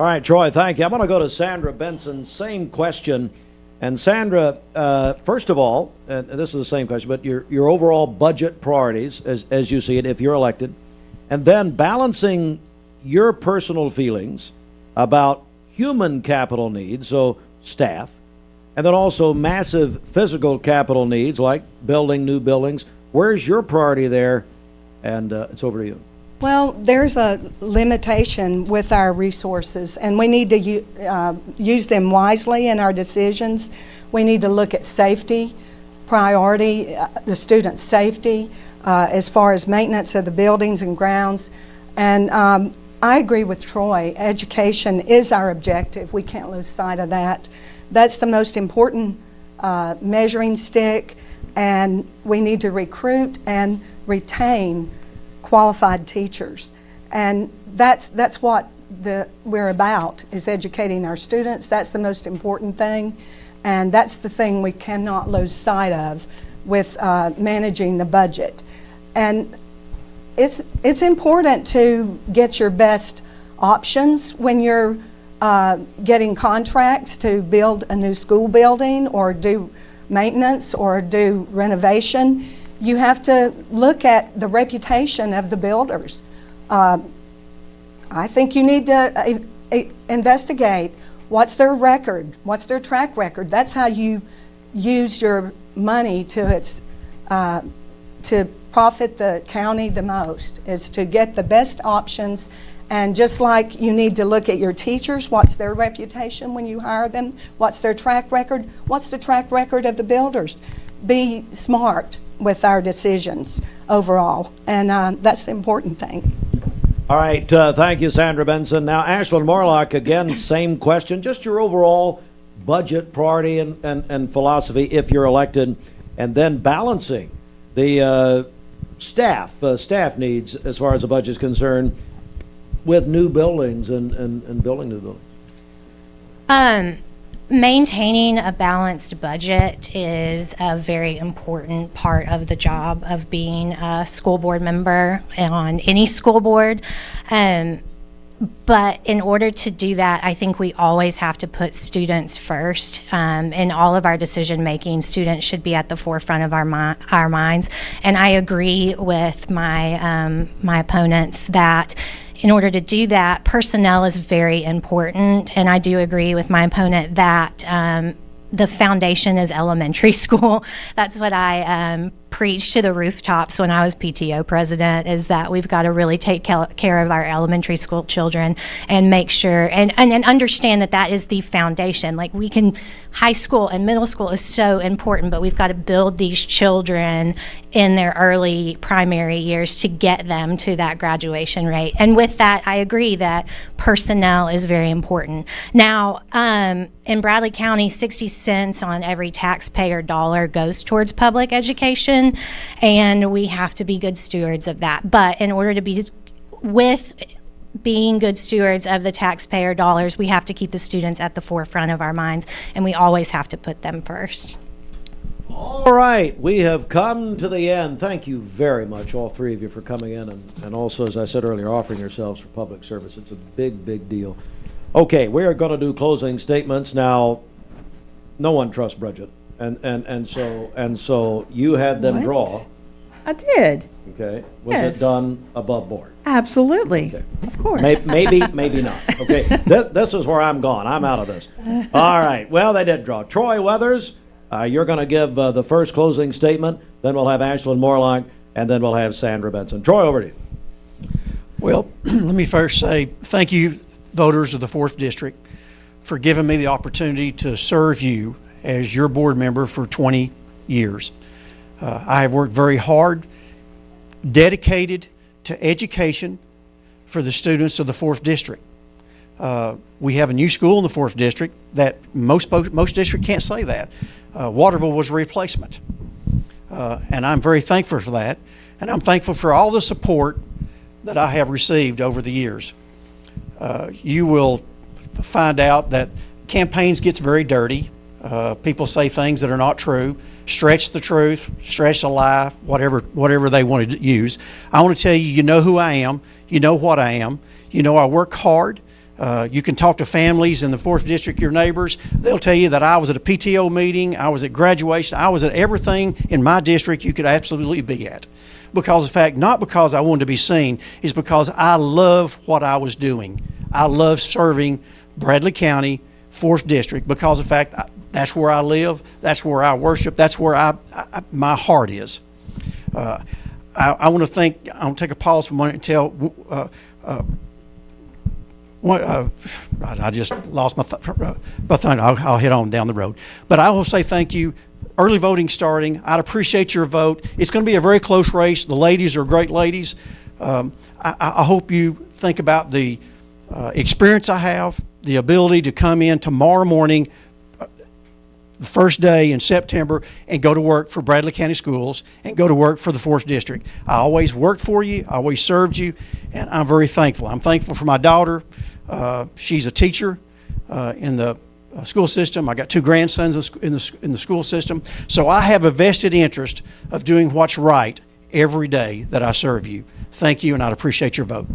All right, Troy, thank you. I'm going to go to Sandra Benson, same question. And Sandra, first of all, this is the same question, but your overall budget priorities, as you see it, if you're elected, and then balancing your personal feelings about human capital needs, so staff, and then also massive physical capital needs like building new buildings. Where's your priority there? And it's over to you. Well, there's a limitation with our resources, and we need to use them wisely in our decisions. We need to look at safety, priority, the student safety, as far as maintenance of the buildings and grounds. And I agree with Troy. Education is our objective. We can't lose sight of that. That's the most important measuring stick, and we need to recruit and retain qualified teachers. And that's what we're about, is educating our students. That's the most important thing, and that's the thing we cannot lose sight of with managing the budget. And it's important to get your best options when you're getting contracts to build a new school building or do maintenance or do renovation. You have to look at the reputation of the builders. I think you need to investigate what's their record, what's their track record. That's how you use your money to profit the county the most, is to get the best options. And just like you need to look at your teachers, what's their reputation when you hire them, what's their track record, what's the track record of the builders. Be smart with our decisions overall, and that's the important thing. All right, thank you, Sandra Benson. Now, Ashlyn Morlock, again, same question, just your overall budget priority and philosophy if you're elected, and then balancing the staff needs as far as the budget is concerned with new buildings and building new buildings. Maintaining a balanced budget is a very important part of the job of being a school board member on any school board. But in order to do that, I think we always have to put students first. In all of our decision making, students should be at the forefront of our minds. And I agree with my opponents that in order to do that, personnel is very important. And I do agree with my opponent that the foundation is elementary school. That's what I preached to the rooftops when I was PTO president, is that we've got to really take care of our elementary school children and make sure and understand that that is the foundation. Like, we can, high school and middle school is so important, but we've got to build these children in their early primary years to get them to that graduation rate. And with that, I agree that personnel is very important. Now, in Bradley County, 60 cents on every taxpayer dollar goes towards public education, and we have to be good stewards of that. But in order to be being good stewards of the taxpayer dollars, we have to keep the students at the forefront of our minds, and we always have to put them first. All right, we have come to the end. Thank you very much, all three of you, for coming in and also, as I said earlier, offering yourselves for public service. It's a big deal. Okay, we are going to do closing statements now. No one trusts Bridget, and so you had them draw. I did. Okay, was Yes. it done above board? Absolutely. Okay. Of course. Maybe not. Okay, this is where I'm gone. I'm out of this. All right. Well, they did draw. Troy Weathers, you're going to give the first closing statement. Then we'll have Ashlyn Morlock, and then we'll have Sandra Benson. Troy, over to you. Well, let me first say thank you, voters of the 4th District, for giving me the opportunity to serve you as your board member for 20 years. I have worked very hard, dedicated to education for the students of the 4th District. We have a new school in the 4th District that most districts can't say that. Waterville was a replacement. And I'm very thankful for that. And I'm thankful for all the support that I have received over the years. You will find out that campaigns gets very dirty. People say things that are not true, stretch the truth, stretch a lie, whatever they want to use. I want to tell you, you know who I am, you know what I am, you know I work hard. You can talk to families in the 4th District, your neighbors. They'll tell you that I was at a PTO meeting, I was at graduation, I was at everything in my district you could absolutely be at. Because of fact, not because I wanted to be seen, is because I love what I was doing. I love serving Bradley County, 4th District, because of fact, that's where I live, that's where I worship, that's where my heart is. I want to take a pause for a moment and tell I just lost my thought. I'll head on down the road. But I will say thank you early voting starting. I'd appreciate your vote. It's going to be a very close race. The ladies are great ladies. I hope you think about the experience I have, the ability to come in tomorrow morning, the first day in September, and go to work for Bradley County Schools and go to work for the 4th District. I always worked for you. I always served you, and I'm very thankful. I'm thankful for my daughter. She's a teacher in the school system. I got 2 grandsons in the school system. So I have a vested interest of doing what's right every day that I serve you. Thank you, and I'd appreciate your vote.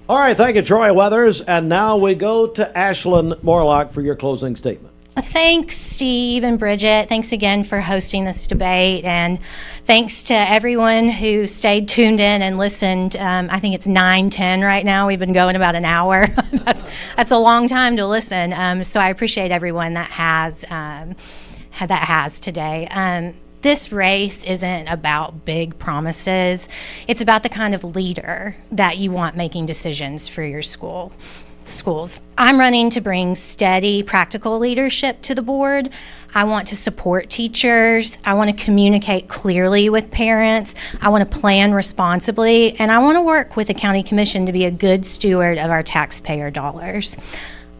All right, thank you, Troy Weathers. And now we go to Ashlyn Morlock for your closing statement. Thanks, Steve and Bridget. Thanks again for hosting this debate, and thanks to everyone who stayed tuned in and listened. I think it's 9:10 right now. We've been going about an hour. That's a long time to listen. So I appreciate everyone that has today. This race isn't about big promises. It's about the kind of leader that you want making decisions for your schools. I'm running to bring steady, practical leadership to the board. I want to support teachers. I want to communicate clearly with parents. I want to plan responsibly, and I want to work with the county commission to be a good steward of our taxpayer dollars.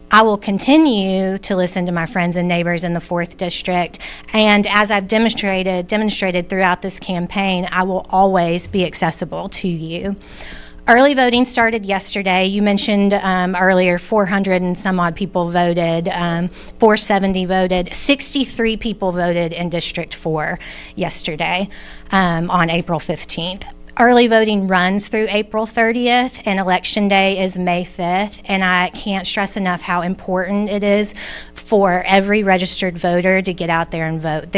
I will continue to listen to my friends and neighbors in the 4th District, and as I've demonstrated throughout this campaign, I will always be accessible to you. Early voting started yesterday. You mentioned earlier 400 and some odd people voted, 470 voted, 63 people voted in District 4 yesterday on April 15th. Early voting runs through April 30th, and Election Day is May 5th, and I can't stress enough how important it is for every registered voter to get out there and vote.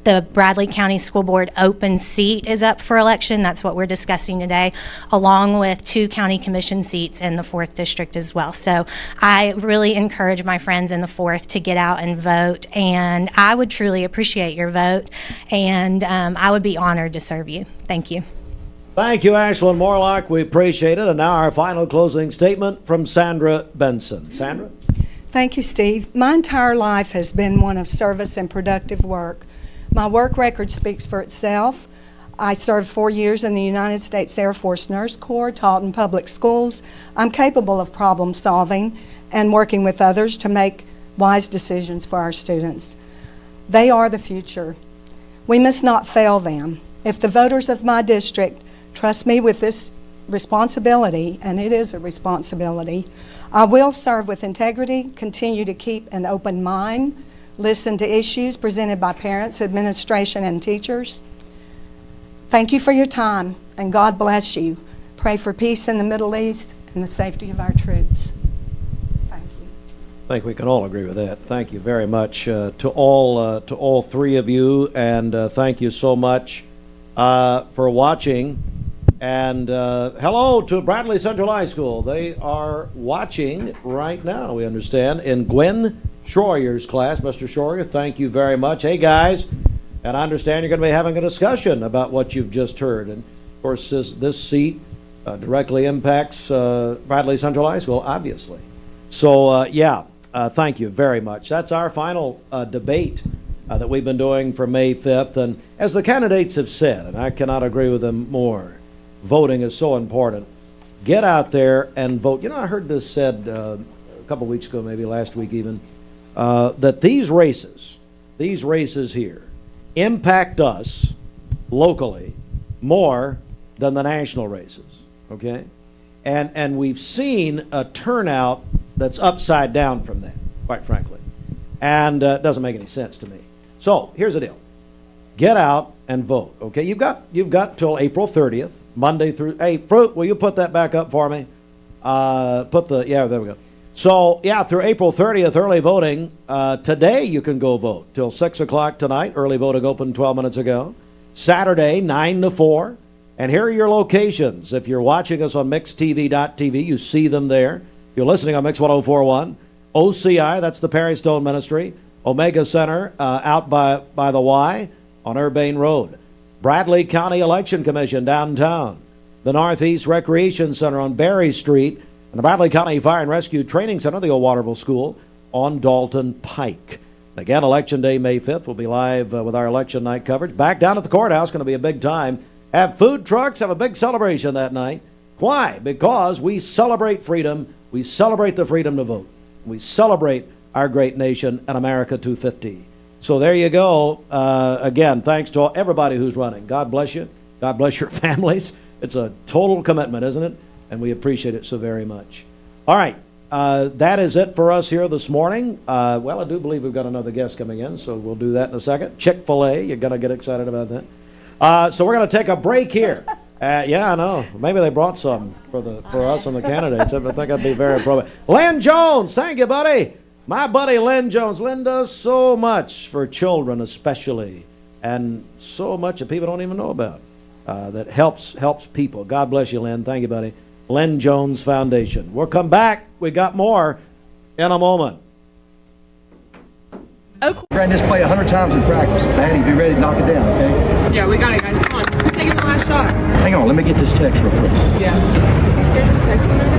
The Bradley County School Board open seat is up for election. That's what we're discussing today, along with 2 county commission seats in the 4th District as well. So I really encourage my friends in the 4th to get out and vote, and I would truly appreciate your vote, and I would be honored to serve you. Thank you. Thank you, Ashlyn Morlock. We appreciate it. And now our final closing statement from Sandra Benson. Sandra? Thank you, Steve. My entire life has been one of service and productive work. My work record speaks for itself. I served 4 years in the United States Air Force Nurse Corps, taught in public schools. I'm capable of problem solving and working with others to make wise decisions for our students. They are the future. We must not fail them. If the voters of my district trust me with this responsibility, and it is a responsibility, I will serve with integrity, continue to keep an open mind, listen to issues presented by parents, administration, and teachers. Thank you for your time, and God bless you. Pray for peace in the Middle East and the safety of our troops. Thank you. I think we can all agree with that. Thank you very much to all 3 of you, and thank you so much for watching. And hello to Bradley Central High School. They are watching right now, we understand, in Gwen Schroyer's class. Mr. Schroyer, thank you very much. Hey, guys, and I understand you're going to be having a discussion about what you've just heard. And, of course, this seat directly impacts Bradley Central High School, obviously. So, thank you very much. That's our final debate that we've been doing for May 5th. And as the candidates have said, and I cannot agree with them more, voting is so important. Get out there and vote. You know, I heard this said a couple weeks ago, maybe last week even, that these races here impact us locally more than the national races, okay? And we've seen a turnout that's upside down from that, quite frankly. And it doesn't make any sense to me. So here's the deal. Get out and vote, okay? You've got till April 30th, Monday through, hey, Fruit, will you put that back up for me? There we go. So, through April 30th, early voting. Today you can go vote till 6 o'clock tonight. Early voting opened 12 minutes ago. Saturday, 9 to 4. And here are your locations. If you're watching us on mixtv.tv, you see them there. If you're listening on Mix 1041, OCI, that's the Perry Stone Ministry. Omega Center out by the Y on Urbane Road. Bradley County Election Commission downtown. The Northeast Recreation Center on Berry Street. And the Bradley County Fire and Rescue Training Center, the old Waterville School, on Dalton Pike. Again, Election Day, May 5th, we'll be live with our election night coverage. Back down at the courthouse, going to be a big time. Have food trucks, have a big celebration that night. Why? Because we celebrate freedom. We celebrate the freedom to vote. We celebrate our great nation and America 250. So there you go. Again, thanks to everybody who's running. God bless you. God bless your families. It's a total commitment, isn't it? And we appreciate it so very much. All right. That is it for us here this morning. Well, I do believe we've got another guest coming in, so we'll do that in a second. Fil A, you're going to get excited about that. So we're going to take a break here. Yeah, I know. Maybe they brought some for us and the candidates. I think that'd be very appropriate. Lynn Jones, thank you, buddy. My buddy Lynn Jones. Lynn does so much for children especially, and so much that people don't even know about that helps people. God bless you, Lynn. Thank you, buddy. Lynn Jones Foundation. We'll come back. We got more in a moment. Oh, cool. We're going to just play 100 times in practice. Maddie, be ready to knock it down, okay? Yeah, we got it, guys. Come on. Who's taking the last shot? Hang on, let me get this text real quick. Yeah. Is he seriously texting her?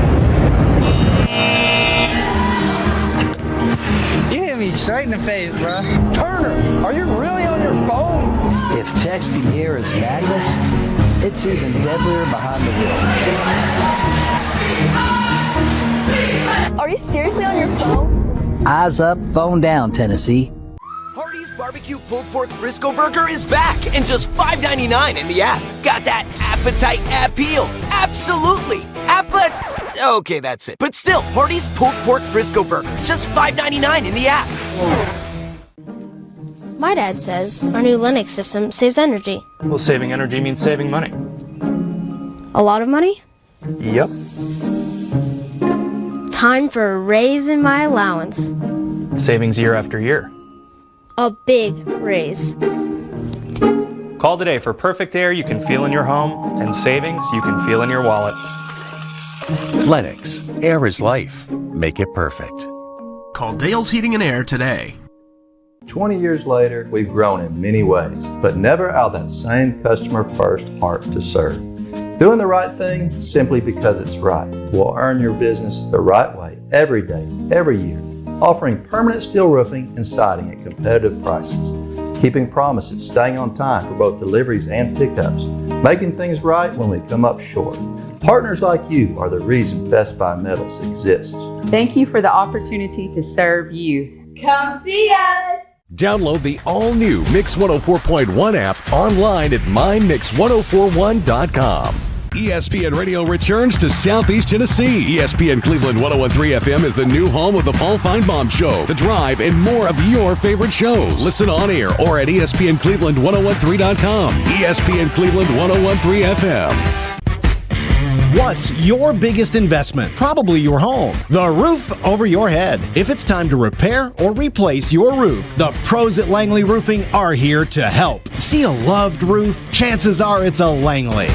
You hit me straight in the face, bro. Turner, are you really on your phone? If texting here is madness, it's even deadlier behind the wheel. Are you seriously on your phone? Eyes up, phone down, Tennessee. Hardee's Barbecue Pulled Pork Frisco Burger is back and just $5.99 in the app. Got that appetite appeal? Absolutely. Okay, that's it. But still, Hardee's Pulled Pork Frisco Burger, just $5.99 in the app. My dad says our new Linux system saves energy. Well, saving energy means saving money. A lot of money? Yep. Time for a raise in my allowance. Savings year after year. A big raise. Call today for perfect air you can feel in your home and savings you can feel in your wallet. Lennox. Air is life. Make it perfect. Call Dale's Heating and Air today. 20 years later, we've grown in many ways, but never out of that same customer-first heart to serve. Doing the right thing simply because it's right will earn your business the right way every day, every year, offering permanent steel roofing and siding at competitive prices, keeping promises, staying on time for both deliveries and pickups, making things right when we come up short. Partners like you are the reason Best Buy Metals exists. Thank you for the opportunity to serve you. Come see us! Download the all-new Mix 104.1 app online at mymix1041.com. ESPN Radio returns to Southeast Tennessee. ESPN Cleveland 101.3 FM is the new home of the Paul Feinbaum Show, The Drive, and more of your favorite shows. Listen on air or at ESPNCleveland1013.com. ESPN Cleveland 101.3 FM. What's your biggest investment? Probably your home. The roof over your head. If it's time to repair or replace your roof, the pros at Langley Roofing are here to help. See a loved roof? Chances are it's a Langley.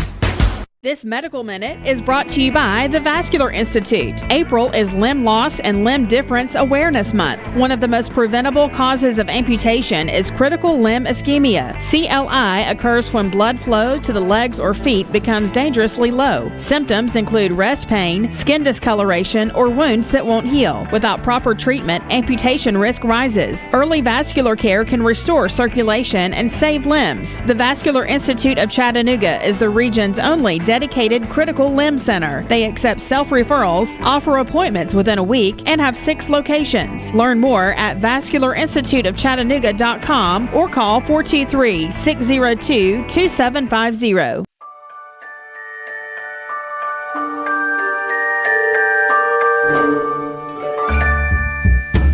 This Medical Minute is brought to you by the Vascular Institute. April is Limb Loss and Limb Difference Awareness Month. One of the most preventable causes of amputation is critical limb ischemia. CLI occurs when blood flow to the legs or feet becomes dangerously low. Symptoms include rest pain, skin discoloration, or wounds that won't heal. Without proper treatment, amputation risk rises. Early vascular care can restore circulation and save limbs. The Vascular Institute of Chattanooga is the region's only dedicated critical limb center. They accept self-referrals, offer appointments within a week, and have 6 locations. Learn more at vascularinstituteofchattanooga.com or call 423-602-2750.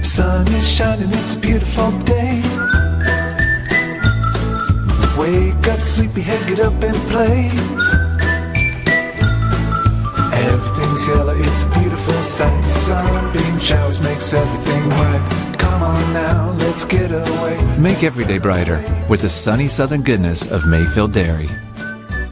Sun is shining, it's a beautiful day. Wake up, sleepyhead, get up and play. Everything's yellow, it's a beautiful sight. Sunbeam showers makes everything right. Come on now, let's get away. Make every day brighter with the sunny southern goodness of Mayfield Dairy.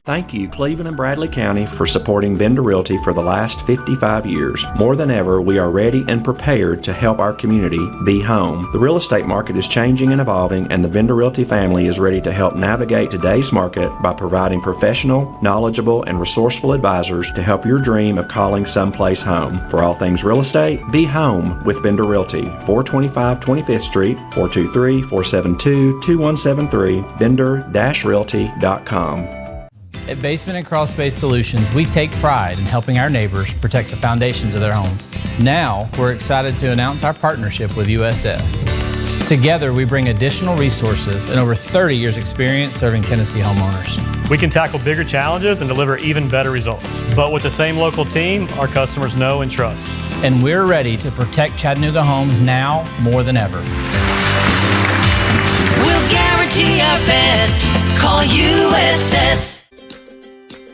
Thank you, Cleveland and Bradley County, for supporting Vendor Realty for the last 55 years. More than ever, we are ready and prepared to help our community be home. The real estate market is changing and evolving, and the Vendor Realty family is ready to help navigate today's market by providing professional, knowledgeable, and resourceful advisors to help your dream of calling someplace home. For all things real estate, be home with Vendor Realty, 425 25th Street, 423-472-2173, vendor-realty.com. At Basement and Crawl Space Solutions, we take pride in helping our neighbors protect the foundations of their homes. Now, we're excited to announce our partnership with USS. Together, we bring additional resources and over 30 years experience serving Tennessee homeowners. We can tackle bigger challenges and deliver even better results. But with the same local team, our customers know and trust. And we're ready to protect Chattanooga homes now more than ever. We'll guarantee our best. Call USS.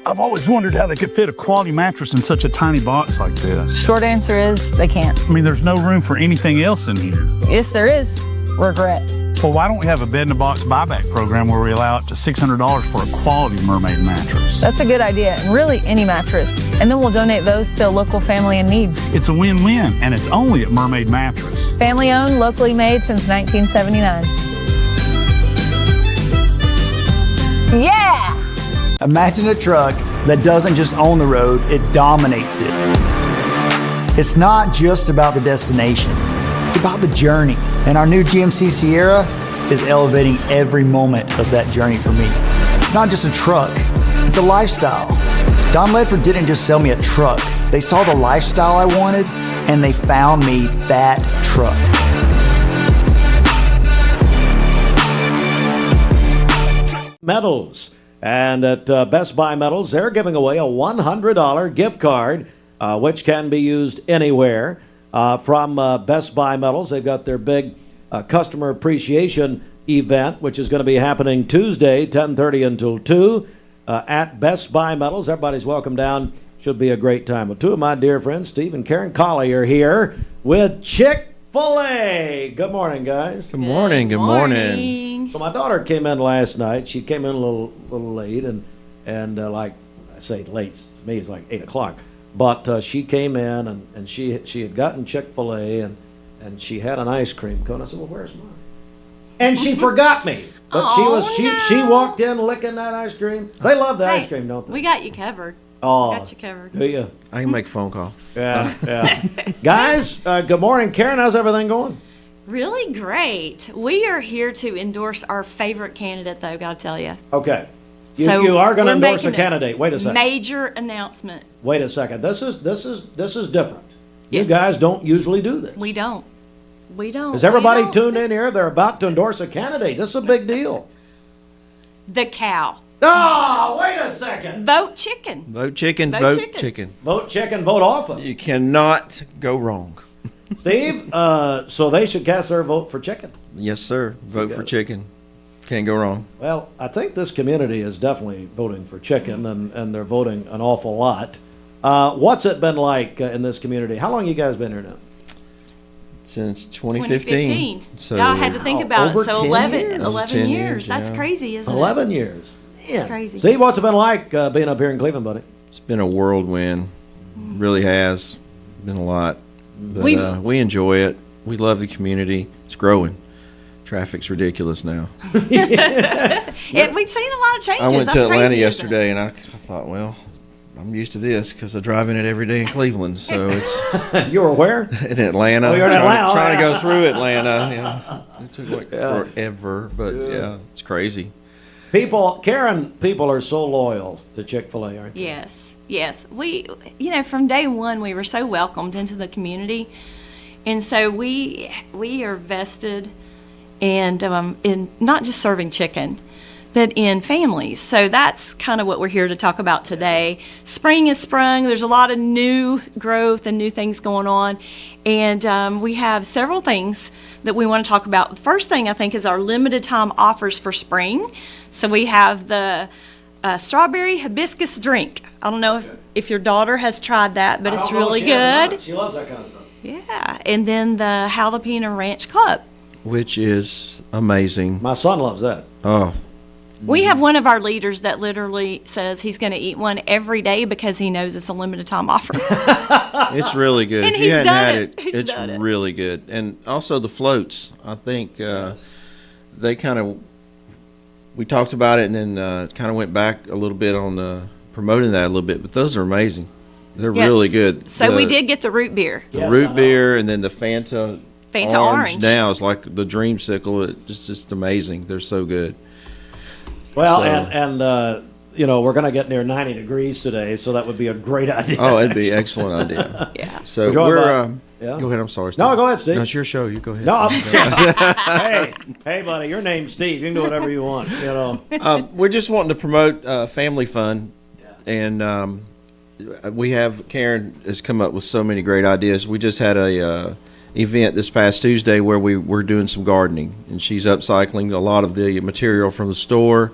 I've always wondered how they could fit a quality mattress in such a tiny box like this. Short answer is they can't. I mean, there's no room for anything else in here. Yes, there is. Regret. Well, why don't we have a bed-in-a-box buyback program where we allow up to $600 for a quality Mermaid mattress? That's a good idea, and really any mattress. And then we'll donate those to a local family in need. It's a win-win, and it's only at Mermaid Mattress. Family owned, locally made since 1979. Yeah! Imagine a truck that doesn't just own the road, it dominates it. It's not just about the destination, it's about the journey. And our new GMC Sierra is elevating every moment of that journey for me. It's not just a truck, it's a lifestyle. Don Ledford didn't just sell me a truck. They saw the lifestyle I wanted, and they found me that truck. Metals. And at Best Buy Metals, they're giving away a $100 gift card, which can be used anywhere. From Best Buy Metals, they've got their big customer appreciation event, which is going to be happening Tuesday, 10:30 until 2 at Best Buy Metals. Everybody's welcome down. Should be a great time. Well, two of my dear friends, Steve and Karen Colley, are here with Fil A. Good morning, guys. Good morning. Good morning. So my daughter came in last night. She came in a little late, and like I say, late to me it's like 8 o'clock. But she came in and she had gotten Fil A and she had an ice cream cone. I said, well, where's mine? And she forgot me. But she walked in licking that ice cream. They love the ice cream, don't they? We got you covered. Oh, got you covered. Do you? I can make a phone call. Yeah. Guys, good morning. Karen, how's everything going? Really great. We are here to endorse our favorite candidate, though, gotta tell you. Okay. You are going to endorse a candidate. Wait a second. Major announcement. Wait a second. This is different. Yes. You guys don't usually do this. We don't. Is everybody tuned in here? They're about to endorse a candidate. This is a big deal. The cow. Oh, wait a second. Vote chicken. Vote chicken. Vote chicken. Vote chicken. Vote often. You cannot go wrong. Steve, so they should cast their vote for chicken. Yes, sir. Vote for chicken. Can't go wrong. Well, I think this community is definitely voting for chicken, and they're voting an awful lot. What's it been like in this community? How long you guys been here now? Since 2015. So y'all had to think about it. So 11 years. That's crazy, isn't it? 11 years. It's crazy. Steve, what's it been like being up here in Cleveland, buddy? It's been a whirlwind. Really has. Been a lot. But we enjoy it. We love the community. It's growing. Traffic's ridiculous now. We've seen a lot of changes. I went to Atlanta yesterday, and I thought, well, I'm used to this because I drive in it every day in Cleveland. So it's. You were where? In Atlanta. Oh, you're in Atlanta. Trying to go through Atlanta. Yeah. It took forever, but it's crazy. People are so loyal to Chick-fil-A, aren't they? Yes. We, from day one, we were so welcomed into the community, and so we are vested and in not just serving chicken, but in families. So that's kind of what we're here to talk about today. Spring has sprung. There's a lot of new growth and new things going on, and we have several things that we want to talk about. The first thing I think is our limited time offers for spring. So we have the strawberry hibiscus drink. I don't know if your daughter has tried that, but it's really good. She loves that kind of stuff. Yeah, and then the jalapeno ranch club, which is amazing. My son loves that. Oh, We have one of our leaders that literally says he's going to eat one every day because he knows it's a limited time offer. It's really good. And if you he's hadn't done had it. He's it's done it. really good. And also the floats. I think they kind of, we talked about it and then kind of went back a little bit on promoting that a little bit. But those are amazing. They're Yes. really good. So we did get the root beer. The root beer and then the Fanta Orange. now is like the dreamsicle. It's just amazing. They're so good. Well, So- and you know, we're going to get near 90 degrees today, so that would be a great idea. Oh, it'd be an excellent idea. Yeah. So We're talking we're. about- yeah. Go ahead. I'm sorry. No, Steve. go ahead, Steve. No, it's your show. You go ahead. No, hey, buddy, your name's Steve. You can do whatever you want. You know. We're just wanting to promote family fun, and we have Karen has come up with so many great ideas. We just had a event this past Tuesday where we were doing some gardening, and she's upcycling a lot of the material from the store.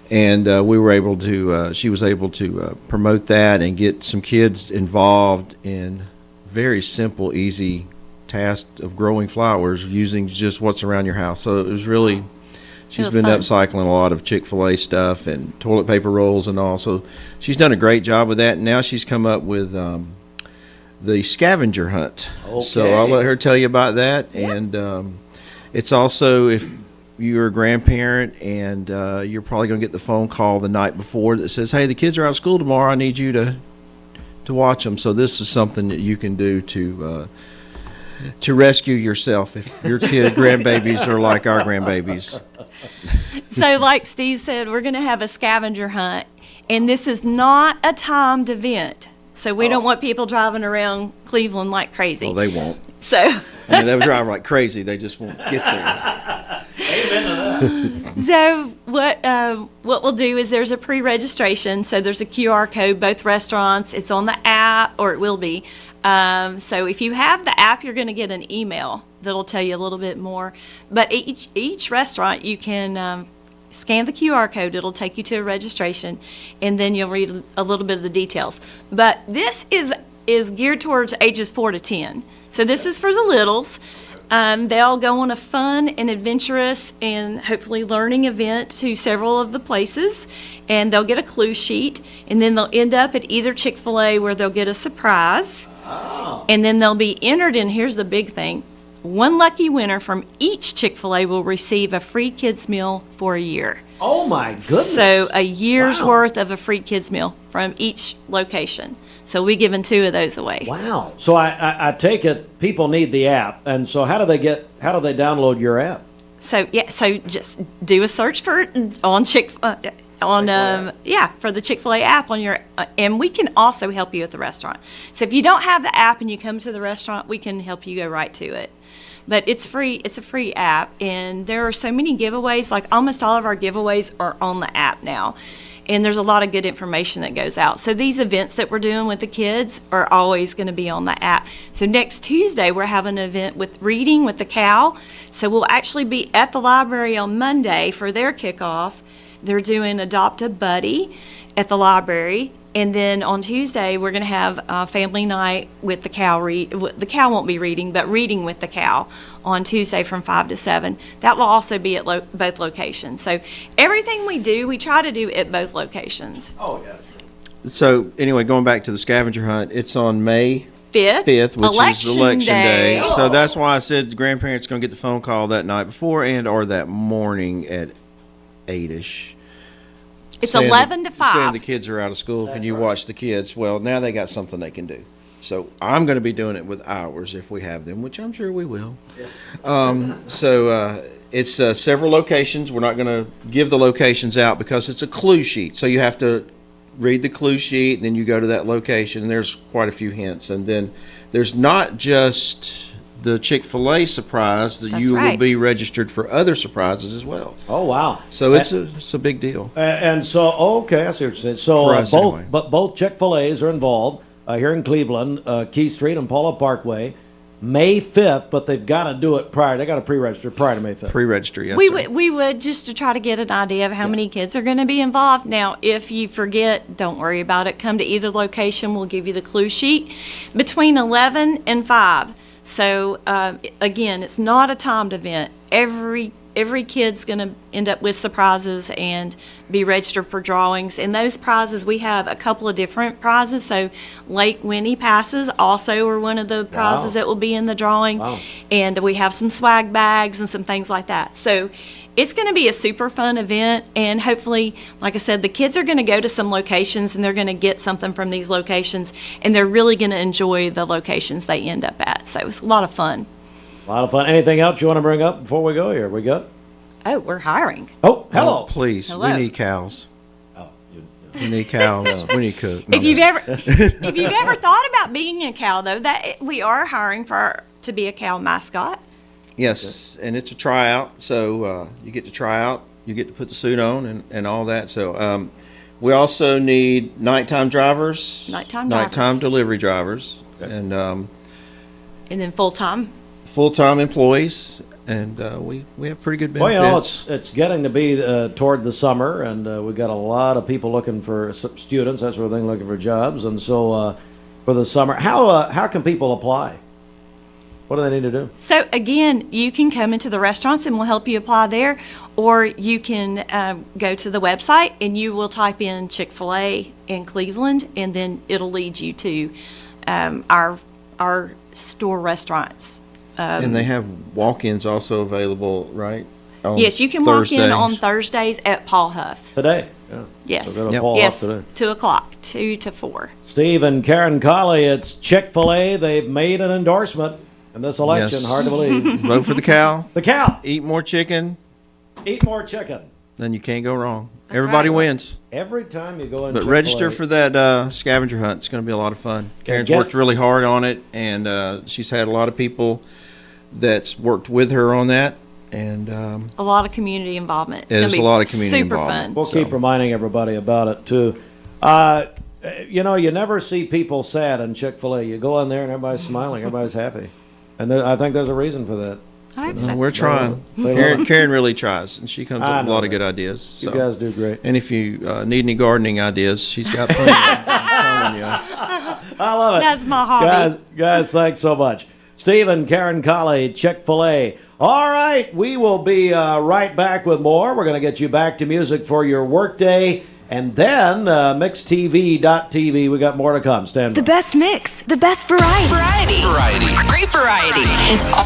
And we were able to. She was able to promote that and get some kids involved in very simple, easy task of growing flowers using just what's around your house. So it was really. She's was been fun. upcycling a lot of Chick-fil-A stuff and toilet paper rolls and all. So she's done a great job with that. And now she's come up with the scavenger hunt. So I'll let her tell you about that. And it's also if you're a grandparent and you're probably going to get the phone call the night before that says, hey, the kids are out of school tomorrow. I need you to watch them. So this is something that you can do to rescue yourself if your grandbabies are like our grandbabies. So like Steve said, we're going to have a scavenger hunt, and this is not a timed event. So we don't want people driving around Cleveland like crazy. Well, they won't. So I mean, they would drive like crazy. They just won't get there. So what we'll do is there's a pre-registration. So there's a QR code, both restaurants. It's on the app, or it will be. So if you have the app, you're going to get an email that'll tell you a little bit more. But each restaurant, you can scan the QR code. It'll take you to a registration, and then you'll read a little bit of the details. But this is geared towards ages 4 to 10. So this is for the littles. They'll go on a fun and adventurous and hopefully learning event to several of the places, and they'll get a clue sheet, and then they'll end up at either Chick-fil-A where they'll get a surprise, and then they'll be entered in, here's the big thing, one lucky winner from each Chick-fil-A will receive a free kids meal for a year. Oh my goodness! So a year's worth of a free kids meal from each location. So we're giving 2 of those away. Wow. So I take it people need the app, and so how do they download your app? So just do a search for it on for the Chick-fil-A app on your, and we can also help you at the restaurant. So if you don't have the app and you come to the restaurant, we can help you go right to it. But it's free. It's a free app, and there are so many giveaways. Like almost all of our giveaways are on the app now. And there's a lot of good information that goes out. So these events that we're doing with the kids are always going to be on the app. So next Tuesday, we're having an event with reading with the cow. So we'll actually be at the library on Monday for their kickoff. They're doing Adopt a Buddy at the library. And then on Tuesday, we're going to have a family night with the cow. The cow won't be reading, but reading with the cow on Tuesday from 5 to 7. That will also be at both locations. So everything we do, we try to do at both locations. Oh, yeah. So anyway, going back to the scavenger hunt, it's on May 5th, which is election day. Oh. So that's why I said the grandparents going to get the phone call that night before and or that morning at 8ish. It's saying 11 to 5. Saying the kids are out of school. Can you watch the kids? Well, now they got something they can do. So I'm going to be doing it with ours if we have them, which I'm sure we will. It's several locations. We're not going to give the locations out because it's a clue sheet. So you have to read the clue sheet, and then you go to that location, and there's quite a few hints. And then there's not just the Chick-fil-A surprise, that you will be registered for other surprises as well. Oh, wow. So it's a big deal. And so, okay, I see what you're saying. So For us, anyway. both Chick-fil-A's are involved here in Cleveland, Key Street and Paula Parkway, May 5th, but they've got to do it prior. They got to pre-register prior to May 5th. Pre-register, yes, We would just to try to get an idea of how many kids are going to be involved. Now, if you forget, don't worry about it. Come to either location. We'll give you the clue sheet between 11 and 5. So, again, it's not a timed event. Every every kid's going to end up with surprises and be registered for drawings. And those prizes, we have a couple of different prizes. So Lake Winnie passes also are one of the prizes that will be in the drawing. And we have some swag bags and some things like that. So it's going to be a super fun event, and hopefully, like I said, the kids are going to go to some locations and they're going to get something from these locations, and they're really going to enjoy the locations they end up at. So it's a lot of fun. A lot of fun. Anything else you want to bring up before we go here? We good? Oh, we're hiring. Oh, hello. Please, Hello. we need cows. We need cows. We need cook. If you've ever thought about being a cow, though, that we are hiring to be a cow mascot. Yes, and it's a tryout, so you get to try out, you get to put the suit on and all that. So we also need nighttime drivers, nighttime delivery drivers, and then full-time employees, and we have pretty good benefits. Well, it's getting to be toward the summer, and we've got a lot of people looking for students, that sort of thing, looking for jobs, and so for the summer, how can people apply? What do they need to do? So again, you can come into the restaurants and we'll help you apply there, or you can go to the website and you will type in Chick-fil A in Cleveland, and then it'll lead you to our store restaurants. And they have walk-ins also available, right? Yes, you can walk in on Thursdays at Paul Huff. Today? Yeah. Yes. So Paul Huff today. 2 o'clock, 2 to 4. Steve and Karen Colley, it's Chick-fil-A. They've made an endorsement in this election. Hard to believe. Vote for the cow. The cow. Eat more chicken. Eat more chicken. Then you can't go wrong. Everybody wins. Every time you go in. But register for that scavenger hunt. It's going to be a lot of fun. Karen's worked really hard on it, and she's had a lot of people that's worked with her on that, and a lot of community involvement. It's going to be a lot of community super involvement. fun. We'll keep reminding everybody about it too. You know, you never see people sad in Chick-fil-A. You go in there and everybody's smiling, everybody's happy, and I think there's a reason for that. I hope so. We're trying. Karen really tries, and she comes up with a lot of good ideas. So. You guys do great. And if you need any gardening ideas, she's got plenty. I'm telling you. I love it. That's my hobby. Guys, thanks so much. Steve and Karen Colley, Chick-fil-A. All right, we will be right back with more. We're going to get you back to music for your workday. And then mixtv.tv. We got more to come. Stand by. The best mix, the best variety. Variety. Great variety. It's all